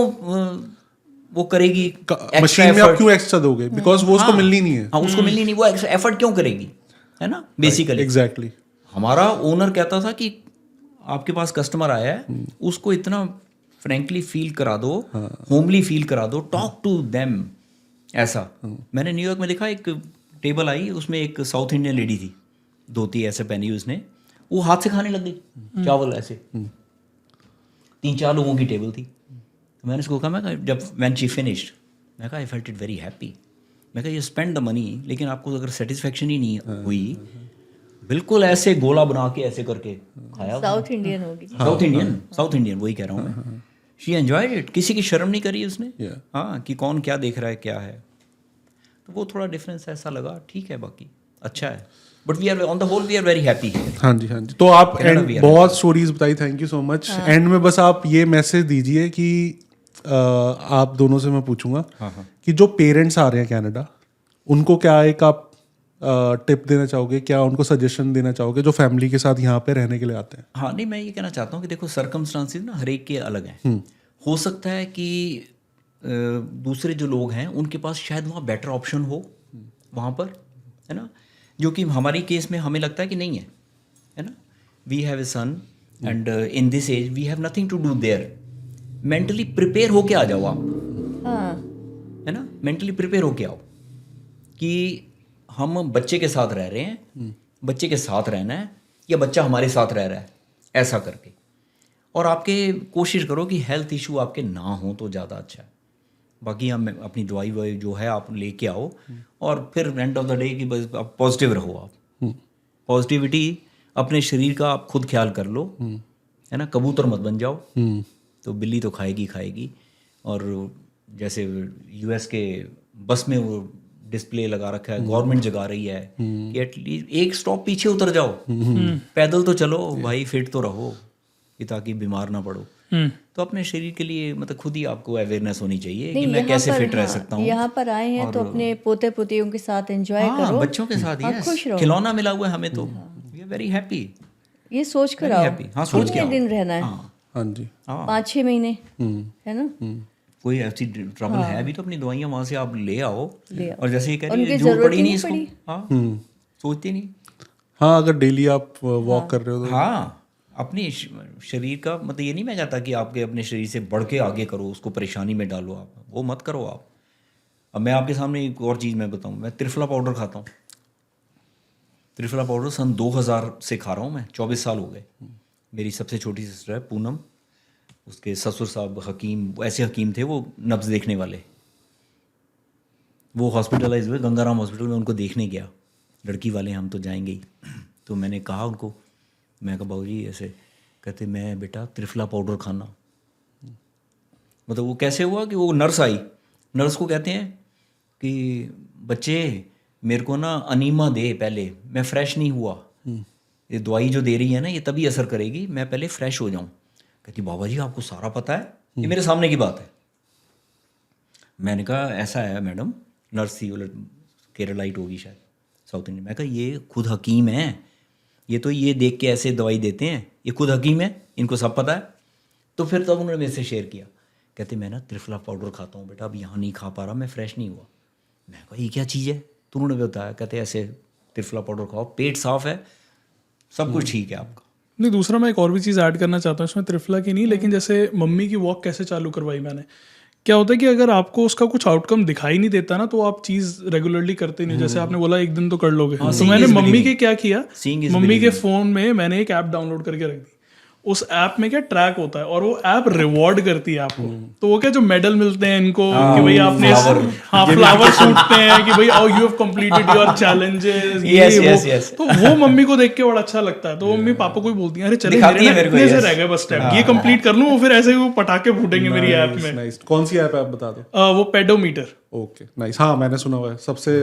वो करेगी मशीन में आप क्यों एक्स्ट्रा दोगे, बिकॉज वो उसको मिलनी नहीं है। हाँ उसको मिलनी नहीं, वो एफर्ट क्यों करेगी, है ना, बेसिकली। एग्जैक्टली। हमारा ओनर कहता था कि आपके पास कस्टमर आया है, उसको इतना फ्रैंकली फील करा दो, होमली फील करा दो, टॉक टू देम, ऐसा। मैंने न्यूयॉर्क में देखा, एक टेबल आई, उसमें एक साउथ इंडियन लेडी थी, धोती ऐसे पहनी उसने, वो हाथ से खाने लग गई चावल ऐसे। 3-4 लोगों की टेबल थी। तो मैंने उसको कहा, मैं कहा जब व्हेन शी फिनिश्ड, मैं कहा I felt it very happy. मैं कहा यू स्पेंड द मनी, लेकिन आपको अगर सेटिस्फेक्शन ही नहीं हुई, बिल्कुल ऐसे गोला बना के ऐसे करके खाया। साउथ इंडियन होगी। साउथ इंडियन वही कह रहा हूँ मैं। शी एंजॉयड इट, किसी की शर्म नहीं करी उसने, हाँ, कि कौन क्या देख रहा है क्या है। तो वो थोड़ा डिफरेंस ऐसा लगा, ठीक है, बाकी अच्छा है, but we are on the whole we are very happy. हाँ जी, हाँ जी। तो आप बहुत स्टोरीज बताई, thank you so much. End में बस आप ये मैसेज दीजिए कि आप दोनों से मैं पूछूंगा कि जो पेरेंट्स आ रहे हैं कनाडा, उनको क्या एक आप टिप देना चाहोगे, क्या उनको सजेशन देना चाहोगे जो फैमिली के साथ यहाँ पे रहने के लिए आते हैं? हाँ नहीं, मैं ये कहना चाहता हूँ कि देखो सर्कमस्टांसिस ना हर एक के अलग हैं। हो सकता है कि दूसरे जो लोग हैं उनके पास शायद वहाँ बेटर ऑप्शन हो वहाँ पर, है ना, जो कि हमारी केस में हमें लगता है कि नहीं है ना। We have a son and in this age we have nothing to do there. Mentally prepare होके आ जाओ आप, हाँ है ना, मेंटली प्रिपेयर होके आओ कि हम बच्चे के साथ रह रहे हैं, बच्चे के साथ रहना है या बच्चा हमारे साथ रह रहा है, ऐसा करके। और आपके कोशिश करो कि हेल्थ इशू आपके ना हो तो ज़्यादा अच्छा है। बाकी हम अपनी दवाई ववाई जो है आप लेके आओ, और फिर एंड ऑफ द डे कि बस आप पॉजिटिव रहो। आप पॉजिटिविटी, अपने शरीर का आप खुद ख्याल कर लो, है ना, कबूतर मत बन जाओ, तो बिल्ली तो खाएगी। और जैसे यूएस के बस में वो डिस्प्ले लगा रखा है, गवर्नमेंट जगा रही है कि एटलीस्ट एक स्टॉप पीछे उतर जाओ, पैदल तो चलो भाई, फिट तो रहो, कि ताकि बीमार ना पड़ो। तो अपने शरीर के लिए मतलब खुद ही आपको अवेयरनेस होनी चाहिए कि मैं कैसे फिट रह सकता हूँ। यहाँ पर आए हैं तो अपने पोते पोतियों के साथ एंजॉय करो, बच्चों के साथ, हाँ, खुश रहो। खिलौना मिला हुआ है हमें, तो वी आर वेरी हैप्पी। ये सोच कर आओ हाँ, सोच के कितने आओ। दिन रहना है, हाँ जी, 5-6 महीने, है ना। कोई ऐसी ट्रबल है भी तो अपनी दवाइयाँ वहाँ से आप ले आओ। और जैसे ये कह रही उनकी है जरूरत जरूरत पड़ी ही नहीं नहीं इसको, पड़ी। हाँ, सोचती नहीं। हाँ, अगर डेली आप वॉक कर रहे हो तो हाँ, अपनी शरीर का मतलब ये नहीं मैं चाहता कि आपके अपने शरीर से बढ़ के आगे करो, उसको परेशानी में डालो, आप वो मत करो। आप अब मैं आपके सामने एक और चीज़ मैं बताऊँ, मैं त्रिफला पाउडर खाता हूँ। त्रिफला पाउडर सन 2000 से खा रहा हूँ मैं, 24 साल हो गए। मेरी सबसे छोटी सिस्टर है पूनम, उसके ससुर साहब हकीम, वो ऐसे हकीम थे, वो नब्ज़ देखने वाले, वो हॉस्पिटलाइज हुए गंगाराम हॉस्पिटल में, उनको देखने गया। लड़की वाले हम तो जाएंगे ही। तो मैंने कहा उनको, मैं कहा बाबू जी ऐसे, कहते मैं बेटा त्रिफला पाउडर खाना। मतलब वो कैसे हुआ कि वो नर्स आई, नर्स को कहते हैं कि बच्चे मेरे को ना अनीमा दे पहले, मैं फ्रेश नहीं हुआ, ये दवाई जो दे रही है ना ये तभी असर करेगी, मैं पहले फ्रेश हो जाऊं। कहती बाबा जी आपको सारा पता है, ये मेरे सामने की बात है। मैंने कहा ऐसा है मैडम, नर्स थी, केरलाइट होगी शायद, साउथ इंडियन। मैं कहा ये खुद हकीम है, ये तो ये देख के ऐसे दवाई देते हैं, ये खुद हकीम है, इनको सब पता है। तो फिर तब उन्होंने मेरे से शेयर किया, कहते मैं ना त्रिफला पाउडर खाता हूँ बेटा, अब यहाँ नहीं खा पा रहा, मैं फ्रेश नहीं हुआ। मैं कहा ये क्या चीज़ है, तो उन्होंने बताया, कहते ऐसे त्रिफला पाउडर खाओ, पेट साफ है, सब कुछ ठीक है आपका। नहीं, दूसरा मैं एक और भी चीज़ ऐड करना चाहता हूँ इसमें, त्रिफला की नहीं, लेकिन जैसे मम्मी की वॉक कैसे चालू करवाई मैंने, क्या होता है कि अगर आपको उसका कुछ आउटकम दिखाई नहीं देता ना, तो आप चीज़ रेगुलरली करते नहीं। जैसे आपने बोला एक दिन तो कर लोगे, तो मैंने मम्मी के क्या किया, मम्मी के फ़ोन में मैंने एक ऐप डाउनलोड करके रख दी। उस ऐप में क्या ट्रैक होता है, और वो ऐप रिवॉर्ड करती है आपको। तो वो क्या जो मेडल मिलते हैं इनको कि भाई आपने फ्लावर छूटते हैं कि भाई you have completed your challenges, तो वो मम्मी को देख के बड़ा अच्छा लगता है। तो मम्मी पापा को ही बोलती है अरे चले मेरे से रह गए बस स्टेप, ये कंप्लीट कर लूं, वो फिर ऐसे वो पटाखे फूटेंगे मेरी ऐप में। नाइस। कौन सी ऐप है आप बता दो? वो पेडोमीटर। ओके नाइस, हाँ मैंने सुना हुआ है, सबसे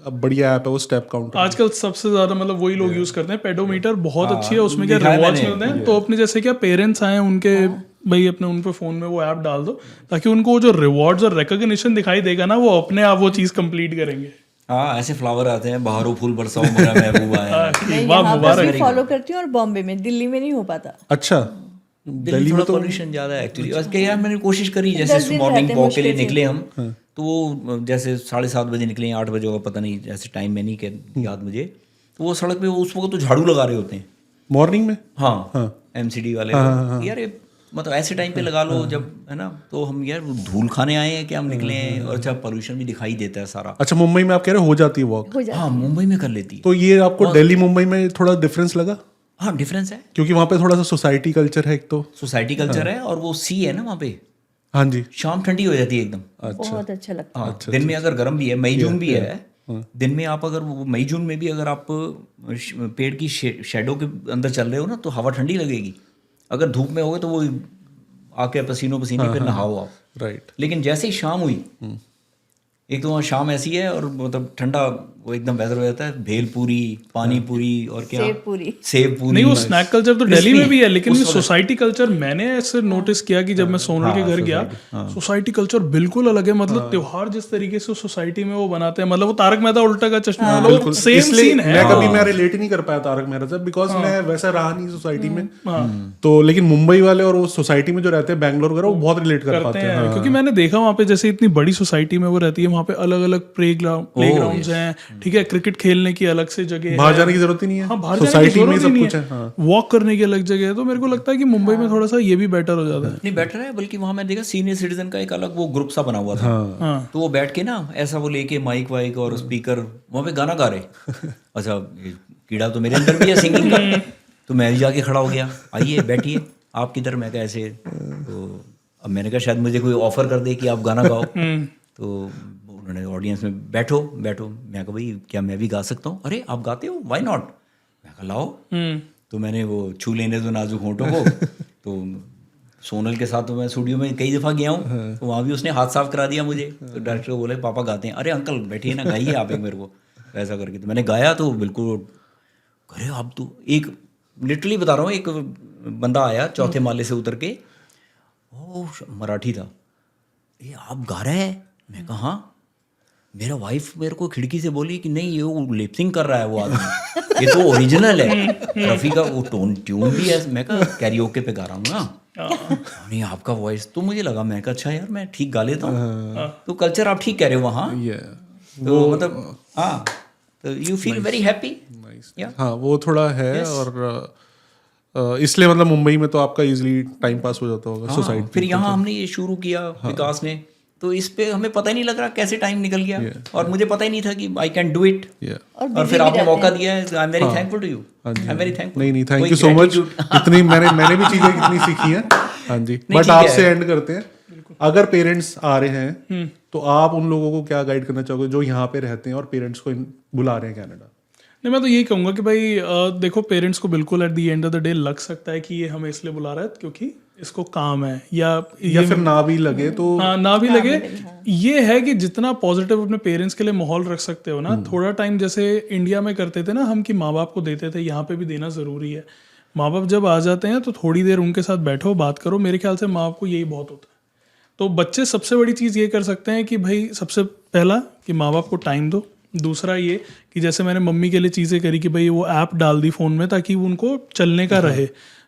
बढ़िया ऐप है वो, स्टेप काउंटर। आजकल सबसे ज्यादा मतलब वही लोग यूज करते हैं। पेडोमीटर बहुत अच्छी है, उसमें क्या रिवॉर्ड्स मिलते हैं। तो अपने जैसे क्या पेरेंट्स आए उनके भाई अपने उन पे फोन में वो ऐप डाल दो, ताकि उनको जो रिवॉर्ड्स और रिकॉग्निशन दिखाई देगा ना, वो अपने आप वो चीज कंप्लीट करेंगे। हाँ ऐसे फ्लावर आते हैं, बहारो फूल बरसाओ मेरा महबूबा है। मैं यहाँ पर भी फॉलो करती हूँ, और बॉम्बे में, दिल्ली में नहीं हो पाता। अच्छा, दिल्ली में पॉल्यूशन ज़्यादा है एक्चुअली। यार मैंने कोशिश करी, जैसे मॉर्निंग वॉक के लिए निकले हम, तो वो जैसे 7:30 बजे निकले, 8 बजे होगा पता नहीं, ऐसे टाइम में नहीं याद मुझे। तो वो सड़क पे उस वक्त तो झाड़ू लगा रहे होते हैं मॉर्निंग में। हाँ MCD वाले यार, ये मतलब ऐसे टाइम पे लगा लो जब, है ना। तो हम यार धूल खाने आए हैं कि हम निकले हैं, और अच्छा पोल्यूशन भी दिखाई देता है सारा। अच्छा, मुंबई में आप कह रहे हो जाती है वॉक? हाँ मुंबई में कर लेती है। तो ये आपको दिल्ली मुंबई में थोड़ा डिफरेंस लगा? हाँ डिफरेंस है, क्योंकि वहाँ पे थोड़ा सा सोसाइटी कल्चर है, एक तो सोसाइटी कल्चर है, और वो सी है ना वहाँ पे। हाँ जी। शाम ठंडी हो जाती है एकदम। बहुत अच्छा लगता है। हाँ दिन में अगर गर्म भी है, मई जून भी है, दिन में आप अगर वो मई जून में भी अगर आप पेड़ की शेडो के अंदर चल रहे हो ना, तो हवा ठंडी लगेगी। अगर धूप में होगे तो वो आके पसीनों पसीने फिर नहाओ आप। राइट। लेकिन जैसे ही शाम हुई, एक तो वहाँ शाम ऐसी है, और मतलब ठंडा वो एकदम वेदर हो जाता है, भेल पूरी, पानी पूरी, और क्या सेब पूरी। नहीं, वो स्नैक कल्चर तो दिल्ली में भी है, लेकिन सोसाइटी कल्चर मैंने ऐसे नोटिस किया कि जब मैं सोनल के घर गया, सोसाइटी कल्चर बिल्कुल अलग है। मतलब त्योहार जिस तरीके से सोसाइटी में वो बनाते हैं, मतलब वो तारक मेहता उल्टा का चश्मा, मतलब सेम सीन है। मैं कभी मैं रिलेट ही नहीं कर पाया तारक मेहता से, बिकॉज मैं वैसा रहा नहीं सोसाइटी में। तो लेकिन मुंबई वाले और वो सोसाइटी में जो रहते हैं बैंगलोर वगैरह, वो बहुत रिलेट कर पाते हैं। क्योंकि मैंने देखा वहाँ पे जैसे इतनी बड़ी सोसाइटी में वो रहती है, वहाँ पे अलग अलग प्लेग्राउंड्स हैं, ठीक है, क्रिकेट खेलने की अलग से जगह है, बाहर जाने की जरूरत ही नहीं है। हाँ, बाहर सोसाइटी में सब कुछ है। वॉक करने की अलग जगह है। तो मेरे को लगता है कि मुंबई में थोड़ा सा ये भी बेटर हो जाता है। नहीं बेटर है, बल्कि वहाँ मैं देखा सीनियर सिटीजन का एक अलग वो ग्रुप सा बना हुआ था। तो वो बैठ के ना ऐसा वो लेके माइक वाइक और स्पीकर वहाँ पे गाना गा रहे। अच्छा कीड़ा तो मेरे अंदर भी है सिंगिंग का, तो मैं भी जाके खड़ा हो गया, आइए बैठिए आप किधर। मैं कहा ऐसे, तो अब मैंने कहा शायद मुझे कोई ऑफर कर दे कि आप गाना गाओ। तो उन्होंने ऑडियंस में बैठो। मैं कहा भाई क्या मैं भी गा सकता हूँ? अरे आप गाते हो, व्हाई नॉट। मैं कहा लाओ। तो मैंने वो छू लेने दो नाजुक होंठों को। तो सोनल के साथ तो मैं स्टूडियो में कई दफ़ा गया हूँ, तो वहाँ भी उसने हाथ साफ करा दिया मुझे। तो डायरेक्टर को बोले पापा गाते हैं। अरे अंकल बैठिए ना, गाइए आप एक मेरे को, ऐसा करके। तो मैंने गाया, तो बिल्कुल अरे आप तो, एक लिटरली बता रहा हूँ, एक बंदा आया चौथे माले से उतर के, वो मराठी था, ये आप गा रहे हैं? मैं कहा हाँ। मेरा वाइफ मेरे को खिड़की से बोली कि नहीं ये वो लिपसिंग कर रहा है वो आदमी, ये तो ओरिजिनल है, रफ़ी का वो ट्यून भी है। मैं कहा कैरियोके पे गा रहा हूँ ना। नहीं आपका वॉइस तो मुझे लगा, मैं कहा अच्छा यार मैं ठीक गा लेता हूँ। तो कल्चर आप ठीक कह रहे हो वहाँ, तो मतलब हाँ, तो यू फील वेरी हैप्पी। हाँ वो थोड़ा है, और इसलिए मतलब मुंबई में तो आपका इजीली टाइम पास हो जाता होगा सोसाइटी। फिर यहाँ हमने ये शुरू किया विकास ने, तो इस पे हमें पता ही नहीं लग रहा कैसे टाइम निकल गया, और मुझे पता ही नहीं था कि आई कैन डू इट, और busy फिर भी आपने रहते मौका हैं। दिया है, I am very thankful to you, I am very thankful. नहीं थैंक यू सो मच। इतनी मैंने भी चीजें कितनी सीखी हैं। हाँ जी, बट आपसे एंड करते हैं। अगर पेरेंट्स आ रहे हैं तो आप उन लोगों को क्या गाइड करना चाहोगे जो यहाँ पे रहते हैं और पेरेंट्स को बुला रहे हैं कनाडा? नहीं, मैं तो यही कहूँगा कि भाई देखो, पेरेंट्स को बिल्कुल at the end of the day लग सकता है कि ये हमें इसलिए बुला रहा है क्योंकि इसको काम है, या फिर ना भी लगे तो हाँ, ना भी लगे। ये है कि जितना पॉजिटिव अपने पेरेंट्स के लिए माहौल रख सकते हो ना, थोड़ा टाइम जैसे इंडिया में करते थे ना हम, कि माँ बाप को देते थे, यहाँ पे भी देना ज़रूरी है। माँ बाप जब आ जाते हैं तो थोड़ी देर उनके साथ बैठो, बात करो। मेरे ख्याल से माँ बाप को यही बहुत होता है। तो बच्चे सबसे बड़ी चीज़ ये कर सकते हैं कि भाई सबसे पहला कि माँ बाप को टाइम दो। दूसरा ये कि जैसे मैंने मम्मी के लिए चीज़ें करी कि भाई वो ऐप डाल दी फ़ोन में ताकि उनको चलने का रहे।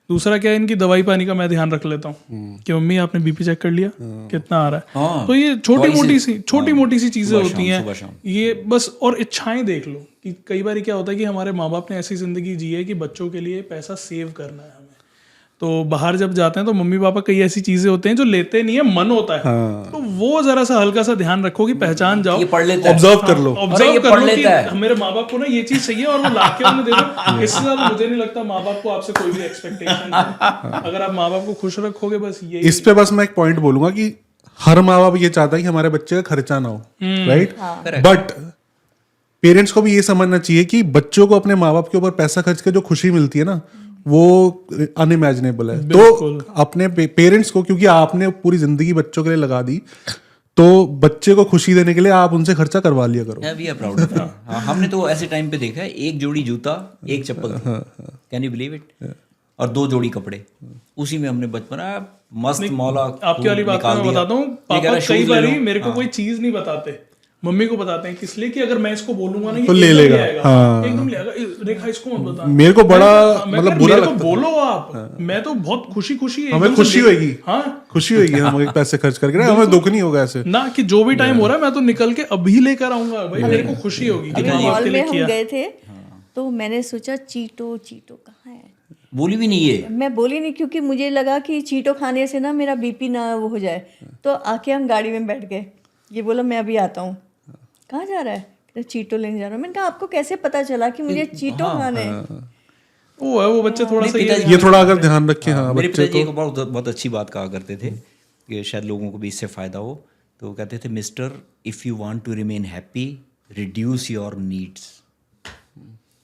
दूसरा क्या है, इनकी दवाई पानी का मैं ध्यान रख लेता हूँ कि मम्मी आपने बीपी चेक कर लिया कितना आ रहा है। तो ये छोटी मोटी सी चीज़ें होती हैं ये बस। और इच्छाएं देख लो कि कई बार क्या होता है कि हमारे माँ बाप ने ऐसी ज़िंदगी जी है कि बच्चों के लिए पैसा सेव करना है हमें। तो बाहर जब जाते हैं तो मम्मी पापा कई ऐसी चीजें होते हैं जो लेते नहीं है, मन होता है। तो वो जरा सा हल्का सा ध्यान रखो कि पहचान जाओ, ये पढ़ लेता है, ऑब्जर्व कर लो, ऑब्जर्व कर लो कि मेरे माँ बाप को ना ये चीज चाहिए और वो लाके उन्हें दे दो। इससे ज्यादा मुझे नहीं लगता माँ बाप को आपसे कोई भी एक्सपेक्टेशन है। अगर आप माँ बाप को खुश रखोगे बस ये। इस पे बस मैं एक पॉइंट बोलूंगा कि हर माँ बाप ये चाहता है कि हमारे बच्चे का खर्चा ना हो, राइट? बट पेरेंट्स को भी ये समझना चाहिए कि बच्चों को अपने माँ बाप के ऊपर पैसा खर्च के जो खुशी मिलती है ना, वो अनइमेजिनेबल है। तो अपने पेरेंट्स को, क्योंकि आपने पूरी जिंदगी बच्चों के लिए लगा दी, तो बच्चे को खुशी देने के लिए आप उनसे खर्चा करवा लिया करो। We are proud of that. हाँ, हमने तो ऐसे टाइम पे देखा है, एक जोड़ी जूता एक चप्पल, कैन यू बिलीव इट, और 2 जोड़ी कपड़े, उसी में हमने बचपन मस्त मौला। आपकी वाली बात मैं बताता हूँ, पापा कई बार मेरे को कोई चीज नहीं बताते, मम्मी को बताते हैं, किस लिए कि अगर मैं इसको बोलूंगा ना तो ले लेगा, एकदम ले आएगा। रेखा इसको मत बता, मेरे को बड़ा मतलब बुरा लगता है। बोलो आप, मैं तो बहुत खुशी हमें खुशी होगी, हाँ खुशी होगी हमें पैसे खर्च करके, हमें दुख नहीं होगा ऐसे ना कि जो भी टाइम हो रहा है मैं तो निकल के अभी लेकर आऊंगा भाई, मेरे को खुशी होगी। मॉल में हम गए थे तो मैंने सोचा चीटो कहाँ है, बोली भी नहीं है, मैं बोली नहीं क्योंकि मुझे लगा कि चीटो खाने से ना मेरा बीपी ना वो हो जाए। तो आके हम गाड़ी में बैठ गए, ये बोला मैं अभी आता हूँ। कहाँ जा रहा है? चीटो लेने जा रहा हूँ। मैंने कहा आपको कैसे पता चला कि मुझे चीटो खाने हैं? वो बच्चे थोड़ा सा ये थोड़ा अगर ध्यान रखें। हाँ, मेरे पिताजी एक बहुत अच्छी बात कहा करते थे कि शायद लोगों को भी इससे फायदा हो। तो वो कहते थे, mister, if you want to remain happy, reduce your needs.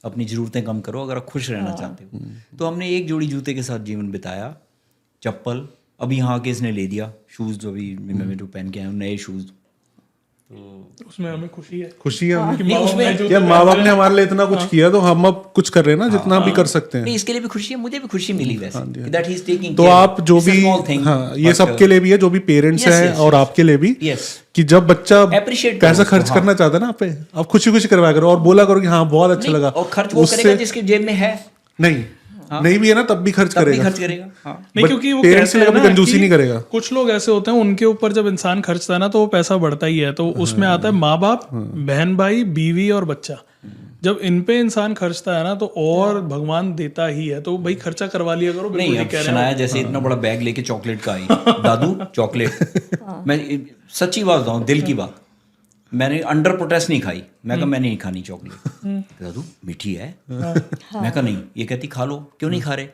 अपनी ज़रूरतें कम करो अगर आप खुश रहना चाहते हो। तो हमने एक जोड़ी जूते के साथ जीवन बिताया, चप्पल अभी यहाँ के इसने ले दिया, शूज़ जो अभी मैं जो पहन के आया हूँ, नए शूज़, तो उसमें हमें खुशी है यार माँ बाप ने हमारे लिए इतना कुछ किया, तो हम अब कुछ कर रहे हैं ना, जितना भी कर सकते हैं। नहीं, इसके लिए भी खुशी है, मुझे भी खुशी मिली वैसे, दैट ही इज टेकिंग तो आप जो भी, हाँ, ये सबके लिए भी है, जो भी पेरेंट्स हैं और आपके लिए भी, कि जब बच्चा पैसा खर्च करना चाहता है ना, आप आप खुशी खुशी करवाया करो और बोला करो कि हाँ बहुत अच्छा लगा। और खर्च वो करेगा जिसके जेब में है, नहीं भी है ना तब भी खर्च करेगा। नहीं, क्योंकि वो पेरेंट्स से कभी कंजूसी नहीं करेगा। कुछ लोग ऐसे होते हैं, उनके ऊपर जब इंसान खर्चता है ना तो वो पैसा बढ़ता ही है। तो उसमें आता है माँ बाप, बहन भाई, बीवी और बच्चा। जब इन पे इंसान खर्चता है ना तो और भगवान देता ही है। तो भाई खर्चा करवा लिया करो। नहीं, अब शनाया जैसे इतना बड़ा बैग लेके चॉकलेट का आई, दादू चॉकलेट, मैं सच्ची बात बताऊं, दिल की बात, मैंने अंडर प्रोटेस्ट नहीं खाई। मैं कहा मैंने नहीं खानी चॉकलेट। दादू मीठी है। मैं कहा नहीं। ये कहती खा लो। क्यों नहीं खा रहे?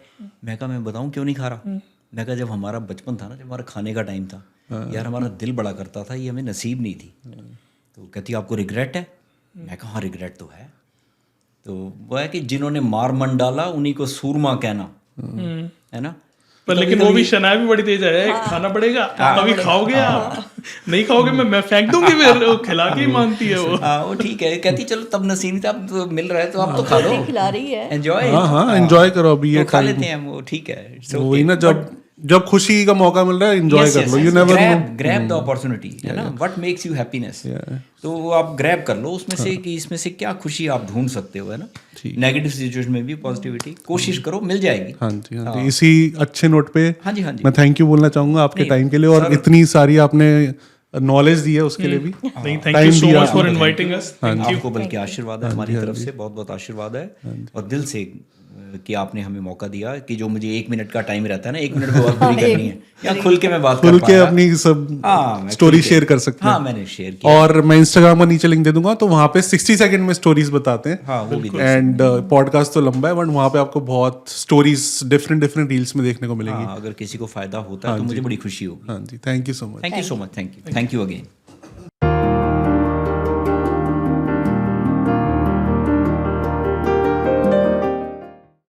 मैं कहा मैं बताऊं क्यों नहीं खा रहा। मैं कहा जब हमारा बचपन था ना, जब हमारा खाने का टाइम था यार, हमारा दिल बड़ा करता था, ये हमें नसीब नहीं थी। तो कहती आपको रिग्रेट है? मैं कहा हाँ रिग्रेट तो है। तो वो है कि जिन्होंने मार मन डाला उन्हीं को सूरमा कहना, है ना। पर लेकिन वो भी शनाया भी बड़ी तेज है, खाना पड़ेगा, अभी खाओगे आप, नहीं खाओगे मैं फेंक दूंगी, फिर खिला के ही मानती है वो ठीक है। कहती चलो तब नसीब था, अब तो मिल रहा है तो आप तो खा लो, खिला रही है, एंजॉय, हाँ एंजॉय करो अभी, ये खा लेते हैं वो, ठीक है। वही ना, जब खुशी का मौका मिल रहा है एंजॉय कर लो। You never know, grab the opportunity, है ना, व्हाट मेक्स यू हैप्पीनेस। तो वो आप ग्रैब कर लो उसमें से कि इसमें से क्या खुशी आप ढूंढ सकते हो, है ना। नेगेटिव सिचुएशन में भी पॉजिटिविटी कोशिश करो, मिल जाएगी। हाँ जी। इसी अच्छे नोट पे हाँ जी मैं थैंक यू बोलना चाहूंगा आपके टाइम के लिए, और इतनी सारी आपने नॉलेज दी है उसके लिए भी। Thank you so much for inviting us. आपको बल्कि आशीर्वाद है हमारी तरफ से, बहुत बहुत आशीर्वाद है, और दिल से कि आपने हमें मौका दिया कि जो मुझे 1 मिनट का टाइम रहता है ना, 1 मिनट में बात पूरी करनी है, या खुल के मैं बात कर खुल के पाया। अपनी सब मैं स्टोरी खुल के- शेयर कर सकते हैं। हाँ, मैंने शेयर किया। और मैं इंस्टाग्राम का नीचे लिंक दे दूंगा, तो वहाँ पे 60 सेकंड में स्टोरीज बताते हैं। हाँ, वो भी देख एंड पॉडकास्ट तो लंबा है, बट वहाँ पे आपको बहुत स्टोरीज डिफरेंट डिफरेंट रील्स में देखने को मिलेंगी। हाँ, अगर किसी को फायदा होता है तो मुझे बड़ी खुशी होगी। हाँ जी, thank you so much. Thank you so much, thank you again.